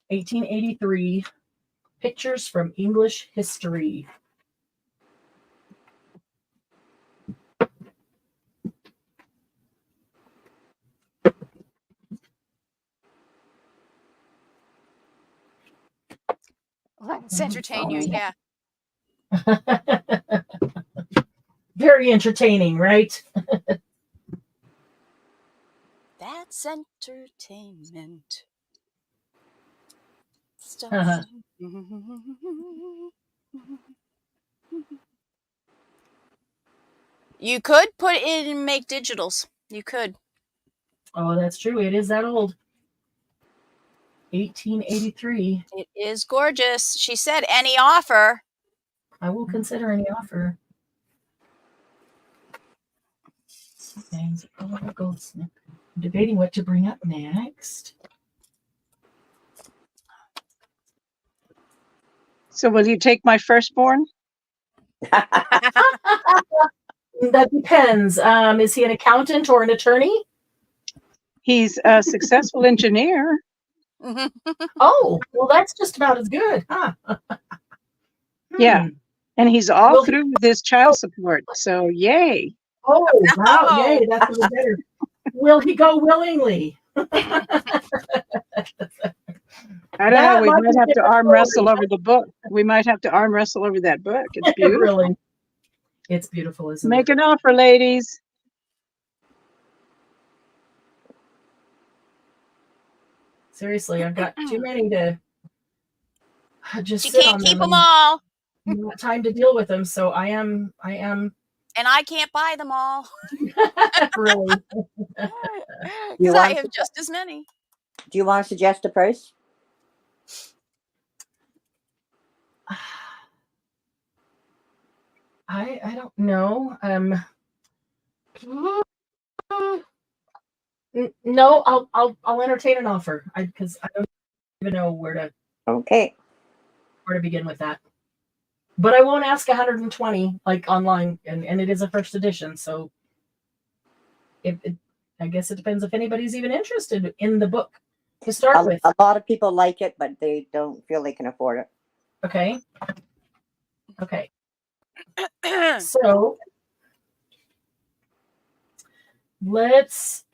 1883, Pictures from English History. Let's entertain you, yeah. Very entertaining, right? That's entertainment. Stuff. You could put it in and make digitals. You could. Oh, that's true. It is that old. 1883. It is gorgeous. She said any offer. I will consider any offer. Things. Goldsmith. I'm debating what to bring up next. So will you take my firstborn? That depends. Is he an accountant or an attorney? He's a successful engineer. Oh, well, that's just about as good, huh? Yeah. And he's all through with his child support. So yay. Oh, wow. Yay. That's even better. Will he go willingly? I don't know. We might have to arm wrestle over the book. We might have to arm wrestle over that book. It's beautiful. Really. It's beautiful, isn't it? Make an offer, ladies. Seriously, I've got too many to just She sit can't on keep them them all. Not time to deal with them, so I am. And I can't buy them all. Really. Because I have just as many. Do you want to suggest a price? I don't know. No, I'll entertain an offer because I don't even know where to begin with that. But I won't ask 120 like online, and it is a first edition, so I guess it depends if anybody's even interested in the book to start with. A lot of people like it, but they don't feel they can afford it. Okay. So let's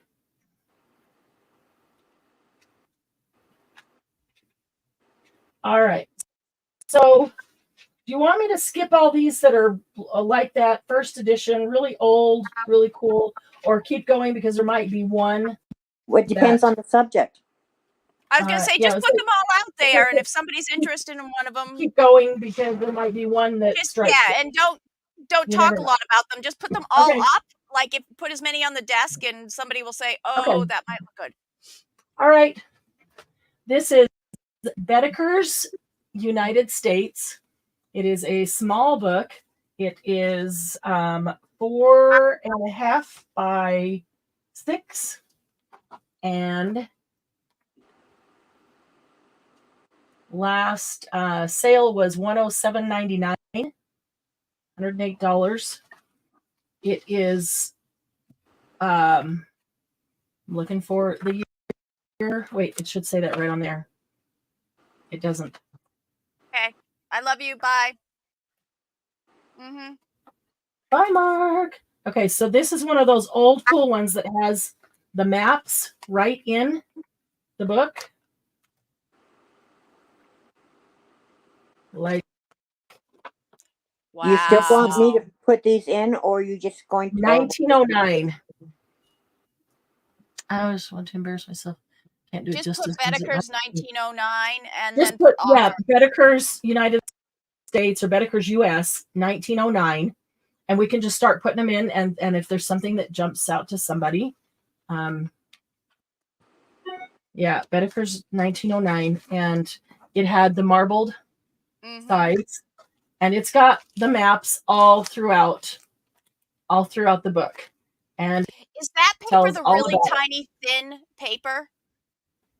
all right. So do you want me to skip all these that are like that first edition, really old, really cool, or keep going because there might be one? Well, it depends on the subject. I was going to say, just put them all out there, and if somebody's interested in one of them, keep going because there might be one that strikes. Yeah, and don't talk a lot about them. Just put them all up. Like, if put as many on the desk, and somebody will say, "Oh, that might look good." All right. This is Bedeker's United States. It is a small book. It is 4.5 by 6, and last sale was $107.99, $108. It is looking for the year. Wait, it should say that right on there. It doesn't. Okay. I love you. Bye. Bye, Mark. Okay, so this is one of those old cool ones that has the maps right in the book. Like, wow. You still want me to put these in, or are you just going to 1909. I always want to embarrass myself. Can't do it Just put justice. Bedeker's 1909 and Just then put, put author. Bedeker's United States or Bedeker's US 1909, and we can just start putting them in. And if there's something that jumps out to somebody, Bedeker's 1909, and it had the marbled sides, and it's got the maps all throughout the book. And is that paper the really tiny thin paper?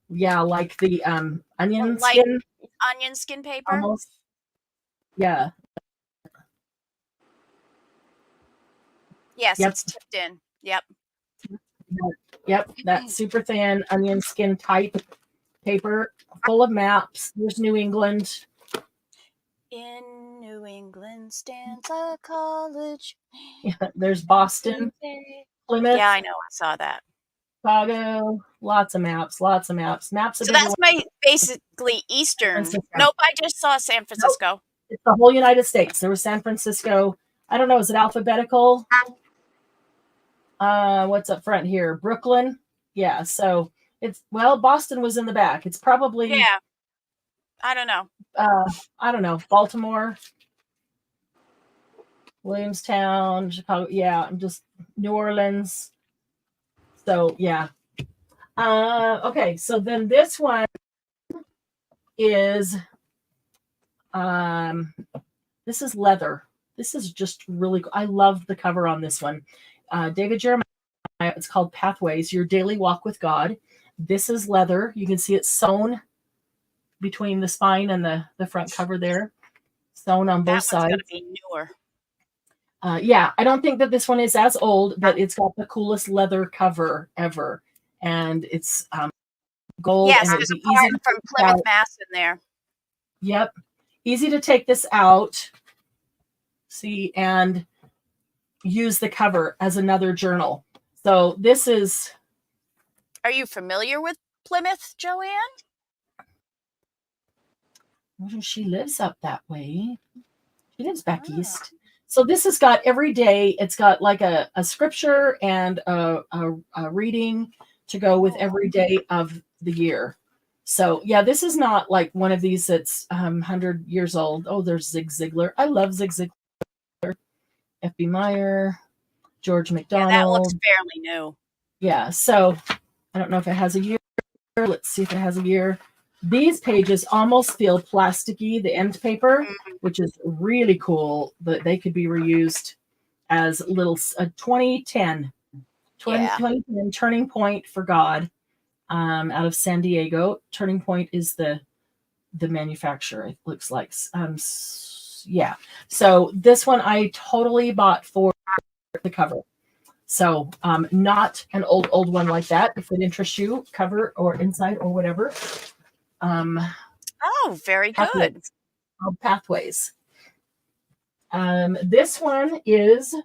Yeah, like the onion Like skin. Onion skin paper? Almost. Yeah. Yes, it's tipped in. Yep. Yep, that super thin onion skin type paper full of maps. There's New England. In New England stands a college. Yeah, there's Boston, Plymouth. Yeah, I know. I saw that. Chicago. Lots of maps. Maps. So that's my basically Eastern. Nope, I just saw San Francisco. Nope. It's the whole United States. There was San Francisco. I don't know. Is it alphabetical? What's up front here? Brooklyn. Yeah. So Boston was in the back. It's probably. Yeah. I don't know. I don't know. Baltimore, Williamstown, Chicago. Yeah, I'm just New Orleans. So yeah. Okay. So then this one is this is leather. This is just really cool. I love the cover on this one. David Jeremiah. It's called Pathways, Your Daily Walk with God. This is leather. You can see it's sewn between the spine and the front cover there. Sewn on both sides. That one's going to be newer. Yeah, I don't think that this one is as old, but it's got the coolest leather cover ever. And it's gold. Yes, and there's a part from Plymouth, Mass in there. Yep. Easy to take this out. See, and use the cover as another journal. So this is... Are you familiar with Plymouth, Joanne? She lives up that way. She lives back east. So this has got every day. It's got like a scripture and a reading to go with every day of the year. So yeah, this is not like one of these that's 100 years old. Oh, there's Zig Ziglar. I love Zig Ziglar. F.B. Meyer, George McDonald. Yeah, that looks fairly new. Yeah, so I don't know if it has a year. Let's see if it has a year. These pages almost feel plasticky, the end paper, which is really cool, but they could be reused as little 2010 Turning Point for God out of San Diego. Turning Point is the manufacturer, it looks like. Yeah. So this one I totally bought for the cover. So not an old one like that. If it interests you, cover or inside or whatever. Oh, very good. Pathways. This one is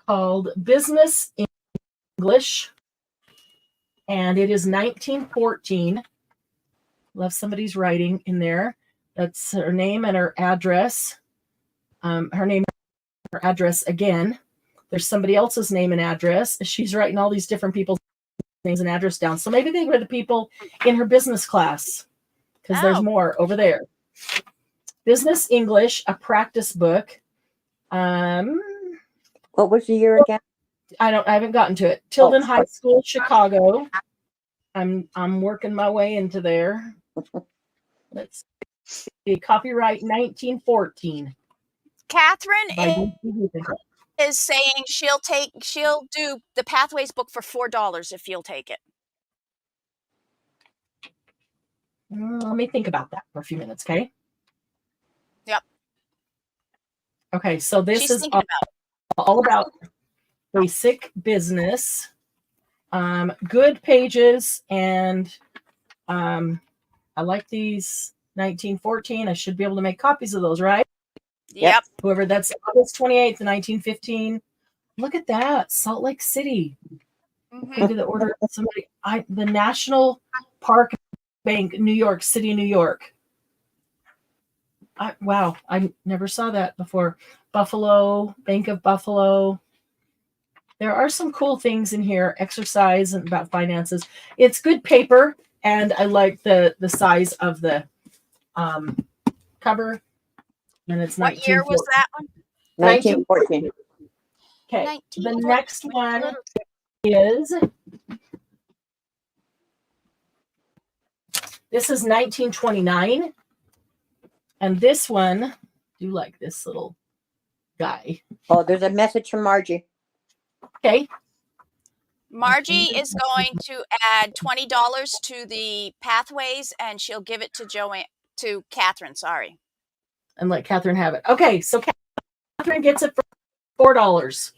called Business English, and it is 1914. Love somebody's writing in there. That's her name and her address. Her name and her address again. There's somebody else's name and address. She's writing all these different people's names and address down. So maybe they were the people in her business class, because there's more over there. Business English, a practice book. What was the year again? I haven't gotten to it. Tilden High School, Chicago. I'm working my way into there. Let's see. Copyright 1914. Catherine is saying she'll do the Pathways book for $4 if you'll take it. Let me think about that for a few minutes, okay? Yep. Okay, so this is all about basic business, good pages, and I like these 1914. I should be able to make copies of those, right? Yep. Whoever, that's August 28th, 1915. Look at that, Salt Lake City. Into the order of somebody. The National Park Bank, New York City, New York. Wow, I never saw that before. Buffalo, Bank of Buffalo. There are some cool things in here, exercise and about finances. It's good paper, and I like the size of the cover. And it's What year was that one? 1914. Okay, the 1914. next one is, this is 1929. And this one, I do like this little guy. Oh, there's a message from Margie. Okay. Margie is going to add $20 to the pathways, and she'll give it to Catherine. Sorry. And let Catherine have it. Okay, so Catherine gets it for $4,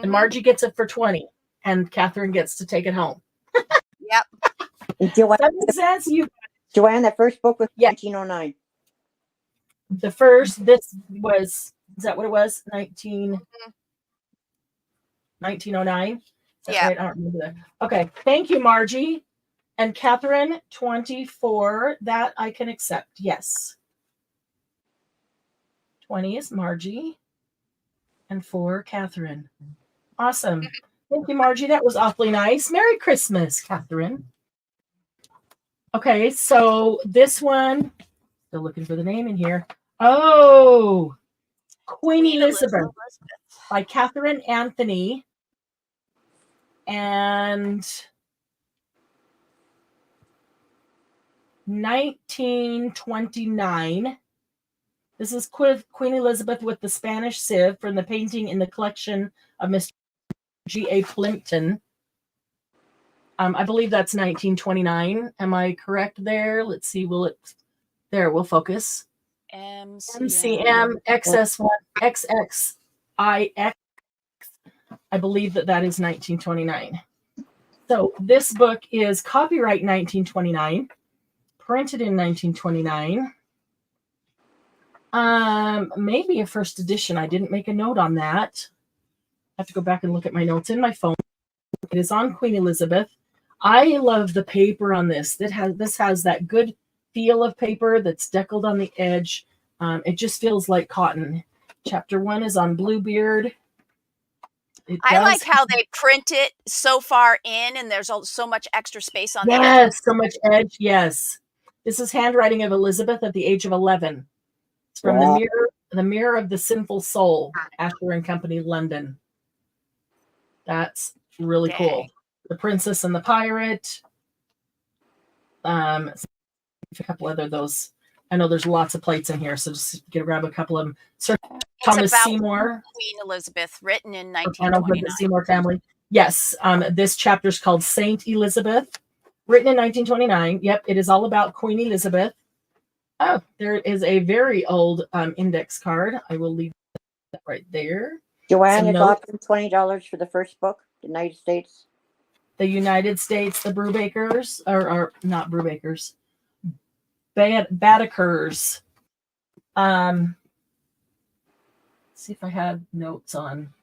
and Margie gets it for $20, and Catherine gets to take it home. Yep. Joanne, That makes sense. Joanne, that first book was 1909. The first, this was, is that what it was? 1909? Yeah. Right? I don't remember that. Okay. Thank you, Margie. And Catherine, 24. That I can accept. Yes. 20 is Margie. And 4, Catherine. Awesome. Thank you, Margie. That was awfully nice. Merry Christmas, Catherine. Okay, so this one, still looking for the name in here. Oh, Queen Elizabeth by Catherine Anthony. And 1929. This is Queen Elizabeth with the Spanish sieve from the painting in the collection of Mr. G.A. Plimpton. I believe that's 1929. Am I correct there? Let's see. We'll focus. MCM XS1 XXIX. I believe that is 1929. So this book is copyright 1929, printed in 1929. Maybe a first edition. I didn't make a note on that. I have to go back and look at my notes in my phone. It is on Queen Elizabeth. I love the paper on this. This has that good feel of paper that's deckled on the edge. It just feels like cotton. Chapter 1 is on Bluebeard. I like how they print it so far in, and there's so much extra space on the edge. Yes, so much edge. Yes. This is handwriting of Elizabeth at the age of 11. It's from the Mirror of the Sinful Soul, Asher and Company, London. That's really cool. The Princess and the Pirate. A couple other those. I know there's lots of plates in here, so just grab a couple of them. Sir Thomas Seymour. Queen Elizabeth, written in 1929. The Seymour family. Yes, this chapter is called Saint Elizabeth, written in 1929. Yep, it is all about Queen Elizabeth. Oh, there is a very old index card. I will leave that right there. Joanne is offering $20 for the first book, the United States. The United States, the Brewbakers, or not Brewbakers, Badekers. See if I have notes on.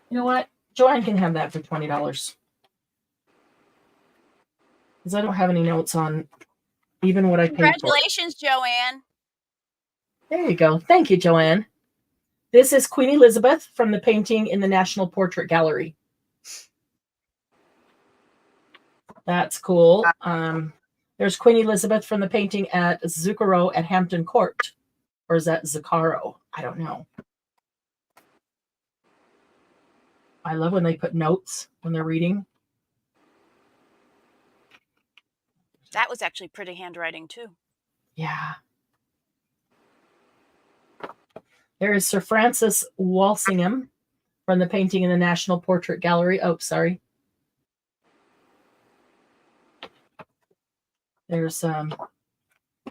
You know what? Joanne can have that for $20. Because I don't have any notes on even what I paid for. Congratulations, Joanne. There you go. Thank you, Joanne. This is Queen Elizabeth from the painting in the National Portrait Gallery. That's cool. There's Queen Elizabeth from the painting at Zucchero at Hampton Court. Or is that Zucchero? I don't know. I love when they put notes when they're reading. That was actually pretty handwriting, too. Yeah. There is Sir Francis Walsingham from the painting in the National Portrait Gallery. Oh, sorry. There's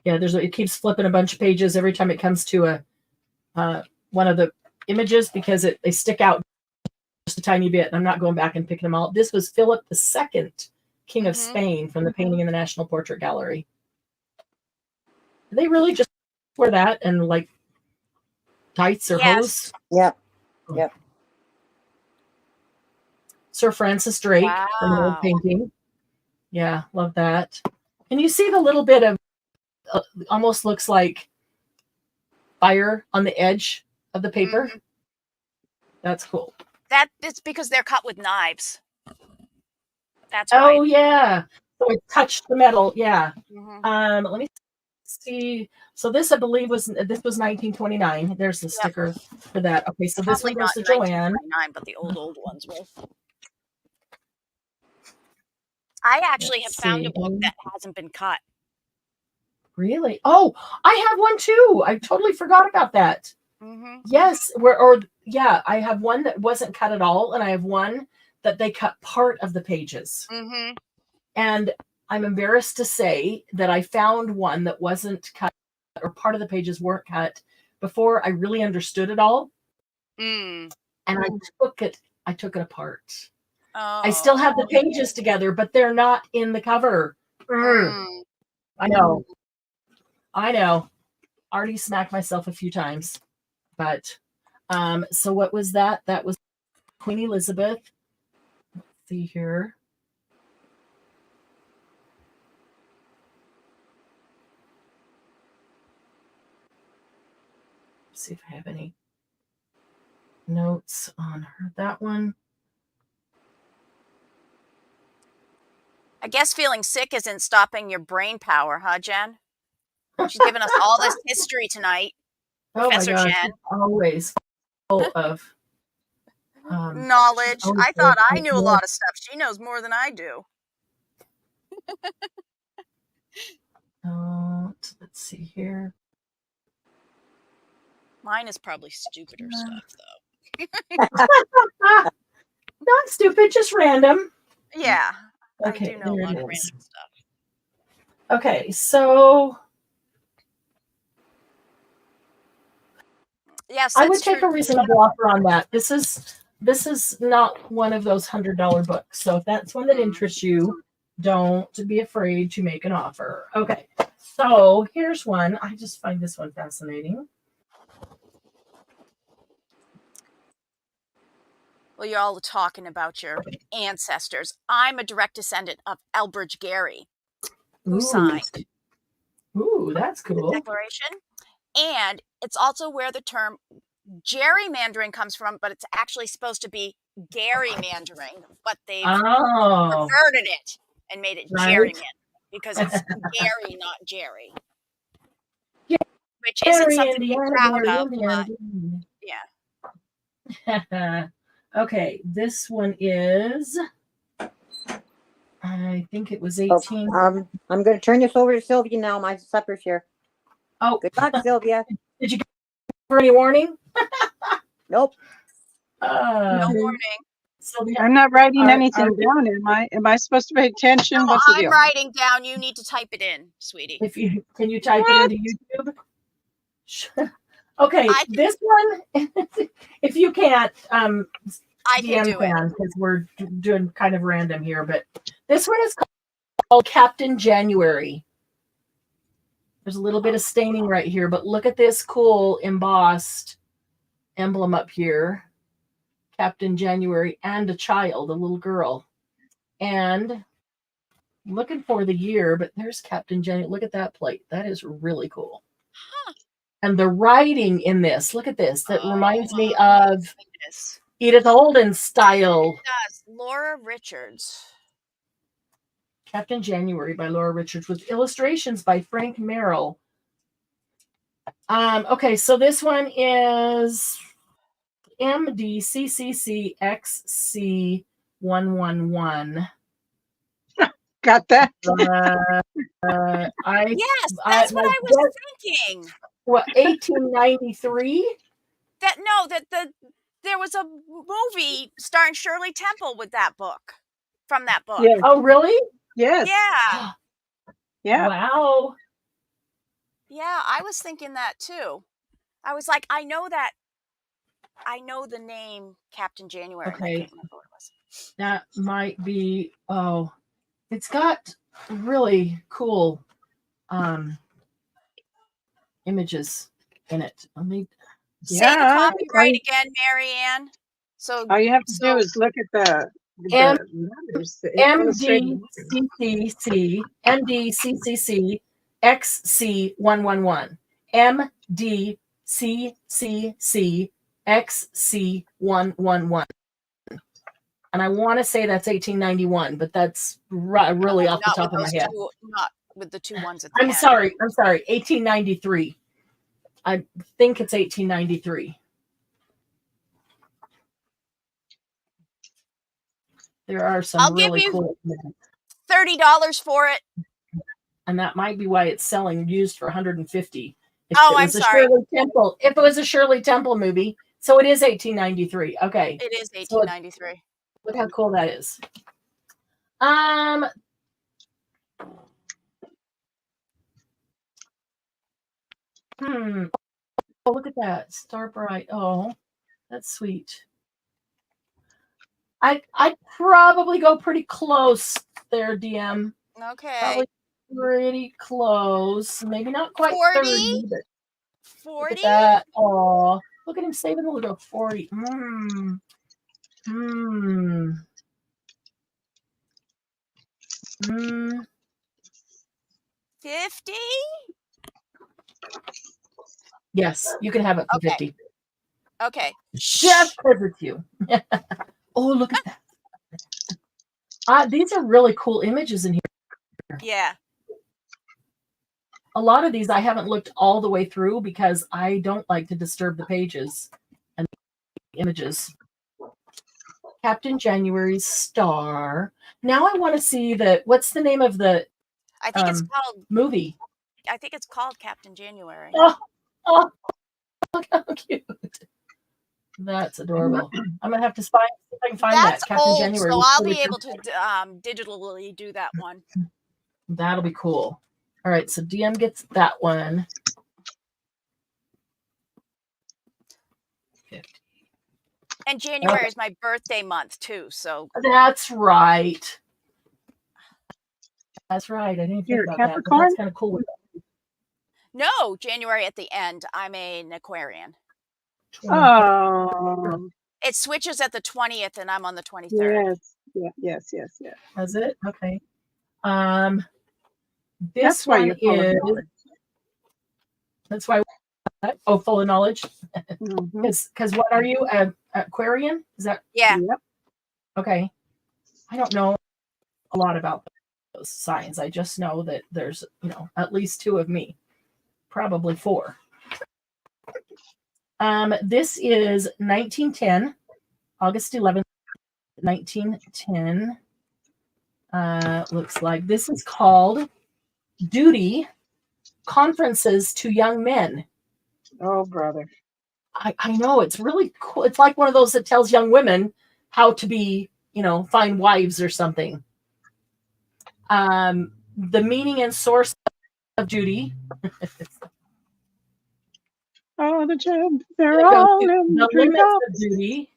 it keeps flipping a bunch of pages every time it comes to one of the images because they stick out just a tiny bit. I'm not going back and picking them all up. This was Philip II, King of Spain, from the painting in the National Portrait Gallery. Did they really just wear that and like tights or hose? Yep. Sir Francis Drake from an old painting. Yeah, love that. Can you see the little bit of almost looks like fire on the edge of the paper. Mhm. That's cool. It's because they're cut with knives. That's why. Oh yeah. So it touched the metal. Yeah. Mhm. Let me see. So this, I believe, was 1929. There's the Yep. sticker for that. Okay, so this Probably one goes not to in Joanne. 1929, but the old ones were. I actually have Let's found a see. book that hasn't been cut. Really? Oh, I have one too. I totally forgot about that. Mhm. Yes, I have one that wasn't cut at all, and I have one that they cut part of the pages. Mhm. And I'm embarrassed to say that I found one that wasn't cut, or part of the pages weren't cut, before I really understood it all. Mm. And I took it apart. Oh. I still have the pages together, but they're not in the cover. Mm. I know. Already smacked myself a few times. But so what was that? That was Queen Elizabeth. Let's see here. Let's see if I have any notes on her. That one. I guess feeling sick isn't stopping your brain power, huh, Jen? She's given us all this history tonight. Oh my Professor gosh, Jen. she's always full of Knowledge. always I full thought I of knew a lot of stuff. She knows more than I do. Let's see here. Mine is probably stupider stuff, though. Not stupid, just random. Yeah. Okay, I do know a there lot it of is. random stuff. Okay, so Yes, I would that's take true. a reasonable offer on that. This is not one of those $100 books. So if that's one that interests you, don't be afraid to make an offer. Okay, so here's one. I just find this one fascinating. Well, you're all talking about your ancestors. I'm a direct descendant of Elbridge Gerry, who signed Ooh, that's the cool. Declaration. And it's also where the term gerrymandering comes from, but it's actually supposed to be gerrymandering, but they've perverted it and made it Right. gerrymandering because it's Gary, not Jerry. Yeah. Which isn't something to be proud of, Indiana. but yeah. Okay, this one is, I think it was 18. I'm going to turn this over to Sylvia now. My supper's here. Oh, Good luck, Sylvia. Did you give her any warning? Nope. no warning. Sylvia, I'm not writing anything down. Am I supposed to pay attention? No, What's the I'm deal? writing down. You need to type it in, sweetie. Can you type it into YouTube? Okay, this one, if you can't, I can do it because we're doing kind of random here, but this one is called Captain January. There's a little bit of staining right here, but look at this cool embossed emblem up here. Captain January and a child, a little girl. And looking for the year, but there's Captain January. Look at that plate. That is really cool. Huh. And the writing in this, look at this. That reminds me my of goodness. Edith Holden style. It does. Laura Richards. Captain January by Laura Richards with illustrations by Frank Merrill. Okay, so this one is MDCCCXC111. Got that? Yes, that's what I was thinking. What, 1893? There was a movie starring Shirley Temple with that book. From that book. Yes. Oh, really? Yes. Yeah. Yeah. Wow. Yeah, I was thinking that too. I was like, I know the name Captain January. Okay. I can't remember what it was. That might be, it's got really cool images in it. Let me say the copyright again, Marianne. So all you have to do is look at the numbers. MDCCC XC111. CCCXC111. And I want to say that's 1891, but that's really off the Not top with of my those head. not with the 2 ones at the I'm end. sorry. 1893. I think it's 1893. There are some I'll give really you cool. $30 for it. And that might be why it's selling used for 150. I'm sorry. If it was a Shirley Temple movie, so it is 1893. Okay. It is 1893. Look how cool that is. Oh, look at that. Star Bright. Oh, that's sweet. I'd probably go pretty close there, DM. Okay. Probably pretty close. Maybe not quite 40? 30, but 40? look at that. Oh, look at him saving the little 40. 50? Yes, you can have it for 50. Okay. Just because it's you. Oh, look at that. These are really cool images in here. Yeah. A lot of these I haven't looked all the way through because I don't like to disturb the pages and the images. Captain January's star. Now I want to see what's the name of the I think it's called movie? I think it's called Captain January. Oh, look how cute. That's adorable. I'm gonna have to find if I can find That's that Captain old, January. so I'll be able to digitally do that one. That'll be cool. All right, so DM gets that one. 50. And January is my birthday month too, so that's right. That's right. I didn't think about that. But that's kind of cool. No, January at the end. I'm an Aquarian. Oh. It switches at the 20th, and I'm on the 23rd. Yes. Does it? Okay. That's why you're full of knowledge. That's why. Oh, full of knowledge. Because what are you? Aquarian? Is that? Yeah. Yep. Okay. I don't know a lot about those signs. I just know that there's, at least 2 of me, probably 4. This is 1910, August 11th, 1910. Looks like this is called Duty Conferences to Young Men. Oh, brother. I know, it's really cool. It's like one of those that tells young women how to be, find wives or something. The meaning and source of duty. Oh, the job. They're all in the limits of duty.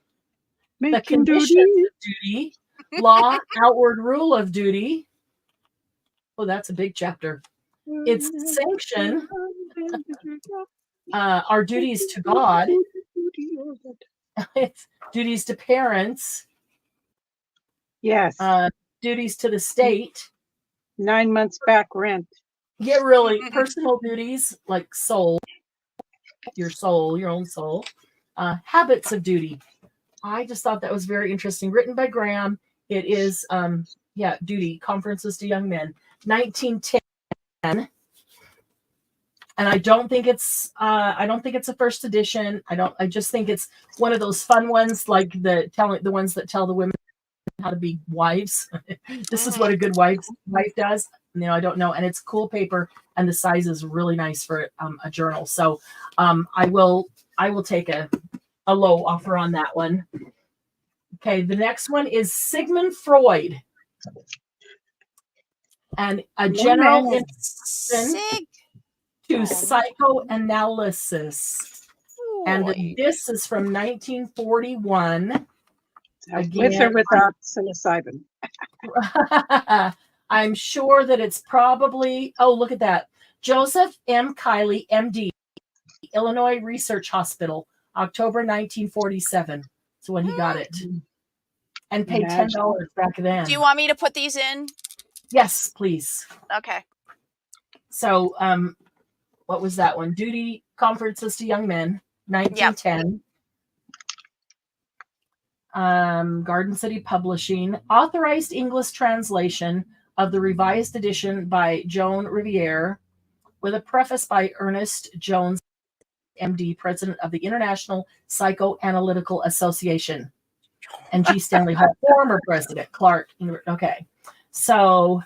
The conditions of duty. Law, outward rule of duty. Oh, that's a big chapter. It's sanction. Our duties to God. It's duties to parents. Yes. Duties to the state. 9 months back rent. Yeah, really. Personal duties like your own soul. Habits of duty. I just thought that was very interesting. Written by Graham. It is, Duty Conferences to Young Men, 1910. And I don't think it's a first edition. I just think it's one of those fun ones, like the ones that tell the women how to be wives. This is what a good wife does. I don't know. And it's cool paper, and the size is really nice for a journal. So I will take a low offer on that one. Okay, the next one is Sigmund Freud and a general introduction to psychoanalysis. And this is from 1941. Again, with or without psilocybin. I'm sure that it's probably, look at that. Joseph M. Kiley, MD, Illinois Research Hospital, October 1947. So when he got it. And paid $10 back then. Do you want me to put these in? Yes, please. Okay. So what was that one? Duty Conferences to Young Men, 1910. Garden City Publishing, authorized English translation of the revised edition by Joan Riviere, with a preface by Ernest Jones, MD, president of the International Psychoanalytical Association, and G. Stanley Hall, former president, Clark. Okay, so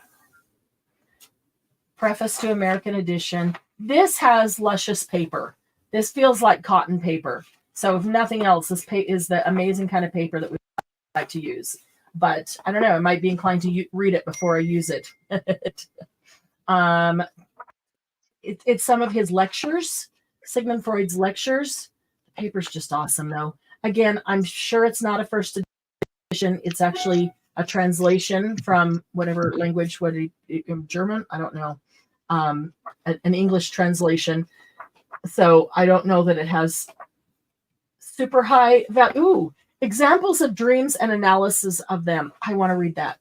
preface to American edition. This has luscious paper. This feels like cotton paper. So if nothing else, this is the amazing kind of paper that we like to use. But I don't know, I might be inclined to read it before I use it. It's some of his lectures, Sigmund Freud's lectures. The paper's just awesome, though. Again, I'm sure it's not a first edition. It's actually a translation from whatever language, German? I don't know. An English translation. So I don't know that it has super high value. Ooh, examples of dreams and analysis of them. I want to read that.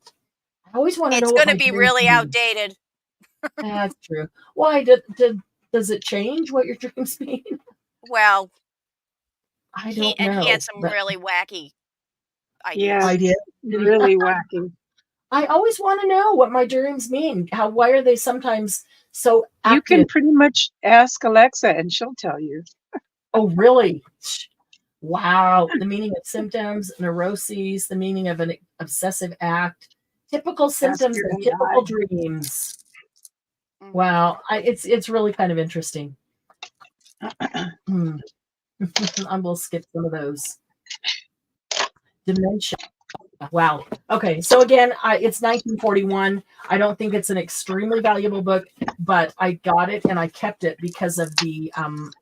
I always want to know. It's going to be really outdated. That's true. Why does it change what your dreams mean? Well, I don't know. And he had some really wacky Yeah, ideas. Really wacky. I always want to know what my dreams mean. Why are they sometimes so active? You can pretty much ask Alexa and she'll tell you. Oh, really? Wow. The meaning of symptoms, neuroses, the meaning of an obsessive act, typical symptoms and typical dreams. Wow. It's really kind of interesting. I will skip some of those. Dementia. Wow. Okay. So again, it's 1941. I don't think it's an extremely valuable book, but I got it and I kept it because of the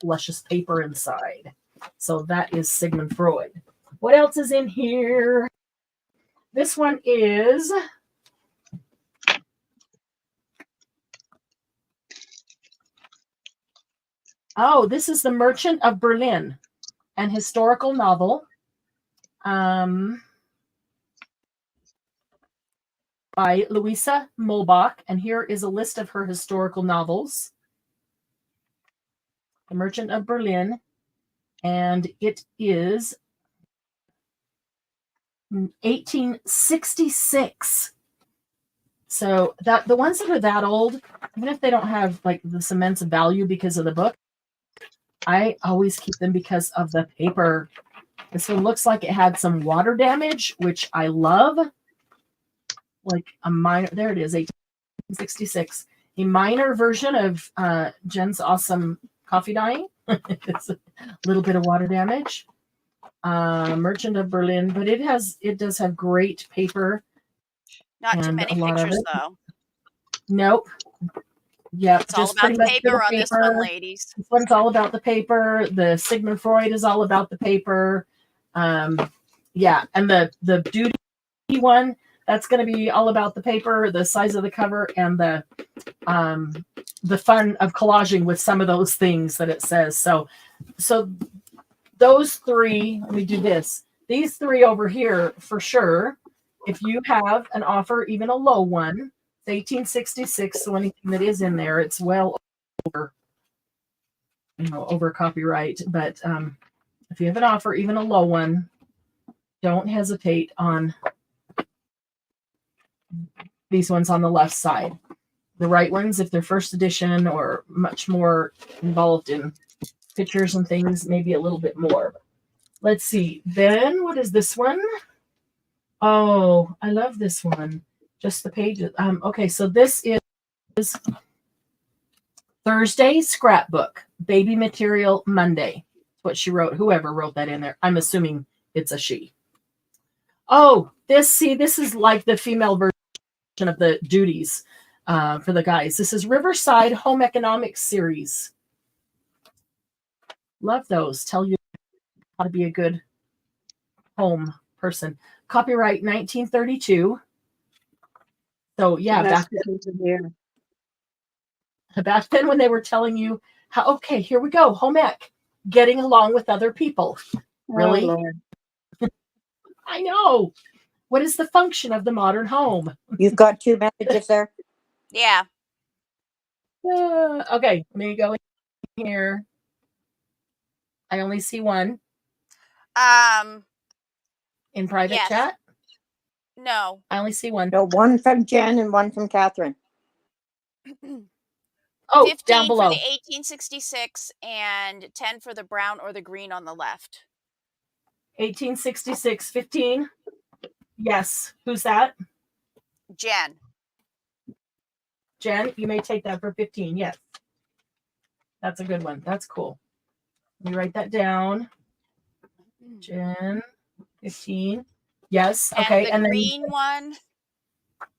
luscious paper inside. So that is Sigmund Freud. What else is in here? This one is this is The Merchant of Berlin, an historical novel. By Louisa Mulbach, and here is a list of her historical novels. The Merchant of Berlin, and it is 1866. So that the ones that are that old, even if they don't have like this immense value because of the book, I always keep them because of the paper. This one looks like it had some water damage, which I love. Like a minor, there it is, 1866. A minor version of Jen's awesome coffee dyeing. It's a little bit of water damage. Merchant of Berlin, but it does have great paper. Not too many pictures though. Nope. Yeah, it's all about the paper on this one, ladies. This one's all about the paper. The Sigmund Freud is all about the paper. Yeah, and the duty one, that's going to be all about the paper, the size of the cover, and the fun of collaging with some of those things that it says. So those three, let me do this. These three over here, for sure, if you have an offer, even a low one, it's 1866, so anything that is in there, it's well over copyright. But if you have an offer, even a low one, don't hesitate on these ones on the left side. The right ones, if they're first edition or much more involved in pictures and things, maybe a little bit more. Let's see. Then what is this one? Oh, I love this one. Just the pages. Okay, so this is Thursday Scrapbook, Baby Material Monday. That's what she wrote. Whoever wrote that in there. I'm assuming it's a she. Oh, this is like the female version of the duties for the guys. This is Riverside Home Economics Series. Love those. Tell you how to be a good home person. Copyright 1932. So yeah, back then when they were telling you how, okay, here we go, home ec, getting along with other people. Really? Oh, I know. What is the function of the modern home? You've got 2 messages there. Yeah. Okay, let me go here? I only see one in private Yes. chat. No. I only see one. No, one from Jen and one from Catherine. Oh, 15 down for below. the 1866 and 10 for the brown or the green on the left. 1866, 15. Yes. Who's that? Jen. Jen, you may take that for 15. Yes. That's a good one. That's cool. Let me write that down. Jen, 15. Yes. Okay. And the green one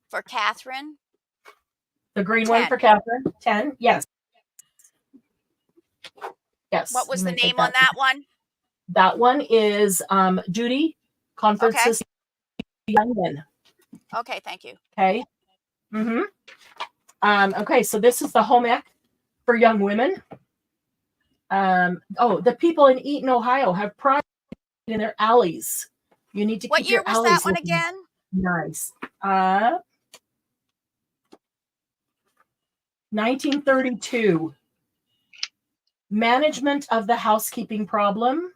for Catherine. The green 10. one for Catherine. 10. Yes. Yes. What was you the may take name on that one? That one is Duty Conferences Young Men. Okay, thank you. Okay. Okay, so this is the home ec for young women. The people in Eaton, Ohio have pride in their alleys. You need to What keep year your was alleys that one looking again? nice. 1932. Management of the housekeeping problem.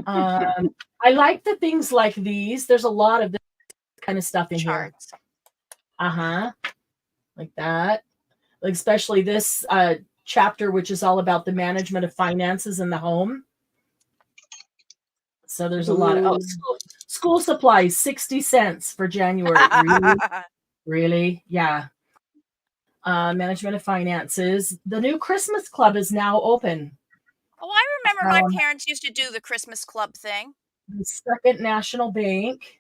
I like the things like these. There's a lot of this kind of stuff in Charts. here. Like that. Like especially this chapter, which is all about the management of finances in the home. So there's a lot of school supplies, 60 cents for January. Really? Yeah. Management of finances. The new Christmas club is now open. Oh, I remember my parents used to do the Christmas club thing. The Second National Bank.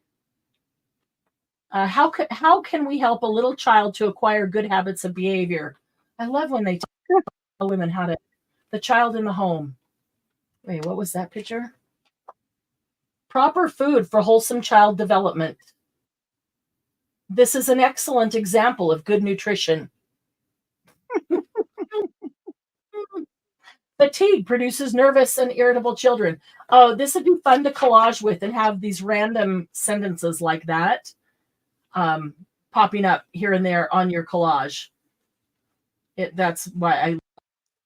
How can we help a little child to acquire good habits of behavior? I love when they tell women how to. The child in the home. Wait, what was that picture? Proper food for wholesome child development. This is an excellent example of good nutrition. Fatigue produces nervous and irritable children. Oh, this would be fun to collage with and have these random sentences like that popping up here and there on your collage. That's why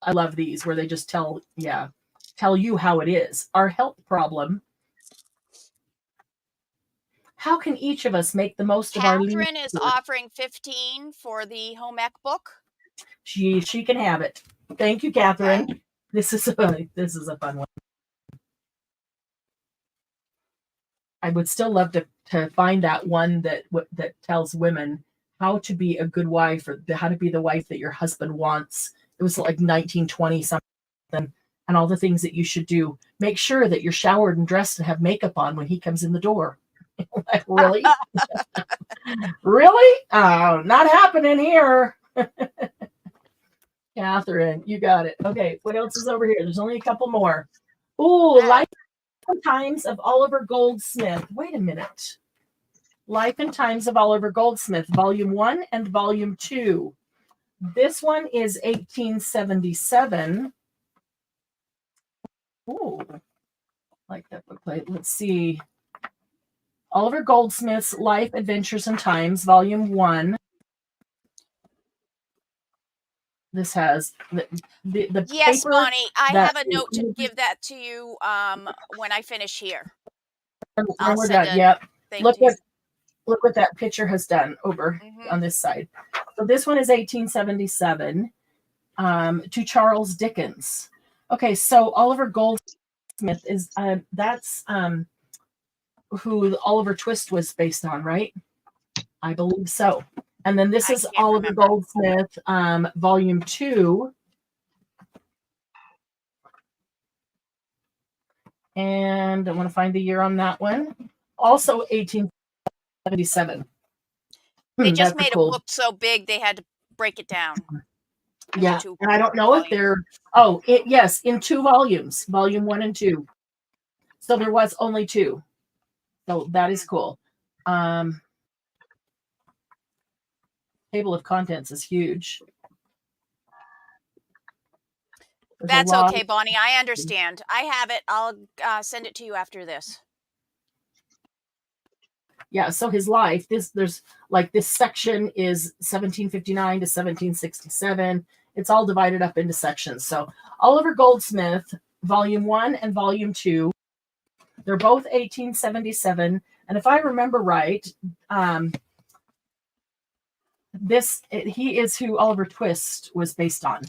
I love these, where they just tell you how it is. Our health problem. How can each of us make the most of our leisure? Catherine is offering 15 for the home ec book. She can have it. Thank you, Catherine. Okay. This is a fun one. I would still love to find that one that tells women how to be a good wife, or how to be the wife that your husband wants. It was like 1920 something, and all the things that you should do. Make sure that you're showered and dressed and have makeup on when he comes in the door. Like, really? Really? Oh, not happening here. Catherine, you got it. Okay, what else is over here? There's only a couple more. Ooh, Life and Times of Oliver Goldsmith. Wait a minute. Life and Times of Oliver Goldsmith, Volume 1 and Volume 2. This one is 1877. Ooh, like that book plate. Let's see. Oliver Goldsmith's Life, Adventures, and Times, Volume 1. This has the yes, paper. Bonnie, I have a note to give that to you when I finish here. When we're done, yep. Look what that picture has done over on this side. So this one is 1877 to Charles Dickens. Okay, so Oliver Goldsmith is that's who Oliver Twist was based on, right? I believe so. And then this is Oliver Goldsmith, Volume 2. And I want to find the year on that one. Also 1877. They just made a book so big they had to break it down. Yeah, and I don't know if they're yes, in 2 volumes, Volume 1 and 2. So there was only 2. So that is cool. Table of contents is huge. That's okay, Bonnie. I understand. I have it. I'll send it to you after this. Yeah, so his life, there's like this section is 1759 to 1767, It's all divided up into sections. So Oliver Goldsmith, Volume 1 and Volume 2, they're both 1877. And if I remember right, he is who Oliver Twist was based on.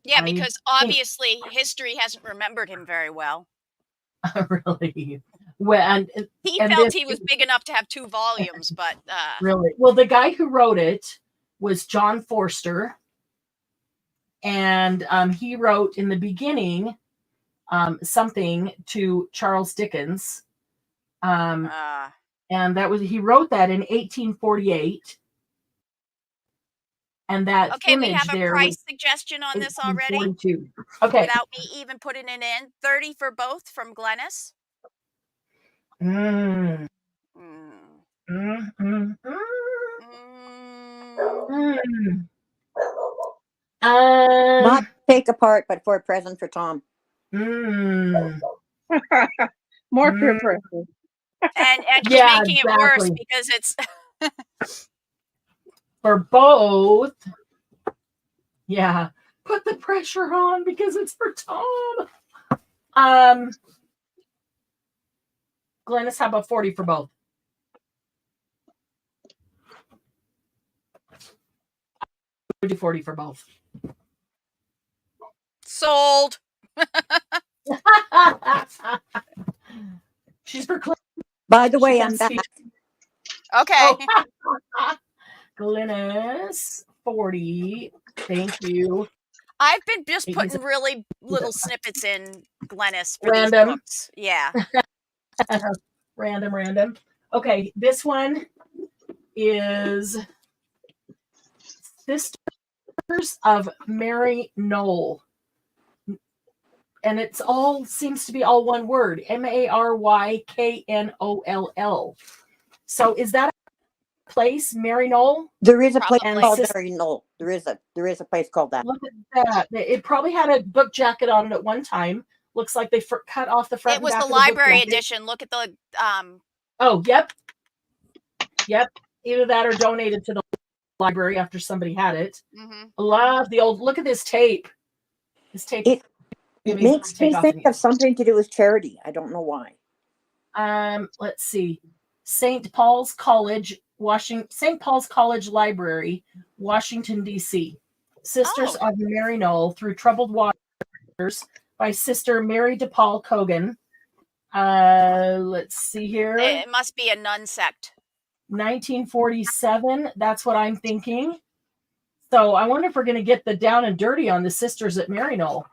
Yeah, because obviously history hasn't remembered him very well. Really? Well, he felt he was big enough to have 2 volumes, but really, well, the guy who wrote it was John Forster, and he wrote in the beginning something to Charles Dickens, and he wrote that in 1848. And that okay, image we have a there price suggestion on this already. Okay. Without me even putting it in, 30 for both from Glennis. Mm. Mm. Mm, mm, mm. Mm. Not take apart, but for a present for Tom. Mm. More peer pressure. And she's making it worse because it's for both. Yeah, put the pressure on because it's for Tom. Glennis, how about 40 for both? Would do 40 for both. Sold. She's for. By the way, I'm back. Okay. Oh. Glennis, 40. Thank you. I've been just putting really little snippets in Glennis for random these books. Yeah. Random. Okay, this one is Sisters of Mary Knoll. And it's all seems to be all one word. MARYKNOLL. So is that a place, Mary Knoll? There is a place called Mary Knoll. There is a place called that. Look at that. It probably had a book jacket on it at one time. Looks like they cut off the front. It was the library edition. Look at the Oh, yep. Either that or donated to the library after somebody had it. Mm-hmm. I love the old. Look at this tape. This tape. It makes me think of something to do with charity. I don't know why. Let's see. St. Paul's College Library, Washington, D.C. Sisters of Mary Knoll Through Troubled Waters by Sister Mary DePaul Cogan. Let's see here. It must be a nun sect. 1947. That's what I'm thinking. So I wonder if we're going to get the down and dirty on the Sisters at Mary Knoll.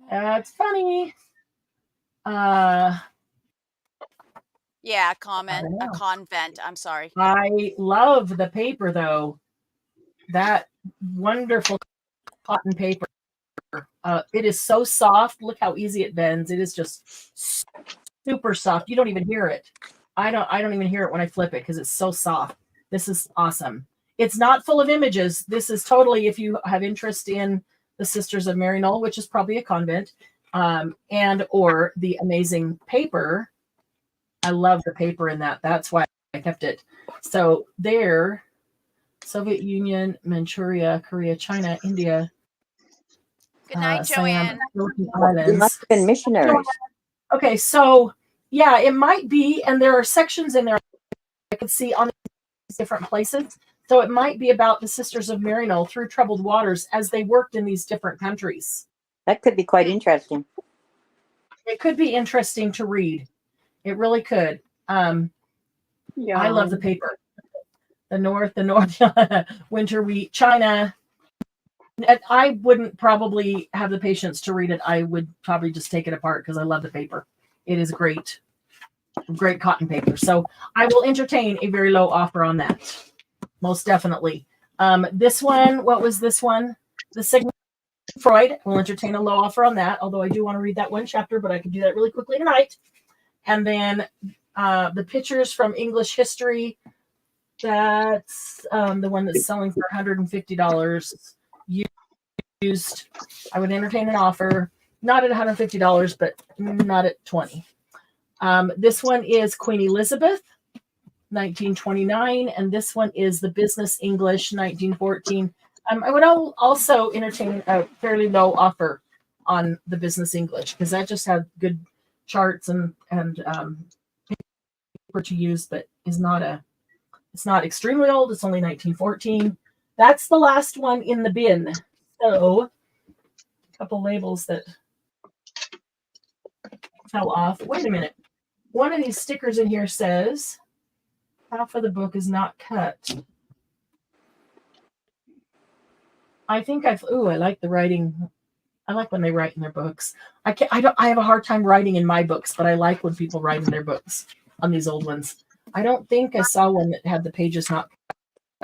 That's funny. Yeah, a convent. I'm sorry. I love the paper though. That wonderful cotton paper. It is so soft. Look how easy it bends. It is just super soft. You don't even hear it. I don't even hear it when I flip it because it's so soft. This is awesome. It's not full of images. This is totally if you have interest in the Sisters of Mary Knoll, which is probably a convent, and or the amazing paper. I love the paper in that. That's why I kept it. So there, Soviet Union, Manchuria, Korea, China, India. Good night, Joanne. They must have been missionaries. Okay, so yeah, it might be, and there are sections in there I could see on these different places. So it might be about the Sisters of Mary Knoll Through Troubled Waters as they worked in these different countries. That could be quite interesting. It could be interesting to read. It really could. I love the paper. The North, winter wheat, China. I wouldn't probably have the patience to read it. I would probably just take it apart because I love the paper. It is great cotton paper. So I will entertain a very low offer on that. Most definitely. This one, what was this one? The Sigmund Freud. We'll entertain a low offer on that, although I do want to read that one chapter, but I can do that really quickly tonight. And then the pictures from English history. That's the one that's selling for $150 used. I would entertain an offer, not at $150, but not at $20. This one is Queen Elizabeth, 1929, and this one is the Business English, 1914. I would also entertain a fairly low offer on the Business English because that just had good charts and paper to use, but it's not extremely old. It's only 1914. That's the last one in the bin. So a couple labels that fell off. Wait a minute. One of these stickers in here says half of the book is not cut. I think I like the writing. I like when they write in their books. I have a hard time writing in my books, but I like when people write in their books on these old ones. I don't think I saw one that had the pages not cut.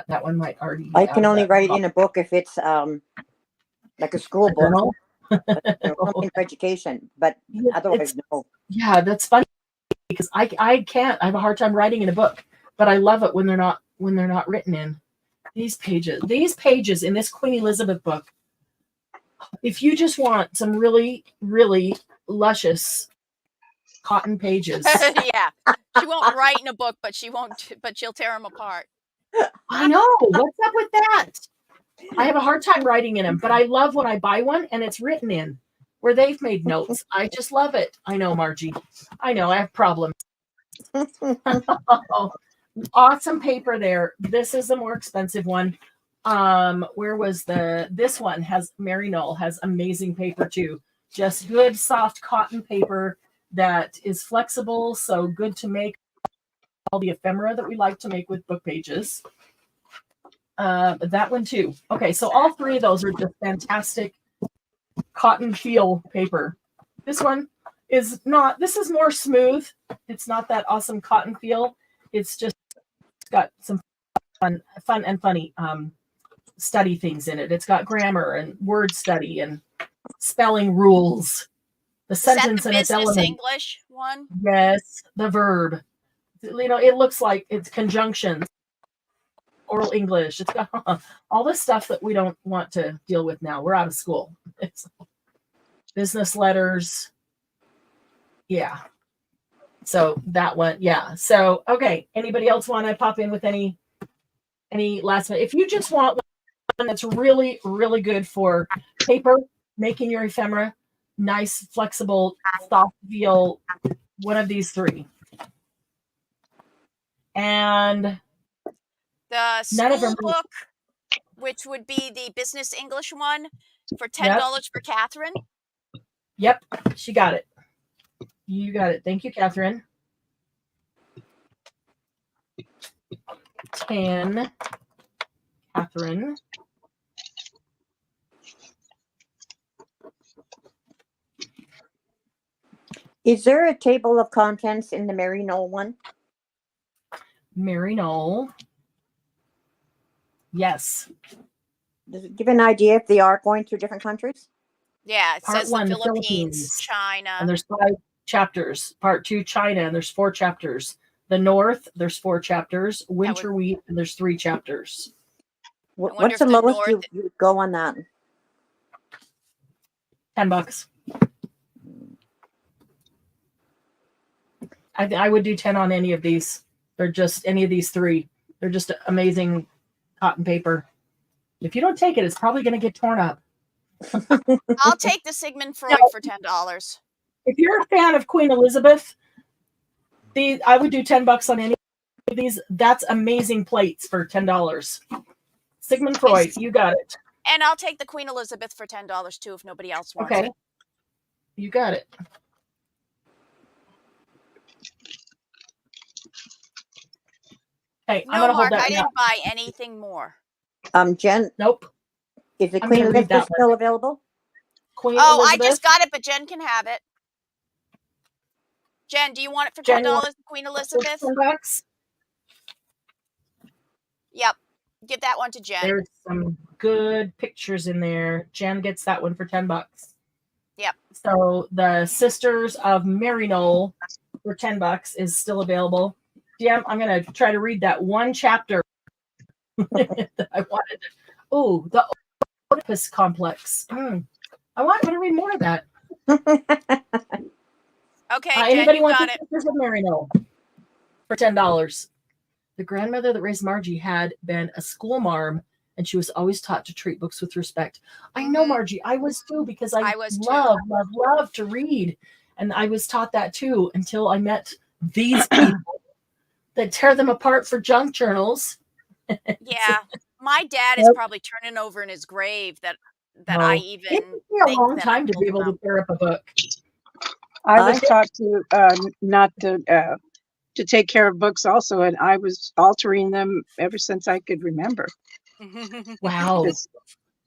That one might already be I can only write in a book if it's like a school book. Something for education, but otherwise no. Yeah, that's funny because I can't. I have a hard time writing in a book, but I love it when they're not written in. These pages in this Queen Elizabeth book, if you just want some really, really luscious cotton pages. Yeah. She won't write in a book, but she'll tear them apart. I know. What's up with that? I have a hard time writing in them, but I love when I buy one and it's written in where they've made notes. I just love it. I know, Margie. I know I have problems. Awesome paper there. This is the more expensive one. Where was this one has Maryknoll has amazing paper too. Just good soft cotton paper that is flexible, so good to make all the ephemera that we like to make with book pages. That one too. Okay, so all three of those are just fantastic cotton feel paper. This one is not, this is more smooth. It's not that awesome cotton feel. It's just got some fun and funny study things in it. It's got grammar and word study and spelling rules. The sentence and its elements. English one? Yes, the verb. It looks like it's conjunctions, oral English. It's got all the stuff that we don't want to deal with now. We're out of school. It's business letters. Yeah. So that one, yeah. So, okay. Anybody else want to pop in with any last minute? If you just want one that's really, really good for paper, making your ephemera, nice, flexible, soft feel, one of these three. And the school book, which would be the Business English one, for $10 for Catherine. Yep, she got it. You got it. Thank you, Catherine. 10, Catherine. Is there a table of contents in the Maryknoll one? Maryknoll. Yes. Does it give an idea if they are going through different countries? Yeah, it Part says 1, the Philippines, China. And there's 5 chapters. Part 2, China, and there's 4 chapters. The North, there's 4 chapters. Winter wheat, and there's 3 chapters. What's the lowest you go on that? $10. I would do 10 on any of these. They're just any of these 3. They're just amazing cotton paper. If you don't take it, it's probably going to get torn up. I'll take the Sigmund Freud for $10. If you're a fan of Queen Elizabeth, I would do $10 on any of these. That's amazing plates for $10. Sigmund Freud, you got it. And I'll take the Queen Elizabeth for $10 too if nobody else wants it. You got it. Hey, no, Mark, I didn't buy anything more. Jen? Nope. Is the Queen Elizabeth still available? Queen Elizabeth? I just got it, but Jen can have it. Jen, do you want it for $10, Queen Elizabeth? $10? Yep. Give that one to Jen. There's some good pictures in there. Jen gets that one for $10. Yep. So the Sisters of Maryknoll for $10 is still available. Yeah, I'm going to try to read that one chapter that I wanted. Oh, the Oedipus complex. I want to read more of that. Okay, anybody Jen, want got the it. Sisters of Maryknoll for $10? the grandmother that raised Margie had been a school marm, and she was always taught to treat books with respect. I know, Margie, I was too, because I was too. love to read. And I was taught that too until I met these people that tear them apart for junk journals. Yeah. My dad is probably turning over in his grave that I even it took me a long time to be able to tear up a book. I was taught to not to take care of books also, and I was altering them ever since I could remember. Wow.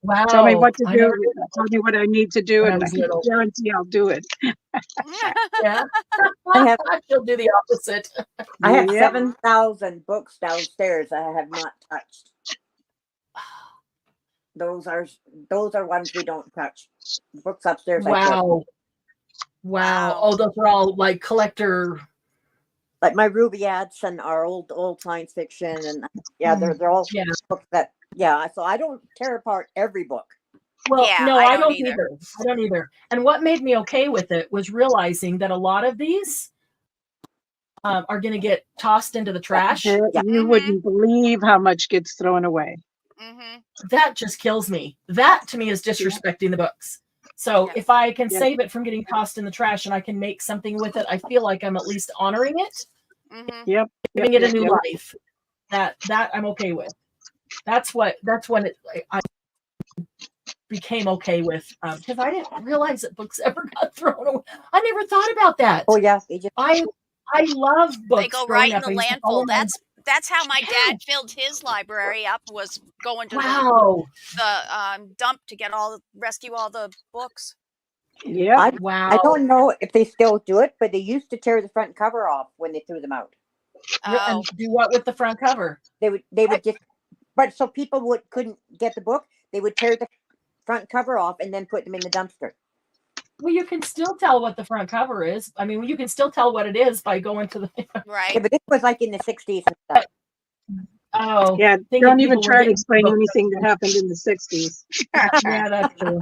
Wow. Tell me what to do. Tell me what I need to do, and I can guarantee I'll do it. Yeah. She'll do the opposite. I have 7,000 books downstairs I have not touched. Those are ones we don't touch. Books upstairs. Wow. Oh, those are all like collector. Like my Rubaiyats and our old science fiction, and they're all books that so I don't tear apart every book. Well, no, I don't either. I don't either. And what made me okay with it was realizing that a lot of these are going to get tossed into the trash. You wouldn't believe how much gets thrown away. That just kills me. That to me is disrespecting the books. So if I can save it from getting tossed in the trash and I can make something with it, I feel like I'm at least honoring it. Giving it a new life. That I'm okay with. That's when I became okay with, because I didn't realize that books ever got thrown away. I never thought about that. Oh yeah, I love books. They go right in the landfill. That's how my dad filled his library up, was going to the dump to rescue all the books. Yeah. I don't know if they still do it, but they used to tear the front cover off when they threw them out. And do what with the front cover? They would just, but so people couldn't get the book. They would tear the front cover off and then put them in the dumpster. Well, you can still tell what the front cover is. I mean, you can still tell what it is by going to the right. Yeah, but this was like in the 60s and stuff. Oh, yeah! Don't even try to explain anything that happened in the 60s. Yeah, that's true.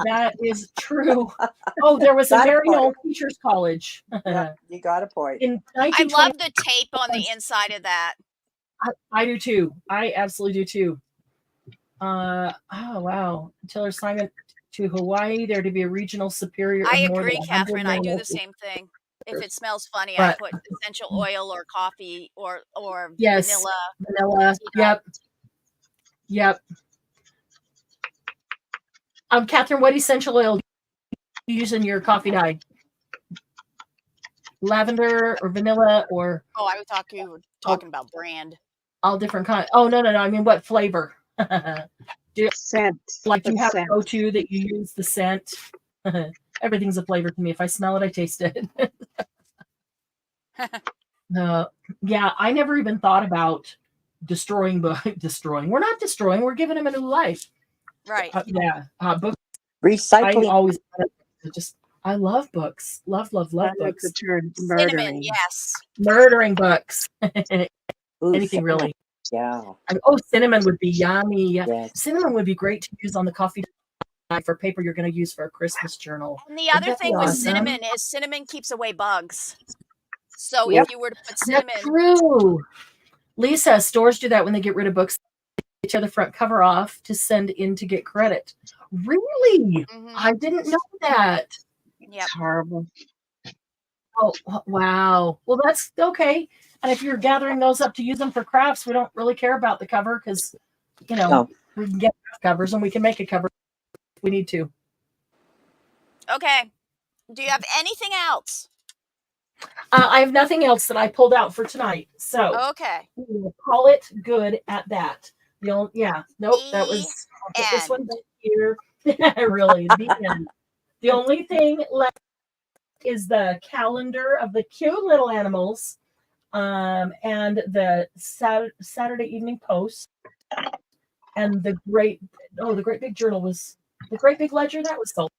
That is true. Oh, there was a Maryknoll Teachers College. Yeah, you got a point. I love the tape on the inside of that. I do too. I absolutely do too. Oh wow! Until assignment to Hawaii, there to be a regional superior. I agree, Catherine. I do the same thing. If it smells funny, I put essential oil or coffee or vanilla. Yep. Catherine, what essential oil do you use in your coffee dye? Lavender or vanilla or? Oh, I was talking about brand. All different kinds. Oh no! I mean, what flavor? Scent. Like you have a go-to that you use the scent. Everything's a flavor to me. If I smell it, I taste it. Yeah, I never even thought about destroying. We're not destroying. We're giving them a new life. Right. Books. Recycling. I always I love books. Love books. The term murdering. Cinnamon, yes. Murdering books. Anything really. Yeah. Cinnamon would be yummy. Yes. Cinnamon would be great to use on the coffee for paper you're going to use for a Christmas journal. And the other thing with cinnamon is cinnamon keeps away bugs. So if you were to put cinnamon. That's true. Lisa, stores do that when they get rid of books. They tear the front cover off to send in to get credit. Really? I didn't know that. Yep. Horrible. Oh, wow. Well, that's okay. And if you're gathering those up to use them for crafts, we don't really care about the cover because, we can get covers and we can make a cover if we need to. Okay. Do you have anything else? I have nothing else that I pulled out for tonight. So okay, we'll call it good at that. That was I'll put this one back here. Really, the end. The only thing left is the calendar of the cute little animals, and the Saturday Evening Post, and the great big journal was the great big ledger that was sold,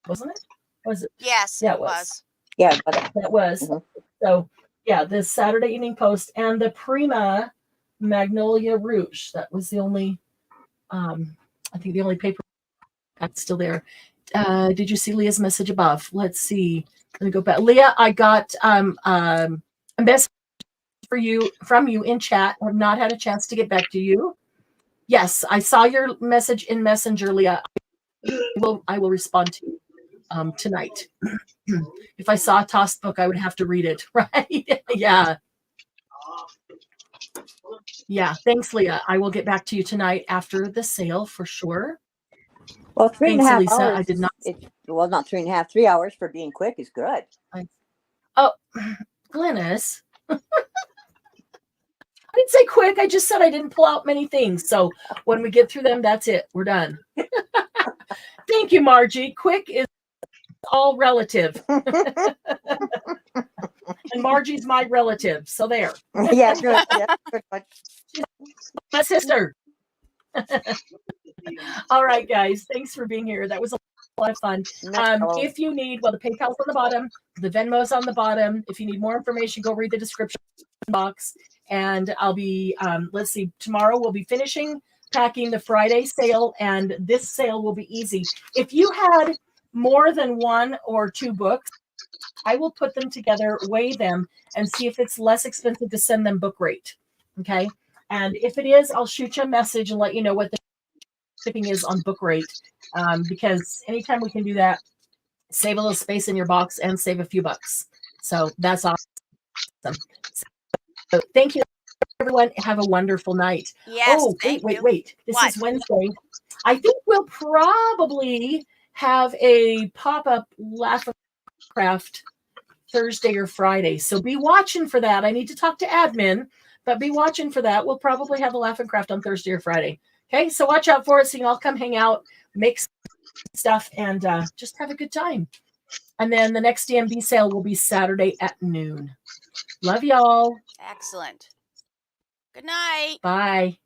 wasn't it? Was it? Yes, yeah, it was. Yeah, that was. Mm-hmm. So yeah, the Saturday Evening Post and the Prima Magnolia Rouge. That was the only, I think the only paper that's still there. Did you see Leah's message above? Let's see. Let me go back. Leah, I got best from you in chat. I have not had a chance to get back to you. Yes, I saw your message in Messenger, Leah. I will respond to you tonight. If I saw a tossed book, I would have to read it, right? Yeah. Yeah. Thanks, Leah. I will get back to you tonight after the sale for sure. Well, 3.5 Thanks, Elisa. hours. I did not. Well, not 3.5, 3 hours for being quick is good. Oh, Glennis. I didn't say quick. I just said I didn't pull out many things. So when we get through them, that's it. We're done. Thank you, Margie. Quick is all relative. And Margie's my relative. So there. Yeah, good. Yeah, good. My sister. All right, guys. Thanks for being here. That was a lot of fun. If you need, well, the PayPal's on the bottom, the Venmo's on the bottom. If you need more information, go read the description box. And I'll be, let's see, tomorrow we'll be finishing packing the Friday sale, and this sale will be easy. If you had more than 1 or 2 books, I will put them together, weigh them, and see if it's less expensive to send them book rate. Okay. And if it is, I'll shoot you a message and let you know what the shipping is on book rate. Because anytime we can do that, save a little space in your box and save a few bucks. So that's awesome. So thank you, everyone. Have a wonderful night. Yes. Oh, wait. This is Wednesday. I think we'll probably have a pop-up Laugh and Craft Thursday or Friday. So be watching for that. I need to talk to admin, but be watching for that. We'll probably have a Laugh and Craft on Thursday or Friday. Okay, so watch out for it so you can all come hang out, make stuff, and just have a good time. And then the next DMB sale will be Saturday at noon. Love y'all. Excellent. Good night. Bye.